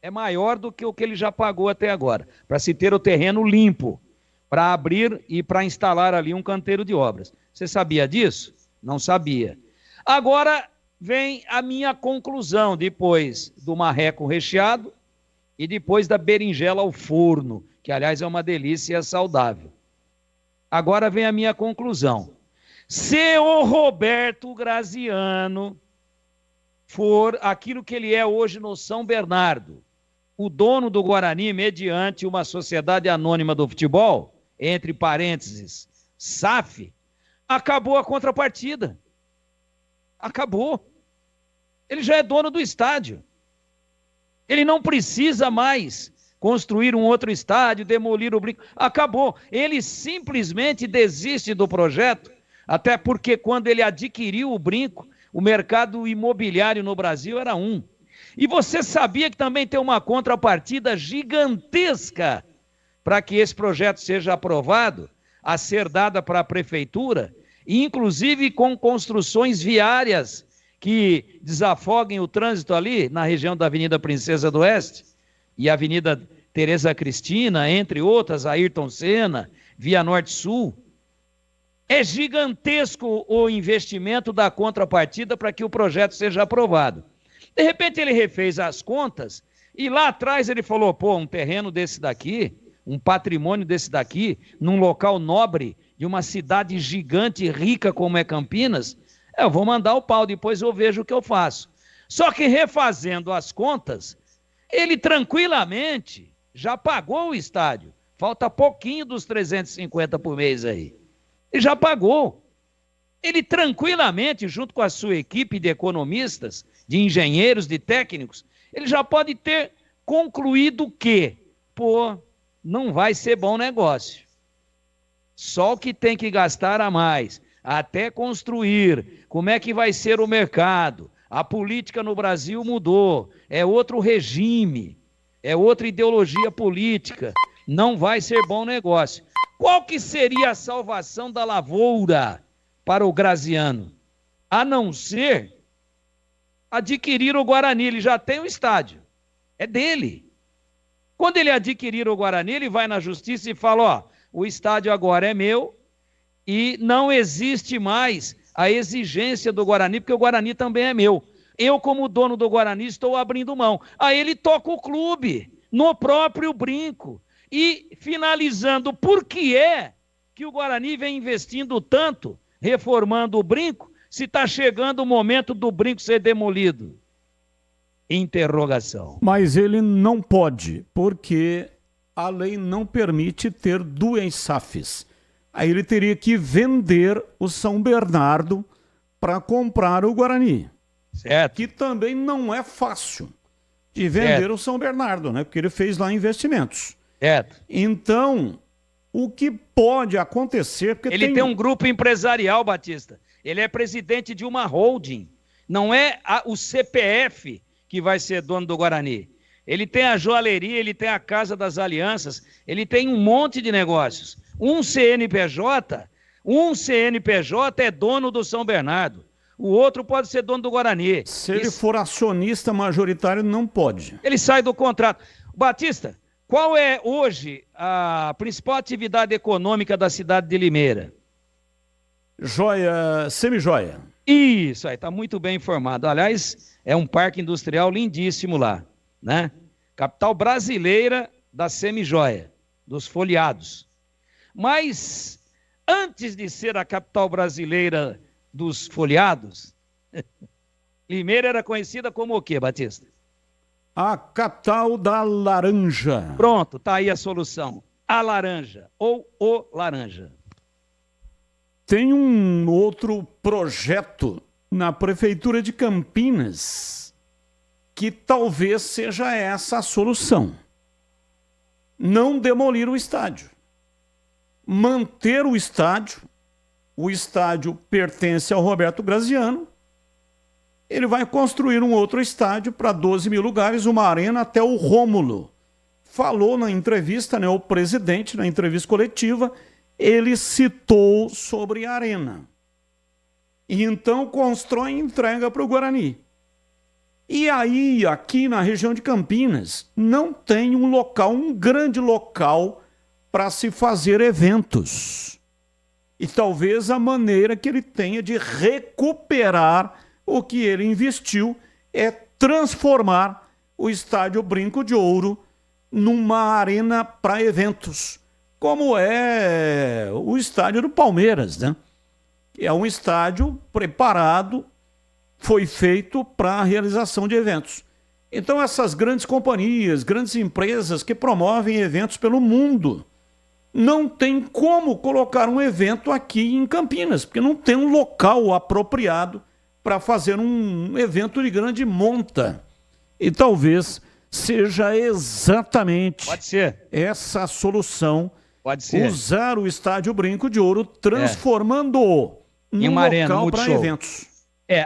é maior do que o que ele já pagou até agora, para se ter o terreno limpo, para abrir e para instalar ali um canteiro de obras. Você sabia disso? Não sabia. Agora vem a minha conclusão, depois do marreco recheado e depois da berinjela ao forno, que aliás é uma delícia e é saudável. Agora vem a minha conclusão. Se o Roberto Graziano for aquilo que ele é hoje no São Bernardo, o dono do Guarani mediante uma sociedade anônima do futebol, entre parênteses, SAF, acabou a contrapartida. Acabou. Ele já é dono do estádio. Ele não precisa mais construir um outro estádio, demolir o Brinco. Acabou. Ele simplesmente desiste do projeto, até porque quando ele adquiriu o Brinco, o mercado imobiliário no Brasil era um. E você sabia que também tem uma contrapartida gigantesca para que esse projeto seja aprovado, a ser dada para a prefeitura, inclusive com construções viárias que desafoguem o trânsito ali na região da Avenida Princesa do Oeste e Avenida Tereza Cristina, entre outras, Ayrton Senna, Via Norte-Sul. É gigantesco o investimento da contrapartida para que o projeto seja aprovado. De repente ele refez as contas e lá atrás ele falou, pô, um terreno desse daqui, um patrimônio desse daqui, num local nobre de uma cidade gigante e rica como é Campinas, eu vou mandar o pau, depois eu vejo o que eu faço. Só que refazendo as contas, ele tranquilamente já pagou o estádio. Falta pouquinho dos 350 por mês aí. Ele já pagou. Ele tranquilamente, junto com a sua equipe de economistas, de engenheiros, de técnicos, ele já pode ter concluído que, pô, não vai ser bom negócio. Só o que tem que gastar a mais, até construir, como é que vai ser o mercado. A política no Brasil mudou, é outro regime, é outra ideologia política, não vai ser bom negócio. Qual que seria a salvação da lavoura para o Graziano? A não ser adquirir o Guarani, ele já tem o estádio, é dele. Quando ele adquirir o Guarani, ele vai na justiça e fala, ó, o estádio agora é meu e não existe mais a exigência do Guarani, porque o Guarani também é meu. Eu, como dono do Guarani, estou abrindo mão. Aí ele toca o clube, no próprio brinco. E, finalizando, por que é que o Guarani vem investindo tanto, reformando o brinco, se está chegando o momento do brinco ser demolido? Interrogação. Mas ele não pode, porque a lei não permite ter duas SAFs. Aí ele teria que vender o São Bernardo para comprar o Guarani. Certo. Que também não é fácil de vender o São Bernardo, né? Porque ele fez lá investimentos. Certo. Então, o que pode acontecer... Porque ele tem um grupo empresarial, Batista. Ele é presidente de uma holding. Não é o CPF que vai ser dono do Guarani. Ele tem a joalheria, ele tem a Casa das Alianças, ele tem um monte de negócios. Um CNPJ é dono do São Bernardo. O outro pode ser dono do Guarani. Se ele for acionista majoritário, não pode. Ele sai do contrato. Batista, qual é hoje a principal atividade econômica da cidade de Limeira? Joia, semijoia. Isso, aí está muito bem informado. Aliás, é um parque industrial lindíssimo lá, né? Capital brasileira da semijoia, dos folheados. Mas, antes de ser a capital brasileira dos folheados, Limeira era conhecida como o quê, Batista? A capital da laranja. Pronto, tá aí a solução. A laranja, ou o laranja. Tem um outro projeto na Prefeitura de Campinas que talvez seja essa a solução. Não demolir o estádio. Manter o estádio. O estádio pertence ao Roberto Graziano. Ele vai construir um outro estádio para 12 mil lugares, uma arena até o Rômulo. Falou na entrevista, né, o presidente, na entrevista coletiva, ele citou sobre a arena. E então constrói e entrega para o Guarani. E aí, aqui na região de Campinas, não tem um local, um grande local para se fazer eventos. E talvez a maneira que ele tenha de recuperar o que ele investiu é transformar o Estádio Brinco de Ouro numa arena para eventos, como é o estádio do Palmeiras, né? É um estádio preparado, foi feito para a realização de eventos. Então essas grandes companhias, grandes empresas que promovem eventos pelo mundo, não tem como colocar um evento aqui em Campinas, porque não tem um local apropriado para fazer um evento de grande monta. E talvez seja exatamente essa solução. Pode ser. Usar o Estádio Brinco de Ouro, transformando-o em uma arena, local para eventos.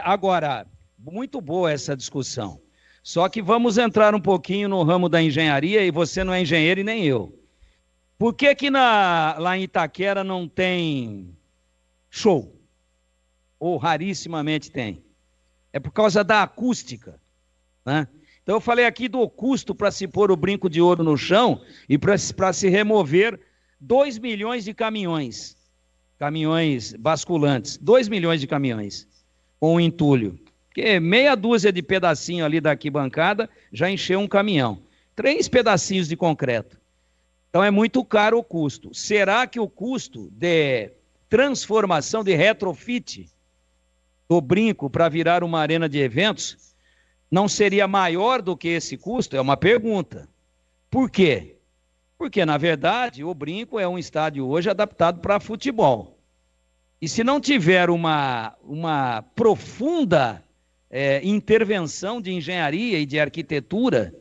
Agora, muito boa essa discussão. Só que vamos entrar um pouquinho no ramo da engenharia, e você não é engenheiro e nem eu. Por que lá em Itaquera não tem show? ou rarissimamente tem. É por causa da acústica, né? Então eu falei aqui do custo para se pôr o brinco de ouro no chão e para se remover 2 milhões de caminhões basculantes, 2 milhões de caminhões com o entulho. Porque meia dúzia de pedacinho ali da arquibancada já encheu um caminhão. 3 pedacinhos de concreto. Então é muito caro o custo. Será que o custo de transformação, de retrofit do brinco para virar uma arena de eventos não seria maior do que esse custo? É uma pergunta. Por quê? Porque, na verdade, o brinco é um estádio hoje adaptado para futebol. E se não tiver uma profunda intervenção de engenharia e de arquitetura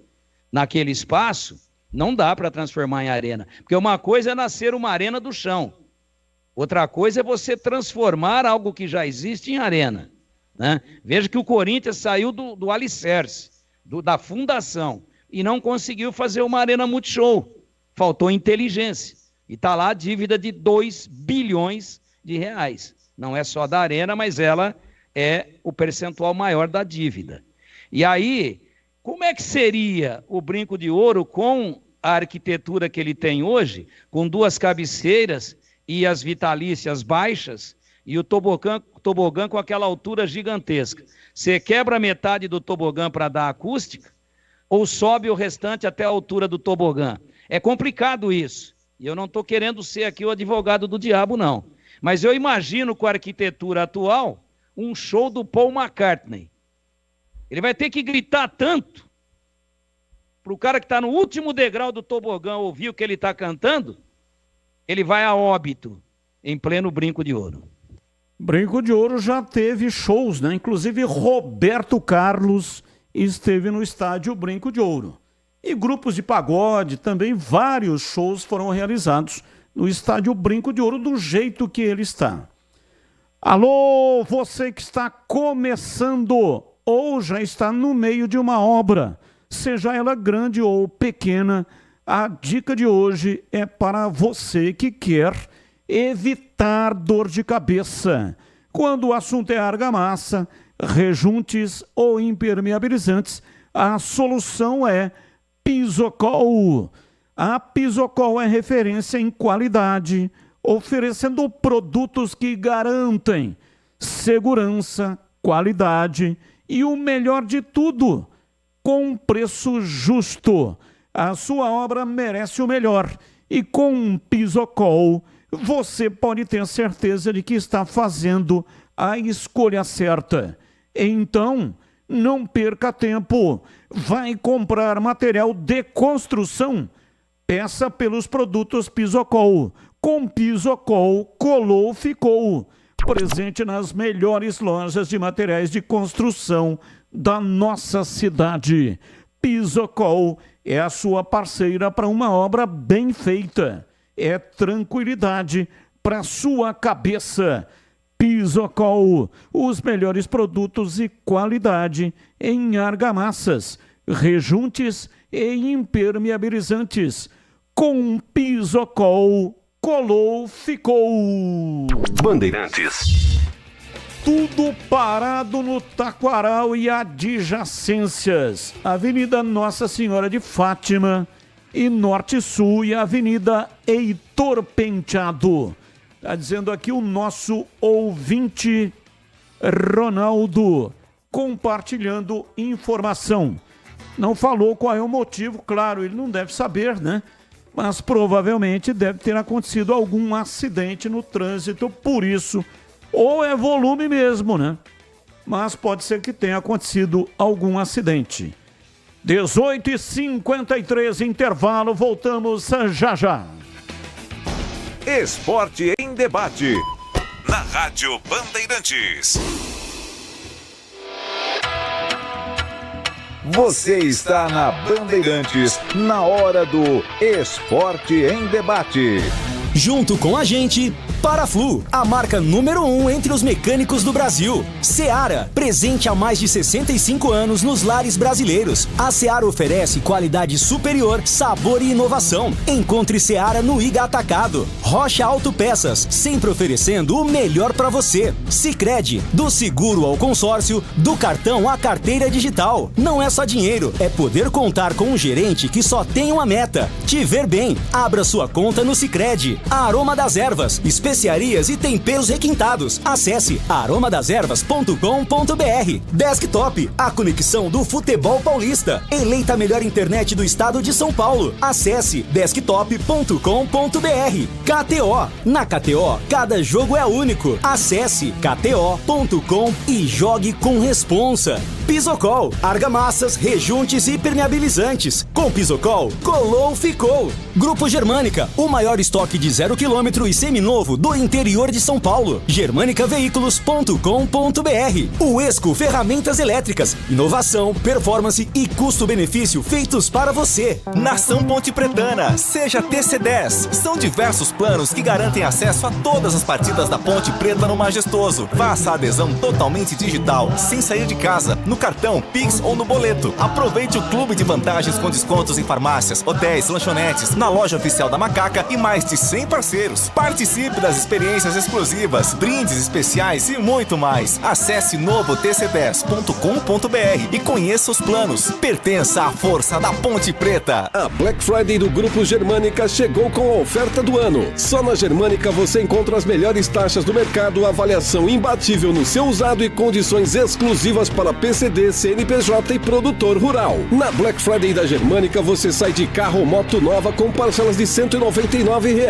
naquele espaço, não dá para transformar em arena. Porque uma coisa é nascer uma arena do chão. Outra coisa é você transformar algo que já existe em arena, né? Veja que o Corinthians saiu do alicerce, da fundação, e não conseguiu fazer uma arena multishow. Faltou inteligência. E está lá a dívida de 2 bilhões de reais. Não é só da arena, mas ela é o percentual maior da dívida. E aí, como é que seria o brinco de ouro com a arquitetura que ele tem hoje, com 2 cabeceiras e as vitalícias baixas, e o tobogã com aquela altura gigantesca? Você quebra metade do tobogã para dar acústica, ou sobe o restante até a altura do tobogã? É complicado isso. E eu não estou querendo ser aqui o advogado do diabo, não. Mas eu imagino com a arquitetura atual, um show do Paul McCartney. Ele vai ter que gritar tanto para o cara que está no último degrau do tobogã ouvir o que ele está cantando, ele vai a óbito em pleno Brinco de Ouro. Brinco de Ouro já teve shows, né? Inclusive Roberto Carlos esteve no estádio Brinco de Ouro. E grupos de pagode, também vários shows foram realizados no estádio Brinco de Ouro do jeito que ele está. Alô, você que está começando ou já está no meio de uma obra, seja ela grande ou pequena, a dica de hoje é para você que quer evitar dor de cabeça. Quando o assunto é argamassa, rejuntes ou impermeabilizantes, a solução é Pisocol. A Pisocol é referência em qualidade, oferecendo produtos que garantem segurança, qualidade e o melhor de tudo, com um preço justo. A sua obra merece o melhor e com Pisocol você pode ter certeza de que está fazendo a escolha certa. Então, não perca tempo. Vai comprar material de construção? Peça pelos produtos Pisocol. Com Pisocol, colou, ficou. Presente nas melhores lojas de materiais de construção da nossa cidade. Pisocol é a sua parceira para uma obra bem feita. É tranquilidade para sua cabeça. Pisocol, os melhores produtos e qualidade em argamassas, rejuntes e impermeabilizantes. Com Pisocol, colou, ficou. Bandeirantes. Tudo parado no Taquaral e adjacências. Avenida Nossa Senhora de Fátima e Norte Sul e Avenida Heitor Penteado. Está dizendo aqui o nosso ouvinte Ronaldo, compartilhando informação. Não falou qual é o motivo, claro, ele não deve saber, né? Mas provavelmente deve ter acontecido algum acidente no trânsito, por isso, ou é volume mesmo, né? Mas pode ser que tenha acontecido algum acidente. 18h53, intervalo, voltamos já já. Esporte em debate. Na Rádio Bandeirantes. Você está na Bandeirantes, na hora do Esporte em Debate. Junto com a gente, Paraflu, a marca número 1 entre os mecânicos do Brasil. Seara, presente há mais de 65 anos nos lares brasileiros. A Seara oferece qualidade superior, sabor e inovação. Encontre Seara no Iga Atacado. Rocha Autopeças, sempre oferecendo o melhor para você. Sicredi, do seguro ao consórcio, do cartão à carteira digital. Não é só dinheiro, é poder contar com um gerente que só tem uma meta: te ver bem. Abra sua conta no Sicredi. A Aroma das Ervas, especiarias e temperos requintados. Acesse aromadeservas.com.br. Desktop, a conexão do futebol paulista. Eleita a melhor internet do estado de São Paulo. Acesse desktop.com.br. KTO, na KTO, cada jogo é único. Acesse kto.com e jogue com responsa. Pisocol, argamassas, rejuntes e impermeabilizantes. Com Pisocol, colou, ficou. Grupo Germânica, o maior estoque de 0 km e seminovo do interior de São Paulo. germanicaveículos.com.br. O Esco Ferramentas Elétricas, inovação, performance e custo-benefício feitos para você. Nação Ponte Pretana, seja TC10. São diversos planos que garantem acesso a todas as partidas da Ponte Preta no Majestoso. Faça a adesão totalmente digital, sem sair de casa, no cartão, Pix ou no boleto. Aproveite o clube de vantagens com descontos em farmácias, hotéis, lanchonetes, na loja oficial da Macaca e mais de 100 parceiros. Participe das experiências exclusivas, brindes especiais e muito mais. Acesse novotc10.com.br e conheça os planos. Pertença à força da Ponte Preta. A Black Friday do Grupo Germânica chegou com a oferta do ano. Só na Germânica você encontra as melhores taxas do mercado, avaliação imbatível no seu usado e condições exclusivas para PCD, CNPJ e produtor rural. Na Black Friday da Germânica você sai de carro ou moto nova com parcelas de R$ 199.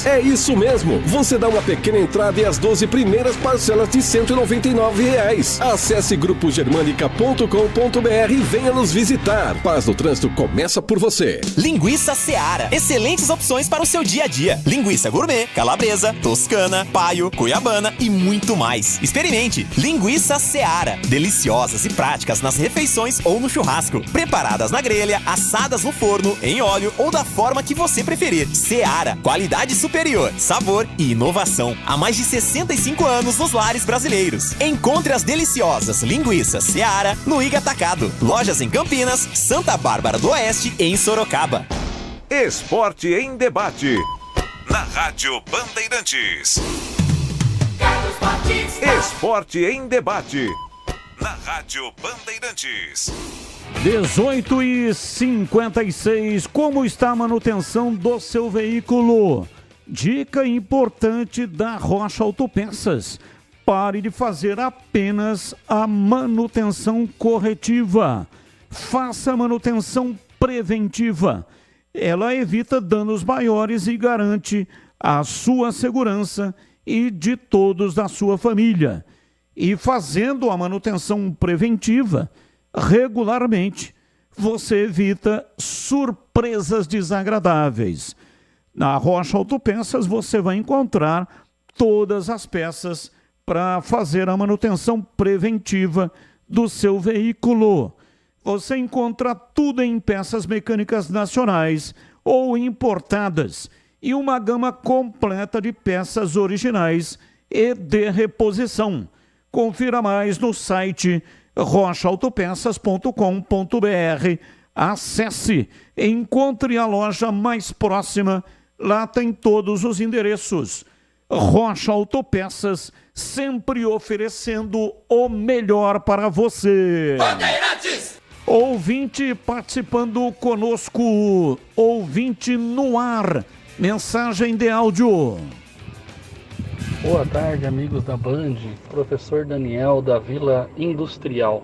É isso mesmo, você dá uma pequena entrada e as 12 primeiras parcelas de R$ 199. Acesse grupogermanica.com.br e venha nos visitar. Paz no trânsito começa por você. Linguiça Seara, excelentes opções para o seu dia a dia. Linguiça gourmet, calabresa, toscana, paio, cuiabana e muito mais. Experimente Linguiça Seara, deliciosas e práticas nas refeições ou no churrasco. Preparadas na grelha, assadas no forno, em óleo ou da forma que você preferir. Seara, qualidade superior, sabor e inovação. Há mais de 65 anos nos lares brasileiros. Encontre as deliciosas linguiças Seara no Iga Atacado. Lojas em Campinas, Santa Bárbara do Oeste e em Sorocaba. Esporte em debate. Na Rádio Bandeirantes. Esporte em debate. Na Rádio Bandeirantes. 18h56. Como está a manutenção do seu veículo? Dica importante da Rocha Autopeças: pare de fazer apenas a manutenção corretiva. Faça a manutenção preventiva. Ela evita danos maiores e garante a sua segurança e de todos da sua família. E fazendo a manutenção preventiva regularmente, você evita surpresas desagradáveis. Na Rocha Autopeças você vai encontrar todas as peças para fazer a manutenção preventiva do seu veículo. Você encontra tudo em peças mecânicas nacionais ou importadas e uma gama completa de peças originais e de reposição. Confira mais no site rochaautopeças.com.br. Acesse, encontre a loja mais próxima, lá tem todos os endereços. Rocha Autopeças, sempre oferecendo o melhor para você. Bandeirantes! Ouvinte participando conosco, ouvinte no ar, mensagem de áudio. Boa tarde, amigos da Band. Professor Daniel, da Vila Industrial.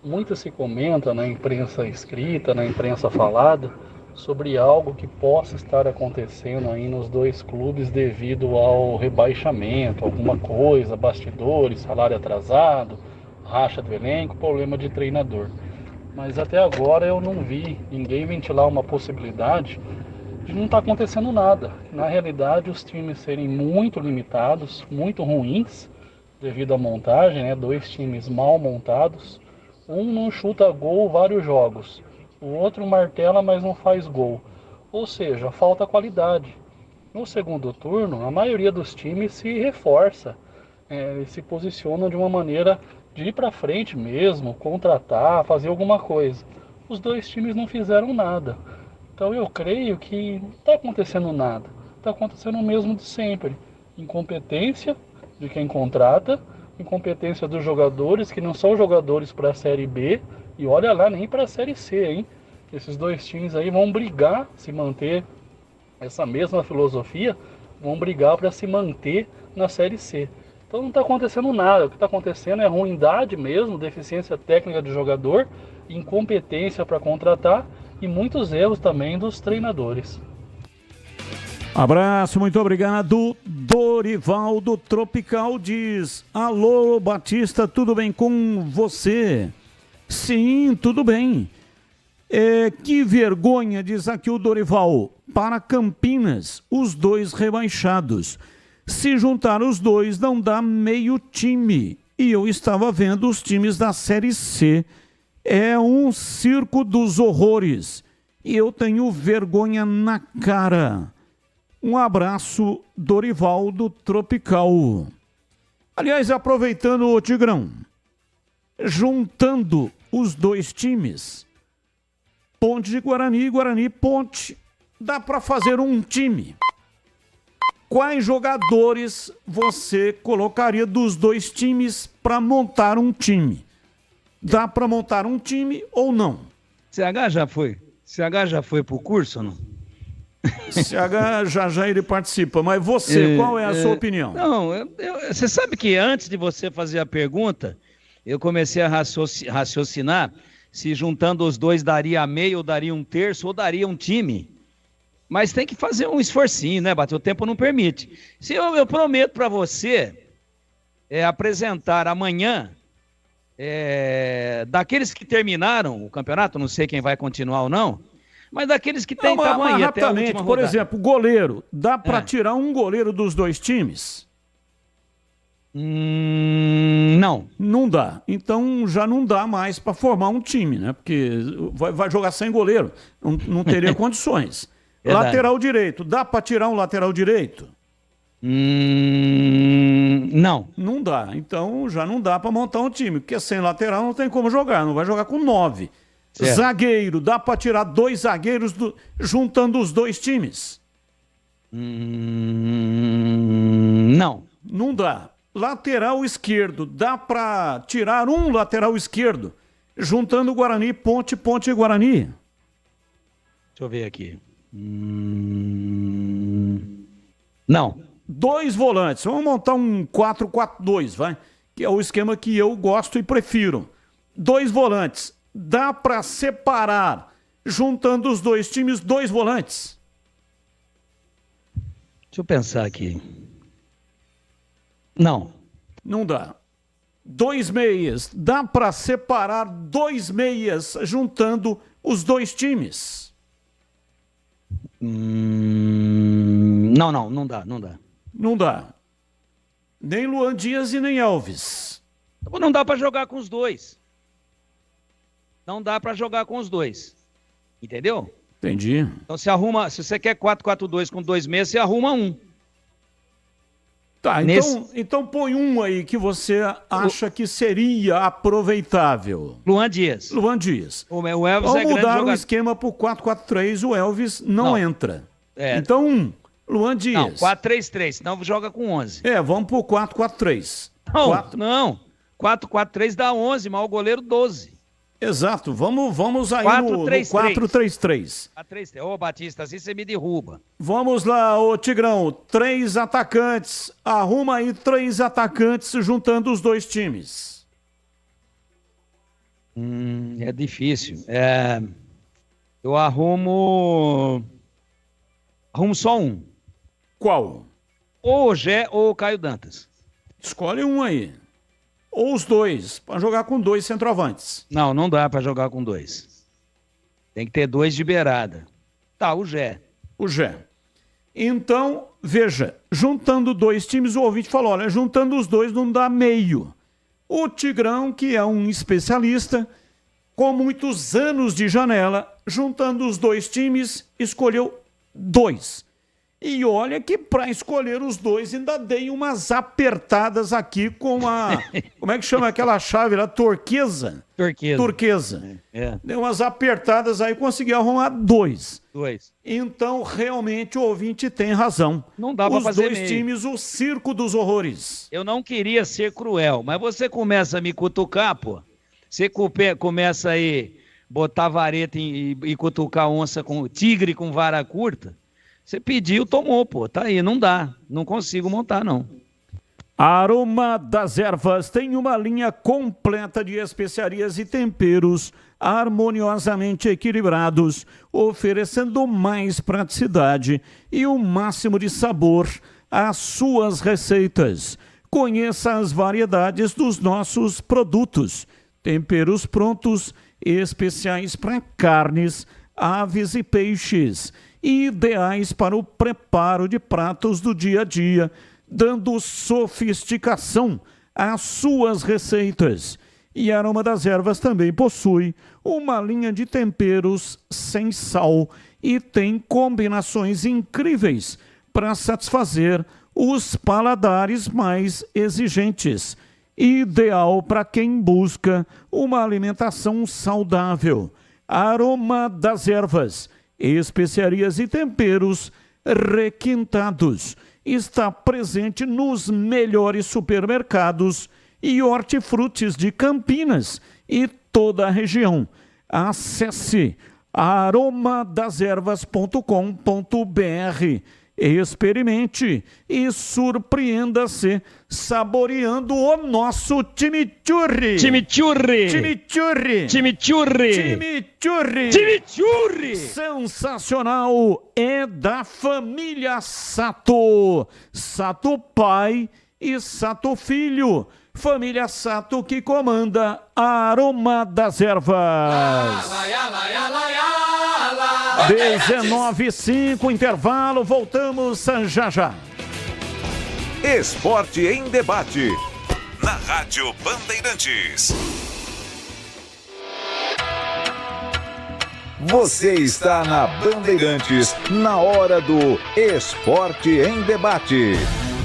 Muito se comenta na imprensa escrita, na imprensa falada, sobre algo que possa estar acontecendo aí nos dois clubes devido ao rebaixamento, alguma coisa, bastidores, salário atrasado, racha do elenco, problema de treinador. Mas até agora eu não vi ninguém ventilar uma possibilidade de não estar acontecendo nada. Na realidade, os times serem muito limitados, muito ruins, devido à montagem, né? Dois times mal montados. Um não chuta gol vários jogos, o outro martela, mas não faz gol. Ou seja, falta qualidade. No segundo turno, a maioria dos times se reforça, se posicionam de uma maneira de ir para frente mesmo, contratar, fazer alguma coisa. Os dois times não fizeram nada. Então eu creio que não está acontecendo nada. Está acontecendo o mesmo de sempre. Incompetência de quem contrata, incompetência dos jogadores, que não são jogadores para a Série B, e olha lá, nem para a Série C, hein? Esses dois times aí vão brigar, se manter essa mesma filosofia, vão brigar para se manter na Série C. Então não está acontecendo nada. O que está acontecendo é ruindade mesmo, deficiência técnica do jogador, incompetência para contratar e muitos erros também dos treinadores. Abraço, muito obrigado. Dorival do Tropical diz: alô, Batista, tudo bem com você? Sim, tudo bem. Que vergonha, diz aqui o Dorival, para Campinas, os dois rebaixados. Se juntar os dois, não dá meio time. E eu estava vendo os times da Série C. É um circo dos horrores. E eu tenho vergonha na cara. Um abraço, Dorival do Tropical. Aliás, aproveitando o Tigrão, juntando os dois times, Ponte de Guarani e Guarani Ponte, dá para fazer um time. Quais jogadores você colocaria dos dois times para montar um time? Dá para montar um time ou não? CH já foi? CH já foi pro curso ou não? CH já ele participa, mas você, qual é a sua opinião? Não, você sabe que antes de você fazer a pergunta, eu comecei a raciocinar se juntando os dois daria meio, ou daria um terço, ou daria um time. Mas tem que fazer um esforcinho, né, Bate? O tempo não permite. Se eu prometo para você apresentar amanhã, daqueles que terminaram o campeonato, não sei quem vai continuar ou não, mas daqueles que tem tamanho até a última rodada. Por exemplo, goleiro. Dá para tirar um goleiro dos dois times? Não. Não dá. Então já não dá mais para formar um time, né? Porque vai jogar sem goleiro. Não teria condições. Lateral direito. Dá para tirar um lateral direito? Não. Não dá. Então já não dá para montar um time. Porque sem lateral não tem como jogar. Não vai jogar com 9. Certo. Zagueiro, dá para tirar 2 zagueiros juntando os dois times? Não. Não dá. Lateral esquerdo, dá para tirar um lateral esquerdo juntando Guarani, Ponte e Guarani? Deixa eu ver aqui. Não. 2 volantes, vamos montar um 4-4-2, vai? Que é o esquema que eu gosto e prefiro. 2 volantes. Dá para separar, juntando os dois times, 2 volantes? Deixa eu pensar aqui. Não. Não dá. 2 meias. Dá para separar 2 meias, juntando os dois times? Não dá. Não dá. Nem Luan Dias e nem Elvis. Não dá para jogar com os dois. Não dá para jogar com os dois. Entendeu? Entendi. Então se você quer 4-4-2 com 2 meias, você arruma um. Tá, então põe um aí que você acha que seria aproveitável. Luan Dias. O Elvis Vamos mudar o esquema pro 4-4-3, o Elvis não entra. Então, Luan Dias. Não, 4-3-3, senão joga com 11. Vamos pro 4-4-3. Não, 4-4-3 dá 11, mas o goleiro 12. Exato, vamos aí 4-3-3. Ô, Batista, assim você me derruba. Vamos lá, ô Tigrão, 3 atacantes, arruma aí 3 atacantes juntando os dois times. É difícil. Eu arrumo só um. Qual? Ou o Gé ou o Caio Dantas. Escolhe um aí. Ou os dois, para jogar com 2 centroavantes. Não dá para jogar com 2. Tem que ter 2 de beirada. Tá, o Gé. Então, veja, juntando 2 times, o ouvinte falou, olha, juntando os 2 não dá meio. O Tigrão, que é um especialista, com muitos anos de janela, juntando os 2 times, escolheu 2. E olha que para escolher os dois ainda dei umas apertadas aqui com a... Como é que chama aquela chave lá? Turquesa. Deu umas apertadas aí, consegui arrumar dois. Então, realmente, o ouvinte tem razão. Não dá pra fazer os dois meio. times, o circo dos horrores. Eu não queria ser cruel, mas você começa a me cutucar, pô. Você começa aí botar vareta e cutucar onça com tigre com vara curta. Você pediu, tomou, pô. Tá aí, não dá. Não consigo montar, não. Aroma das Ervas tem uma linha completa de especiarias e temperos harmoniosamente equilibrados, oferecendo mais praticidade e o máximo de sabor às suas receitas. Conheça as variedades dos nossos produtos. Temperos prontos, especiais para carnes, aves e peixes, ideais para o preparo de pratos do dia a dia, dando sofisticação às suas receitas. E a Aroma das Ervas também possui uma linha de temperos sem sal e tem combinações incríveis para satisfazer os paladares mais exigentes. Ideal para quem busca uma alimentação saudável. Aroma das Ervas, especiarias e temperos requintados. Está presente nos melhores supermercados e hortifrutis de Campinas e toda a região. Acesse aromadeservas.com.br. Experimente e surpreenda-se saboreando o nosso chimichurri. Sensacional, é da família Sato. Sato pai e Sato filho. Família Sato que comanda a Aroma das Ervas. 19h05, intervalo, voltamos já já. Esporte em debate. Na Rádio Bandeirantes. Você está na Bandeirantes, na hora do Esporte em Debate.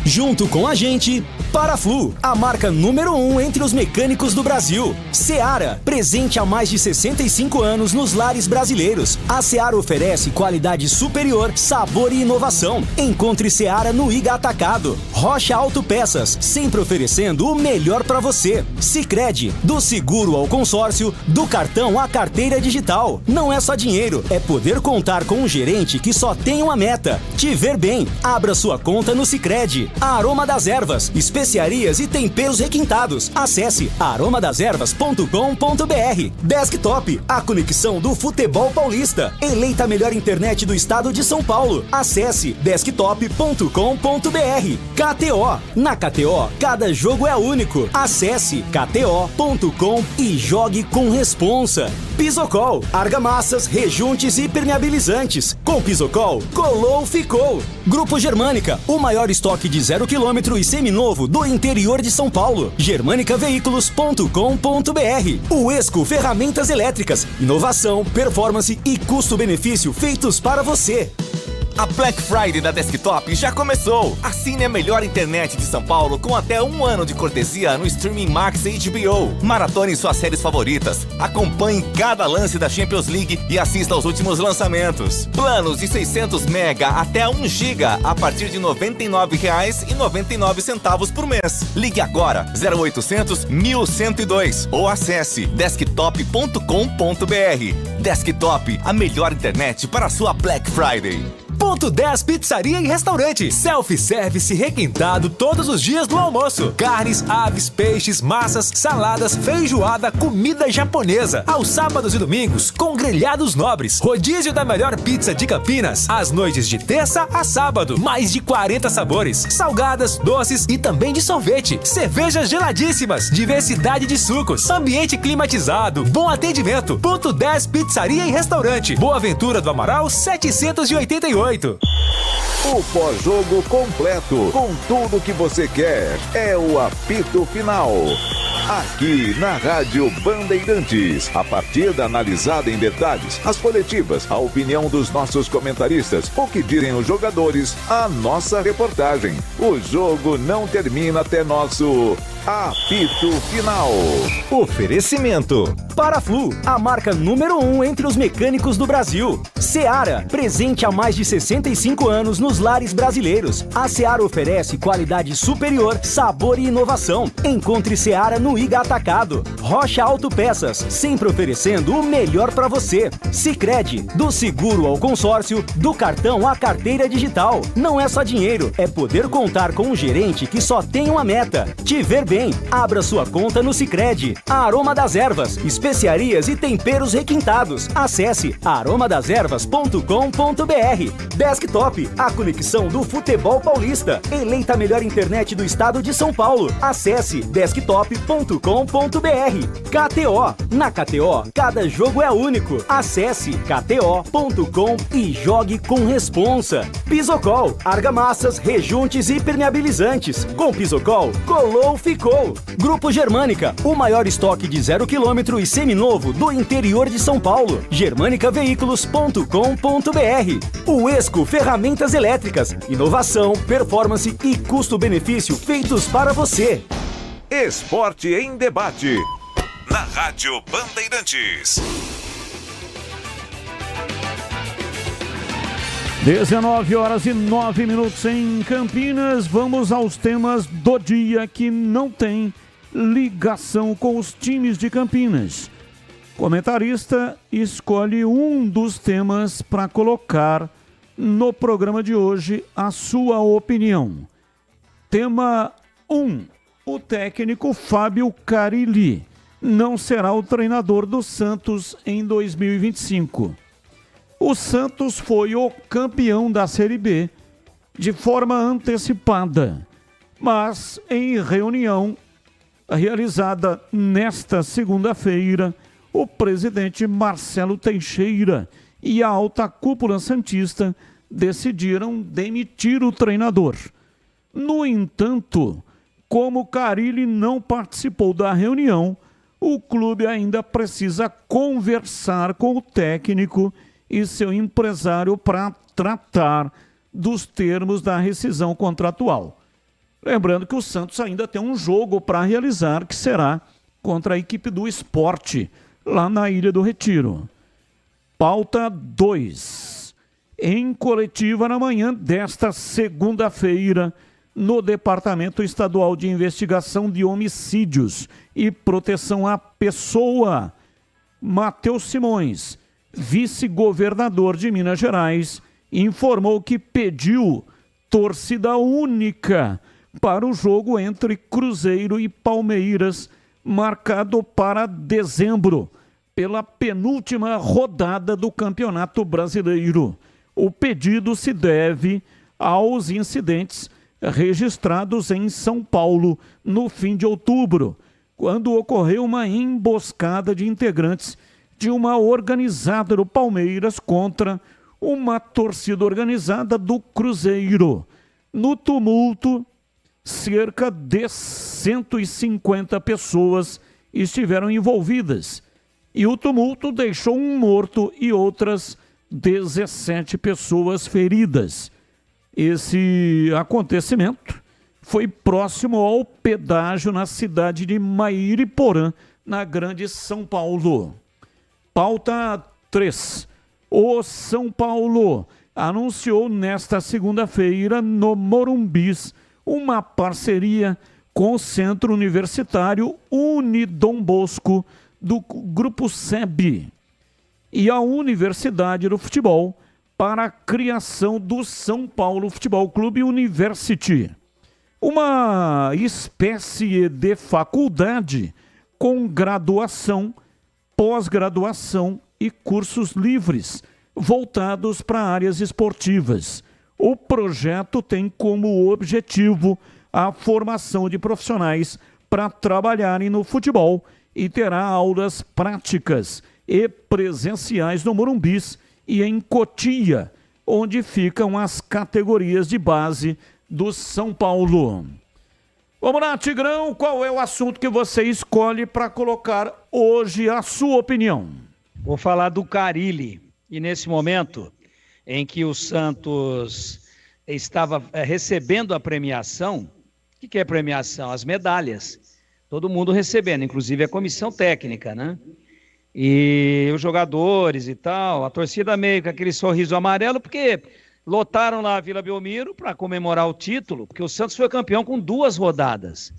Junto com a gente, Paraflu, a marca número 1 entre os mecânicos do Brasil. Seara, presente há mais de 65 anos nos lares brasileiros. A Seara oferece qualidade superior, sabor e inovação. Encontre Seara no Iga Atacado. Rocha Autopeças, sempre oferecendo o melhor para você. Sicredi, do seguro ao consórcio, do cartão à carteira digital. Não é só dinheiro, é poder contar com um gerente que só tem uma meta: te ver bem. Abra sua conta no Sicredi. A Aroma das Ervas, especiarias e temperos requintados. Acesse aromadeservas.com.br. Desktop, a conexão do futebol paulista. Eleita a melhor internet do estado de São Paulo. Acesse desktop.com.br. KTO, na KTO, cada jogo é único. Acesse kto.com e jogue com responsa. Pisocol, argamassas, rejuntes e impermeabilizantes. Com Pisocol, colou, ficou. Grupo Germânica, o maior estoque de 0 km e seminovo do interior de São Paulo. germanicaveículos.com.br. O Esco Ferramentas Elétricas, inovação, performance e custo-benefício feitos para você. A Black Friday da Desktop já começou! Assine a melhor internet de São Paulo com até 1 ano de cortesia no Streaming Max HBO. Maratone suas séries favoritas. Acompanhe cada lance da Champions League e assista aos últimos lançamentos. Planos de 600 mega até 1 giga a partir de R$ 99,99 por mês. Ligue agora 0800 1102 ou acesse desktop.com.br. Desktop, a melhor internet para a sua Black Friday. Ponto 10 Pizzaria e Restaurante. Self-service requintado todos os dias do almoço. Carnes, aves, peixes, massas, saladas, feijoada, comida japonesa. Aos sábados e domingos, com grelhados nobres. Rodízio da melhor pizza de Campinas. Às noites de terça a sábado. Mais de 40 sabores. Salgadas, doces e também de sorvete. Cervejas geladíssimas. Diversidade de sucos. Ambiente climatizado. Bom atendimento. Ponto 10 Pizzaria e Restaurante. Boa Ventura do Amaral 788. O pós-jogo completo, com tudo que você quer, é o apito final. aqui na Rádio Bandeirantes. A partida analisada em detalhes, as coletivas, a opinião dos nossos comentaristas, o que dizem os jogadores, a nossa reportagem. O jogo não termina até nosso apito final. Oferecimento. Paraflu, a marca número 1 entre os mecânicos do Brasil. Seara, presente há mais de 65 anos nos lares brasileiros. A Seara oferece qualidade superior, sabor e inovação. Encontre Seara no Iga Atacado. Rocha Autopeças, sempre oferecendo o melhor para você. Sicredi, do seguro ao consórcio, do cartão à carteira digital. Não é só dinheiro, é poder contar com um gerente que só tem uma meta: te ver bem. Abra sua conta no Sicredi. A Aroma das Ervas, especiarias e temperos requintados. Acesse aromadeservas.com.br. Desktop, a conexão do futebol paulista. Eleita a melhor internet do estado de São Paulo. Acesse desktop.com.br. KTO, na KTO, cada jogo é único. Acesse kto.com e jogue com responsa. Pisocol, argamassas, rejuntes e impermeabilizantes. Com Pisocol, colou, ficou. Grupo Germânica, o maior estoque de 0 km e seminovo do interior de São Paulo. germanicaveículos.com.br. O Esco Ferramentas Elétricas, inovação, performance e custo-benefício feitos para você. Esporte em debate, na Rádio Bandeirantes. 19h09 em Campinas. Vamos aos temas do dia que não tem ligação com os times de Campinas. Comentarista escolhe um dos temas para colocar no programa de hoje a sua opinião. Tema 1. O técnico Fábio Carille não será o treinador do Santos em 2025. O Santos foi o campeão da Série B de forma antecipada, mas em reunião realizada nesta segunda-feira, o presidente Marcelo Teixeira e a alta cúpula santista decidiram demitir o treinador. No entanto, como Carille não participou da reunião, o clube ainda precisa conversar com o técnico e seu empresário para tratar dos termos da rescisão contratual. Lembrando que o Santos ainda tem um jogo para realizar, que será contra a equipe do Sport, lá na Ilha do Retiro. Pauta 2. Em coletiva na manhã desta segunda-feira, no Departamento Estadual de Investigação de Homicídios e Proteção à Pessoa, Matheus Simões, vice-governador de Minas Gerais, informou que pediu torcida única para o jogo entre Cruzeiro e Palmeiras, marcado para dezembro, pela penúltima rodada do Campeonato Brasileiro. O pedido se deve aos incidentes registrados em São Paulo no fim de outubro, quando ocorreu uma emboscada de integrantes de uma organizada do Palmeiras contra uma torcida organizada do Cruzeiro. No tumulto, cerca de 150 pessoas estiveram envolvidas e o tumulto deixou um morto e outras 17 pessoas feridas. Esse acontecimento foi próximo ao pedágio na cidade de Mairiporã, na Grande São Paulo. Pauta 3. O São Paulo anunciou nesta segunda-feira no Morumbis uma parceria com o Centro Universitário Unidom Bosco do Grupo SEB e a Universidade do Futebol para a criação do São Paulo Futebol Clube University, uma espécie de faculdade com graduação, pós-graduação e cursos livres voltados para áreas esportivas. O projeto tem como objetivo a formação de profissionais para trabalharem no futebol e terá aulas práticas e presenciais no Morumbis e em Cotia, onde ficam as categorias de base do São Paulo. Vamos lá, Tigrão, qual é o assunto que você escolhe para colocar hoje a sua opinião? Vou falar do Carille. E nesse momento em que o Santos estava recebendo a premiação, o que é premiação? As medalhas. Todo mundo recebendo, inclusive a comissão técnica, né? E os jogadores e tal, a torcida meio com aquele sorriso amarelo, porque lotaram lá a Vila Belmiro para comemorar o título, porque o Santos foi campeão com 2 rodadas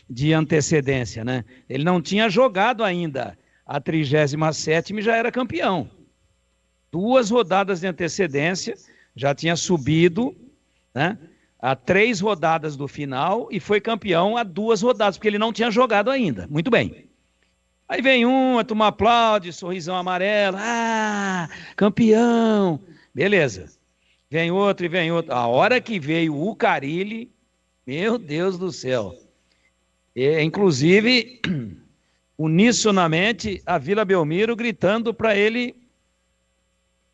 de antecedência, né? Ele não tinha jogado ainda a 37ª e já era campeão. 2 rodadas de antecedência, já tinha subido, né, a 3 rodadas do final e foi campeão a 2 rodadas, porque ele não tinha jogado ainda. Muito bem. Aí vem a turma aplaude, sorrisão amarelo, campeão, beleza. Vem outro e vem outro. A hora que veio o Carille, meu Deus do céu. Inclusive, unisonamente, a Vila Belmiro gritando para ele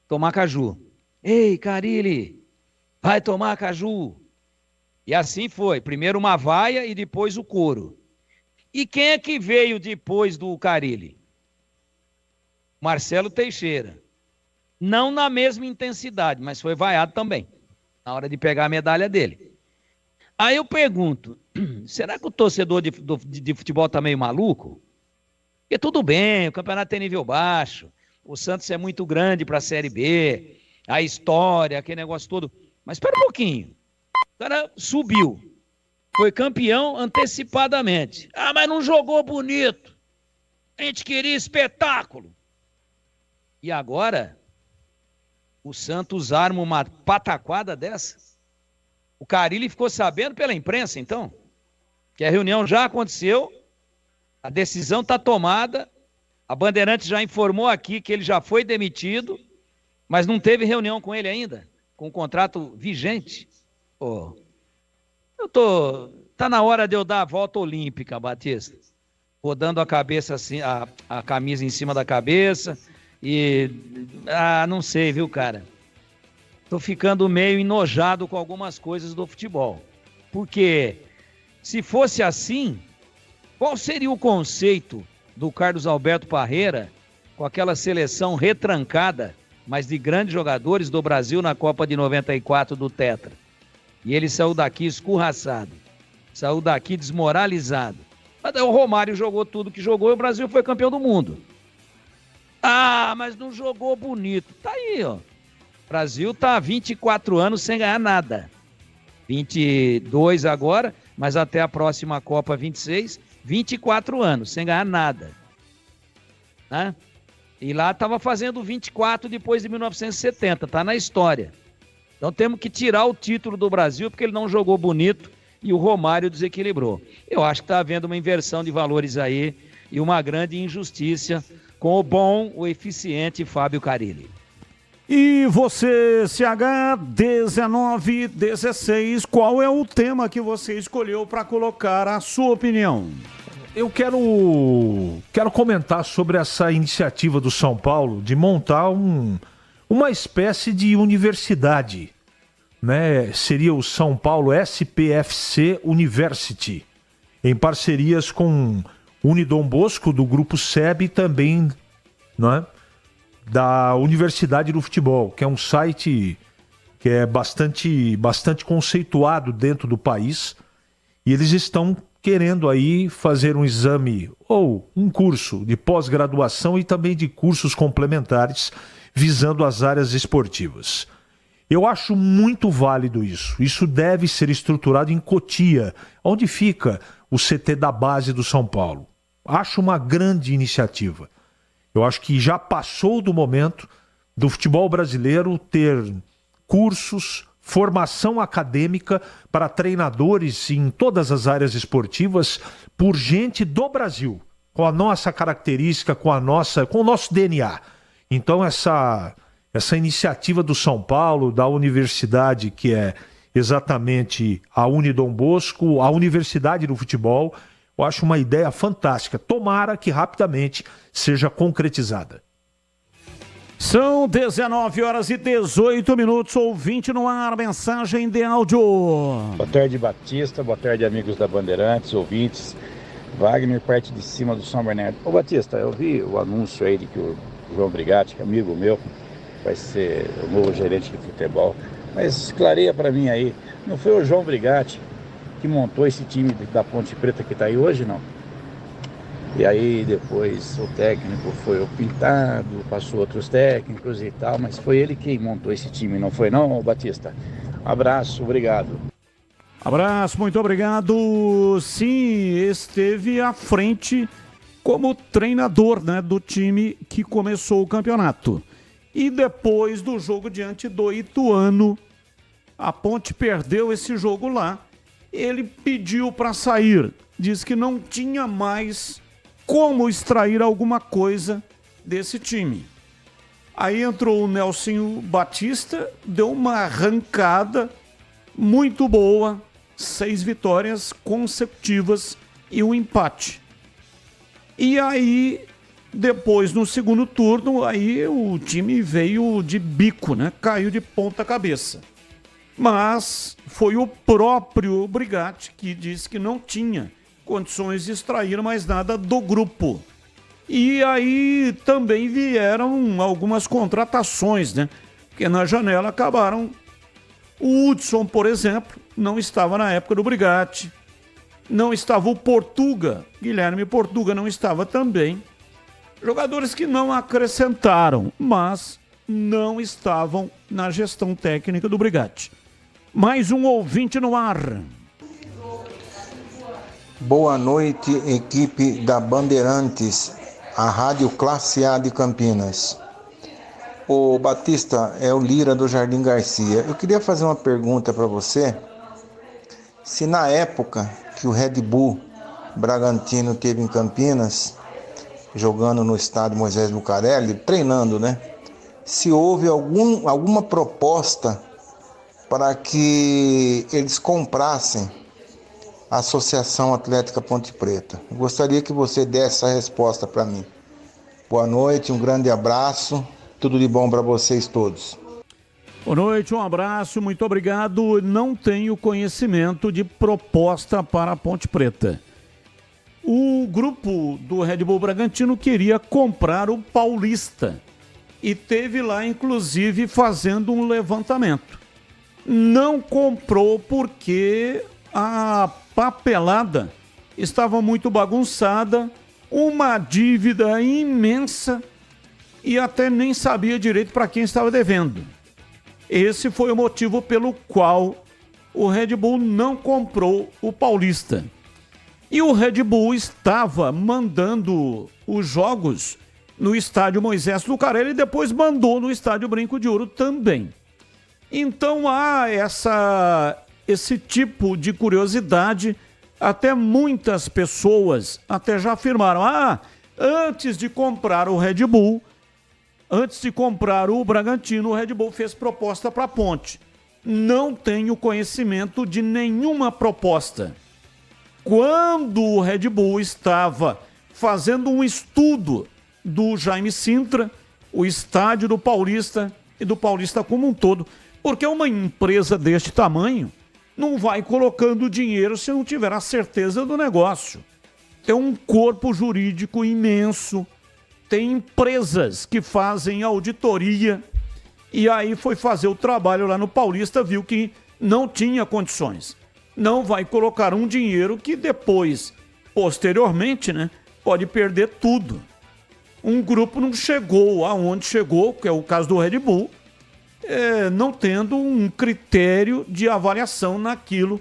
tomar caju. Ei, Carille, vai tomar caju. E assim foi. Primeiro uma vaia e depois o coro. E quem é que veio depois do Carille? Marcelo Teixeira. Não na mesma intensidade, mas foi vaiado também, na hora de pegar a medalha dele. Aí eu pergunto, será que o torcedor de futebol está meio maluco? Porque tudo bem, o campeonato tem nível baixo, o Santos é muito grande para a Série B, a história, aquele negócio todo. Mas espera um pouquinho, o cara subiu, foi campeão antecipadamente. Mas não jogou bonito, a gente queria espetáculo. E agora, o Santos arma uma pataquada dessa? O Carille ficou sabendo pela imprensa, então, que a reunião já aconteceu, a decisão está tomada, a Bandeirantes já informou aqui que ele já foi demitido, mas não teve reunião com ele ainda, com o contrato vigente. Tá na hora de eu dar a volta olímpica, Batista, rodando a cabeça assim, a camisa em cima da cabeça e não sei, viu, cara? Tô ficando meio enojado com algumas coisas do futebol, porque se fosse assim, qual seria o conceito do Carlos Alberto Parreira com aquela seleção retrancada, mas de grandes jogadores do Brasil na Copa de 94 do Tetra? E ele saiu daqui escurraçado, saiu daqui desmoralizado. Mas o Romário jogou tudo que jogou e o Brasil foi campeão do mundo. Mas não jogou bonito. Tá aí, ó. O Brasil tá há 24 anos sem ganhar nada. 22 agora, mas até a próxima Copa 26, 24 anos sem ganhar nada. Né? E lá estava fazendo 24 depois de 1970, tá na história. Então temos que tirar o título do Brasil porque ele não jogou bonito e o Romário desequilibrou. Eu acho que está havendo uma inversão de valores aí e uma grande injustiça com o bom, o eficiente Fábio Carille. E você, CH1916, qual é o tema que você escolheu para colocar a sua opinião? Eu quero comentar sobre essa iniciativa do São Paulo de montar uma espécie de universidade, né? Seria o São Paulo SPFC University, em parcerias com Unidom Bosco, do Grupo SEB, e também, né, da Universidade do Futebol, que é um site que é bastante conceituado dentro do país, e eles estão querendo aí fazer um exame ou um curso de pós-graduação e também de cursos complementares visando as áreas esportivas. Eu acho muito válido isso. Isso deve ser estruturado em Cotia, onde fica o CT da base do São Paulo. Acho uma grande iniciativa. Eu acho que já passou do momento do futebol brasileiro ter cursos, formação acadêmica para treinadores em todas as áreas esportivas por gente do Brasil, com a nossa característica, com o nosso DNA. Então essa iniciativa do São Paulo, da universidade, que é exatamente a Unidom Bosco, a Universidade do Futebol, eu acho uma ideia fantástica. Tomara que rapidamente seja concretizada. São 19 horas e 18 minutos, ouvinte no ar, mensagem de áudio. Boa tarde, Batista, boa tarde, amigos da Bandeirantes, ouvintes. Wagner, parte de cima do São Bernardo. Ô Batista, eu vi o anúncio aí de que o João Brigatti, que é amigo meu, vai ser o novo gerente de futebol. Mas clareia para mim aí, não foi o João Brigatti que montou esse time da Ponte Preta que está aí hoje, não? E aí depois o técnico foi o Pintado, passou outros técnicos e tal, mas foi ele quem montou esse time, não foi não, Batista? Abraço, obrigado. Abraço, muito obrigado. Sim, esteve à frente como treinador, né, do time que começou o campeonato. E depois do jogo diante do Ituano, a Ponte perdeu esse jogo lá. Ele pediu para sair, disse que não tinha mais como extrair alguma coisa desse time. Aí entrou o Nelson Batista, deu uma arrancada muito boa, 6 vitórias consecutivas e um empate. E aí, depois no segundo turno, aí o time veio de bico, né? Caiu de ponta cabeça. Mas foi o próprio Brigatti que disse que não tinha condições de extrair mais nada do grupo. E aí também vieram algumas contratações, né? Porque na janela acabaram. O Hudson, por exemplo, não estava na época do Brigatti. Não estava o Portuga, Guilherme Portuga não estava também. Jogadores que não acrescentaram, mas não estavam na gestão técnica do Brigatti. Mais um ouvinte no ar. Boa noite, equipe da Bandeirantes, a Rádio Classe A de Campinas. O Batista, é o Lira do Jardim Garcia. Eu queria fazer uma pergunta para você. Se na época que o Red Bull Bragantino teve em Campinas, jogando no estádio Moisés Lucarelli, treinando, né? Se houve alguma proposta para que eles comprassem a Associação Atlética Ponte Preta. Eu gostaria que você desse essa resposta para mim. Boa noite, um grande abraço, tudo de bom para vocês todos. Boa noite, um abraço, muito obrigado. Não tenho conhecimento de proposta para a Ponte Preta. O grupo do Red Bull Bragantino queria comprar o Paulista e teve lá, inclusive, fazendo um levantamento. Não comprou porque a papelada estava muito bagunçada, uma dívida imensa e até nem sabia direito para quem estava devendo. Esse foi o motivo pelo qual o Red Bull não comprou o Paulista. E o Red Bull estava mandando os jogos no estádio Moisés Lucarelli e depois mandou no estádio Brinco de Ouro também. Então há esse tipo de curiosidade, até muitas pessoas até já afirmaram, antes de comprar o Red Bull, antes de comprar o Bragantino, o Red Bull fez proposta para a Ponte. Não tenho conhecimento de nenhuma proposta. Quando o Red Bull estava fazendo um estudo do Jaime Sintra, o estádio do Paulista e do Paulista como um todo, porque uma empresa deste tamanho não vai colocando dinheiro se não tiver a certeza do negócio. Tem um corpo jurídico imenso, tem empresas que fazem auditoria, e aí foi fazer o trabalho lá no Paulista, viu que não tinha condições. Não vai colocar um dinheiro que depois, posteriormente, né, pode perder tudo. Um grupo não chegou aonde chegou, que é o caso do Red Bull, não tendo um critério de avaliação naquilo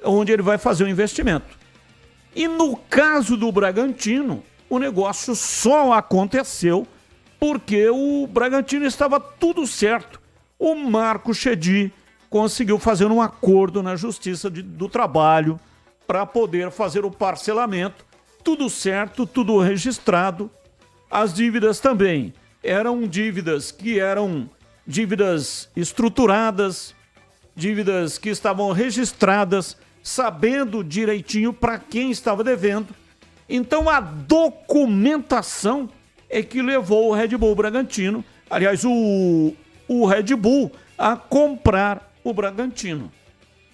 onde ele vai fazer o investimento. E no caso do Bragantino, o negócio só aconteceu porque o Bragantino estava tudo certo. O Marco Chedi conseguiu fazer um acordo na Justiça do Trabalho para poder fazer o parcelamento. Tudo certo, tudo registrado. As dívidas também eram dívidas que eram dívidas estruturadas, dívidas que estavam registradas, sabendo direitinho para quem estava devendo. Então a documentação é que levou o Red Bull Bragantino aliás, o Red Bull a comprar o Bragantino.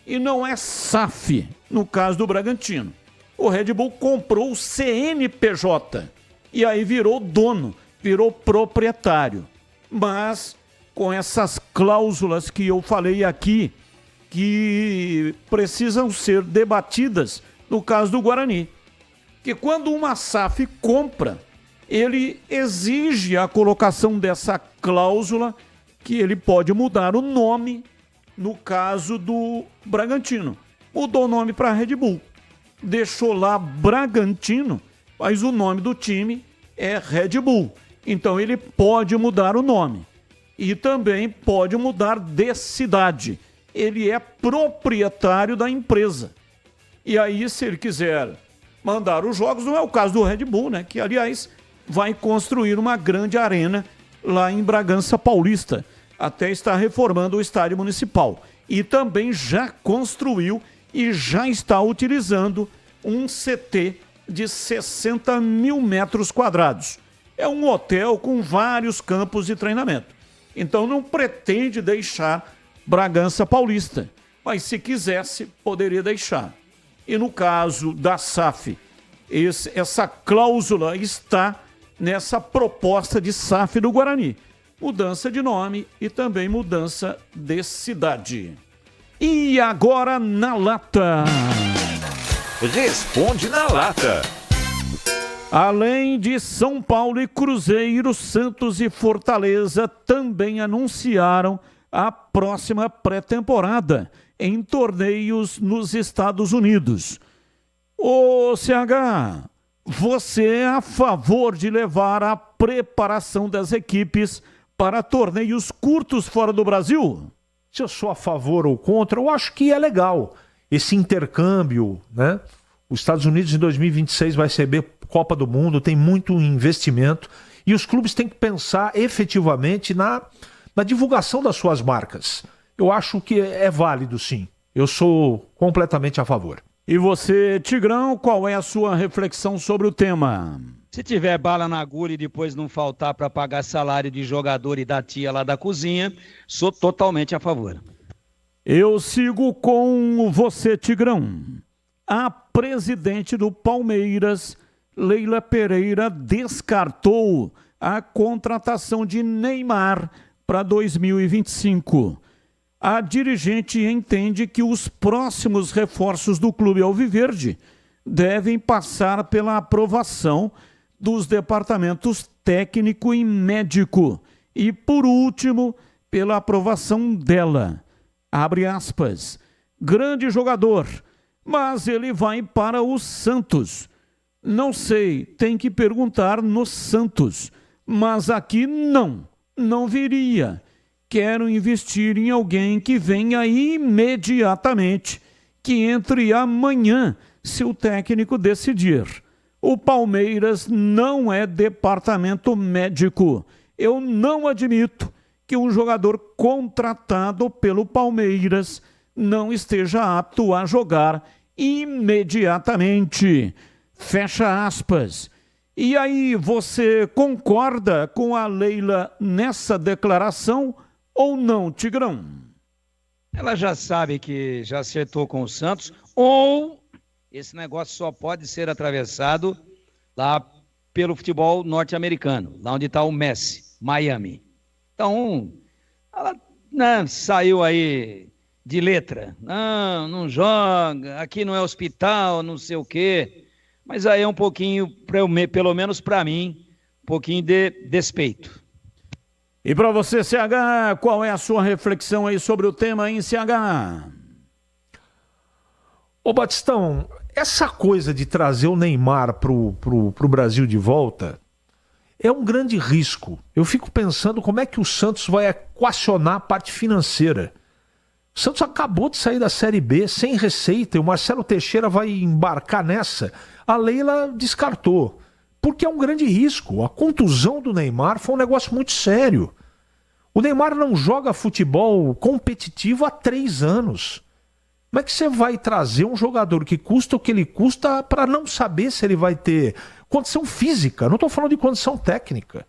E não é SAF, no caso do Bragantino. O Red Bull comprou o CNPJ e aí virou dono, virou proprietário. Mas com essas cláusulas que eu falei aqui, que precisam ser debatidas no caso do Guarani. Que quando uma SAF compra, ele exige a colocação dessa cláusula que ele pode mudar o nome, no caso do Bragantino. Mudou o nome para Red Bull. Deixou lá Bragantino, mas o nome do time é Red Bull. Então ele pode mudar o nome. E também pode mudar de cidade. Ele é proprietário da empresa. E aí, se ele quiser mandar os jogos, não é o caso do Red Bull, né? Que, aliás, vai construir uma grande arena lá em Bragança Paulista. Até está reformando o estádio municipal. E também já construiu e já está utilizando um CT de 60 mil metros quadrados. É um hotel com vários campos de treinamento. Então não pretende deixar Bragança Paulista, mas se quisesse, poderia deixar. E no caso da SAF, essa cláusula está nessa proposta de SAF do Guarani. Mudança de nome e também mudança de cidade. E agora na lata. Responde na lata. Além de São Paulo e Cruzeiro, Santos e Fortaleza também anunciaram a próxima pré-temporada em torneios nos Estados Unidos. Ô CH, você é a favor de levar a preparação das equipes para torneios curtos fora do Brasil? Se eu sou a favor ou contra, eu acho que é legal esse intercâmbio, né? Os Estados Unidos em 2026 vai receber Copa do Mundo, tem muito investimento e os clubes têm que pensar efetivamente na divulgação das suas marcas. Eu acho que é válido, sim. Eu sou completamente a favor. E você, Tigrão, qual é a sua reflexão sobre o tema? Se tiver bala na agulha e depois não faltar para pagar salário de jogador e da tia lá da cozinha, sou totalmente a favor. Eu sigo com você, Tigrão. A presidente do Palmeiras, Leila Pereira, descartou a contratação de Neymar para 2025. A dirigente entende que os próximos reforços do clube alviverde devem passar pela aprovação dos departamentos técnico e médico e, por último, pela aprovação dela. Abre aspas. Grande jogador, mas ele vai para o Santos. Não sei, tem que perguntar no Santos, mas aqui não viria. Quero investir em alguém que venha imediatamente, que entre amanhã, se o técnico decidir. O Palmeiras não é departamento médico. Eu não admito que um jogador contratado pelo Palmeiras não esteja apto a jogar imediatamente. Fecha aspas. E aí, você concorda com a Leila nessa declaração ou não, Tigrão? Ela já sabe que já acertou com o Santos, ou esse negócio só pode ser atravessado lá pelo futebol norte-americano, lá onde está o Messi, Miami. Então, ela saiu aí de letra. Não joga, aqui não é hospital, não sei o quê. Mas aí é um pouquinho, pelo menos para mim, um pouquinho de despeito. E para você, CH, qual é a sua reflexão aí sobre o tema, hein, CH? Ô Batistão, essa coisa de trazer o Neymar pro Brasil de volta é um grande risco. Eu fico pensando como é que o Santos vai equacionar a parte financeira. O Santos acabou de sair da Série B sem receita e o Marcelo Teixeira vai embarcar nessa. A Leila descartou, porque é um grande risco. A contusão do Neymar foi um negócio muito sério. O Neymar não joga futebol competitivo há 3 anos. Como é que você vai trazer um jogador que custa o que ele custa para não saber se ele vai ter condição física? Não estou falando de condição técnica.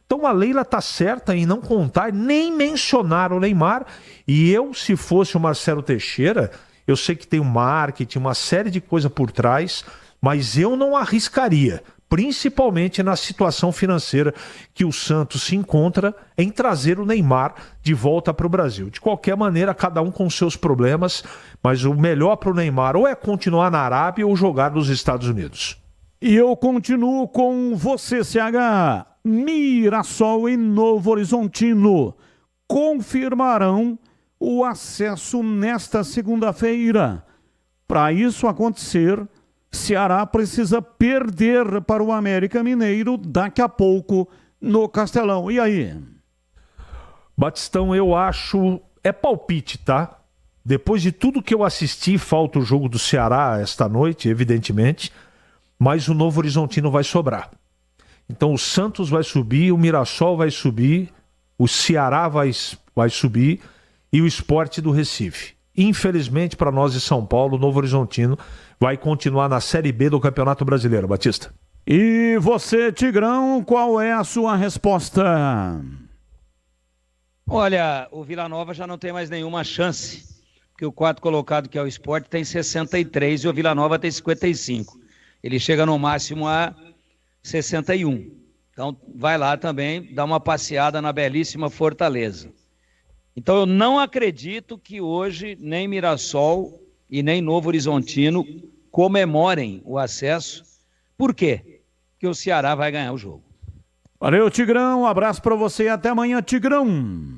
Então a Leila está certa em não contar, nem mencionar o Neymar. E eu, se fosse o Marcelo Teixeira, eu sei que tem um marketing, uma série de coisas por trás, mas eu não arriscaria, principalmente na situação financeira que o Santos se encontra, em trazer o Neymar de volta para o Brasil. De qualquer maneira, cada um com seus problemas, mas o melhor para o Neymar ou é continuar na Arábia ou jogar nos Estados Unidos. E eu continuo com você, CH. Mirassol e Novo Horizontino confirmarão o acesso nesta segunda-feira. Para isso acontecer, Ceará precisa perder para o América Mineiro daqui a pouco no Castelão. E aí? Batistão, eu acho... É palpite, tá? Depois de tudo que eu assisti, falta o jogo do Ceará esta noite, evidentemente, mas o Novo Horizontino vai sobrar. Então o Santos vai subir, o Mirassol vai subir, o Ceará vai subir e o Sport do Recife. Infelizmente, para nós de São Paulo, o Novo Horizontino vai continuar na Série B do Campeonato Brasileiro, Batista. E você, Tigrão, qual é a sua resposta? Olha, o Vila Nova já não tem mais nenhuma chance, porque o quarto colocado, que é o Sport, tem 63 e o Vila Nova tem 55. Ele chega no máximo a 61. Então vai lá também, dá uma passeada na belíssima Fortaleza. Então eu não acredito que hoje nem Mirassol e nem Novo Horizontino comemorem o acesso. Por quê? Porque o Ceará vai ganhar o jogo. Valeu, Tigrão. Um abraço para você e até amanhã, Tigrão.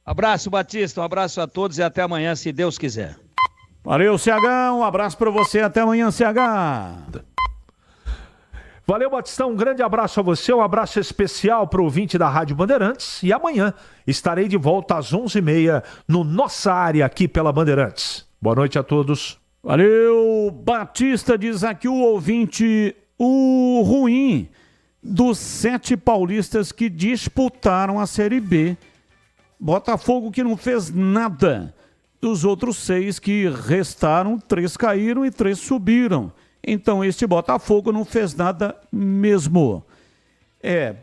Abraço, Batista. Um abraço a todos e até amanhã, se Deus quiser. Valeu, CH. Um abraço para você e até amanhã, CH. Valeu, Batistão, um grande abraço a você, um abraço especial para o ouvinte da Rádio Bandeirantes e amanhã estarei de volta às 11h30 no Nossa Área aqui pela Bandeirantes. Boa noite a todos. Valeu, Batista, diz aqui o ouvinte, o ruim dos 7 paulistas que disputaram a Série B. Botafogo que não fez nada. Dos outros 6 que restaram, 3 caíram e 3 subiram. Então este Botafogo não fez nada mesmo.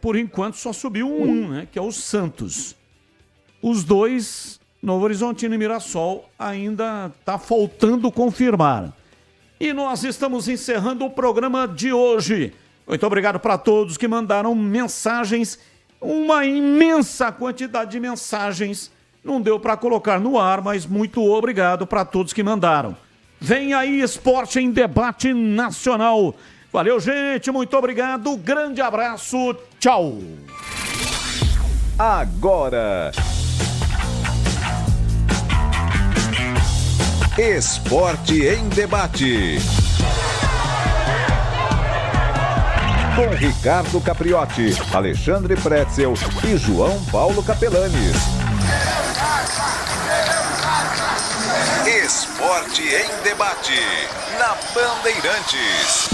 Por enquanto só subiu um, né, que é o Santos. Os 2, Novo Horizontino e Mirassol, ainda está faltando confirmar. E nós estamos encerrando o programa de hoje. Muito obrigado para todos que mandaram mensagens, uma imensa quantidade de mensagens. Não deu para colocar no ar, mas muito obrigado para todos que mandaram. Vem aí Esporte em Debate Nacional. Valeu, gente, muito obrigado, grande abraço, tchau. Agora, Esporte em Debate. Com Ricardo Capriotti, Alexandre Pretzel e João Paulo Capelanes. Esporte em Debate, na Bandeirantes.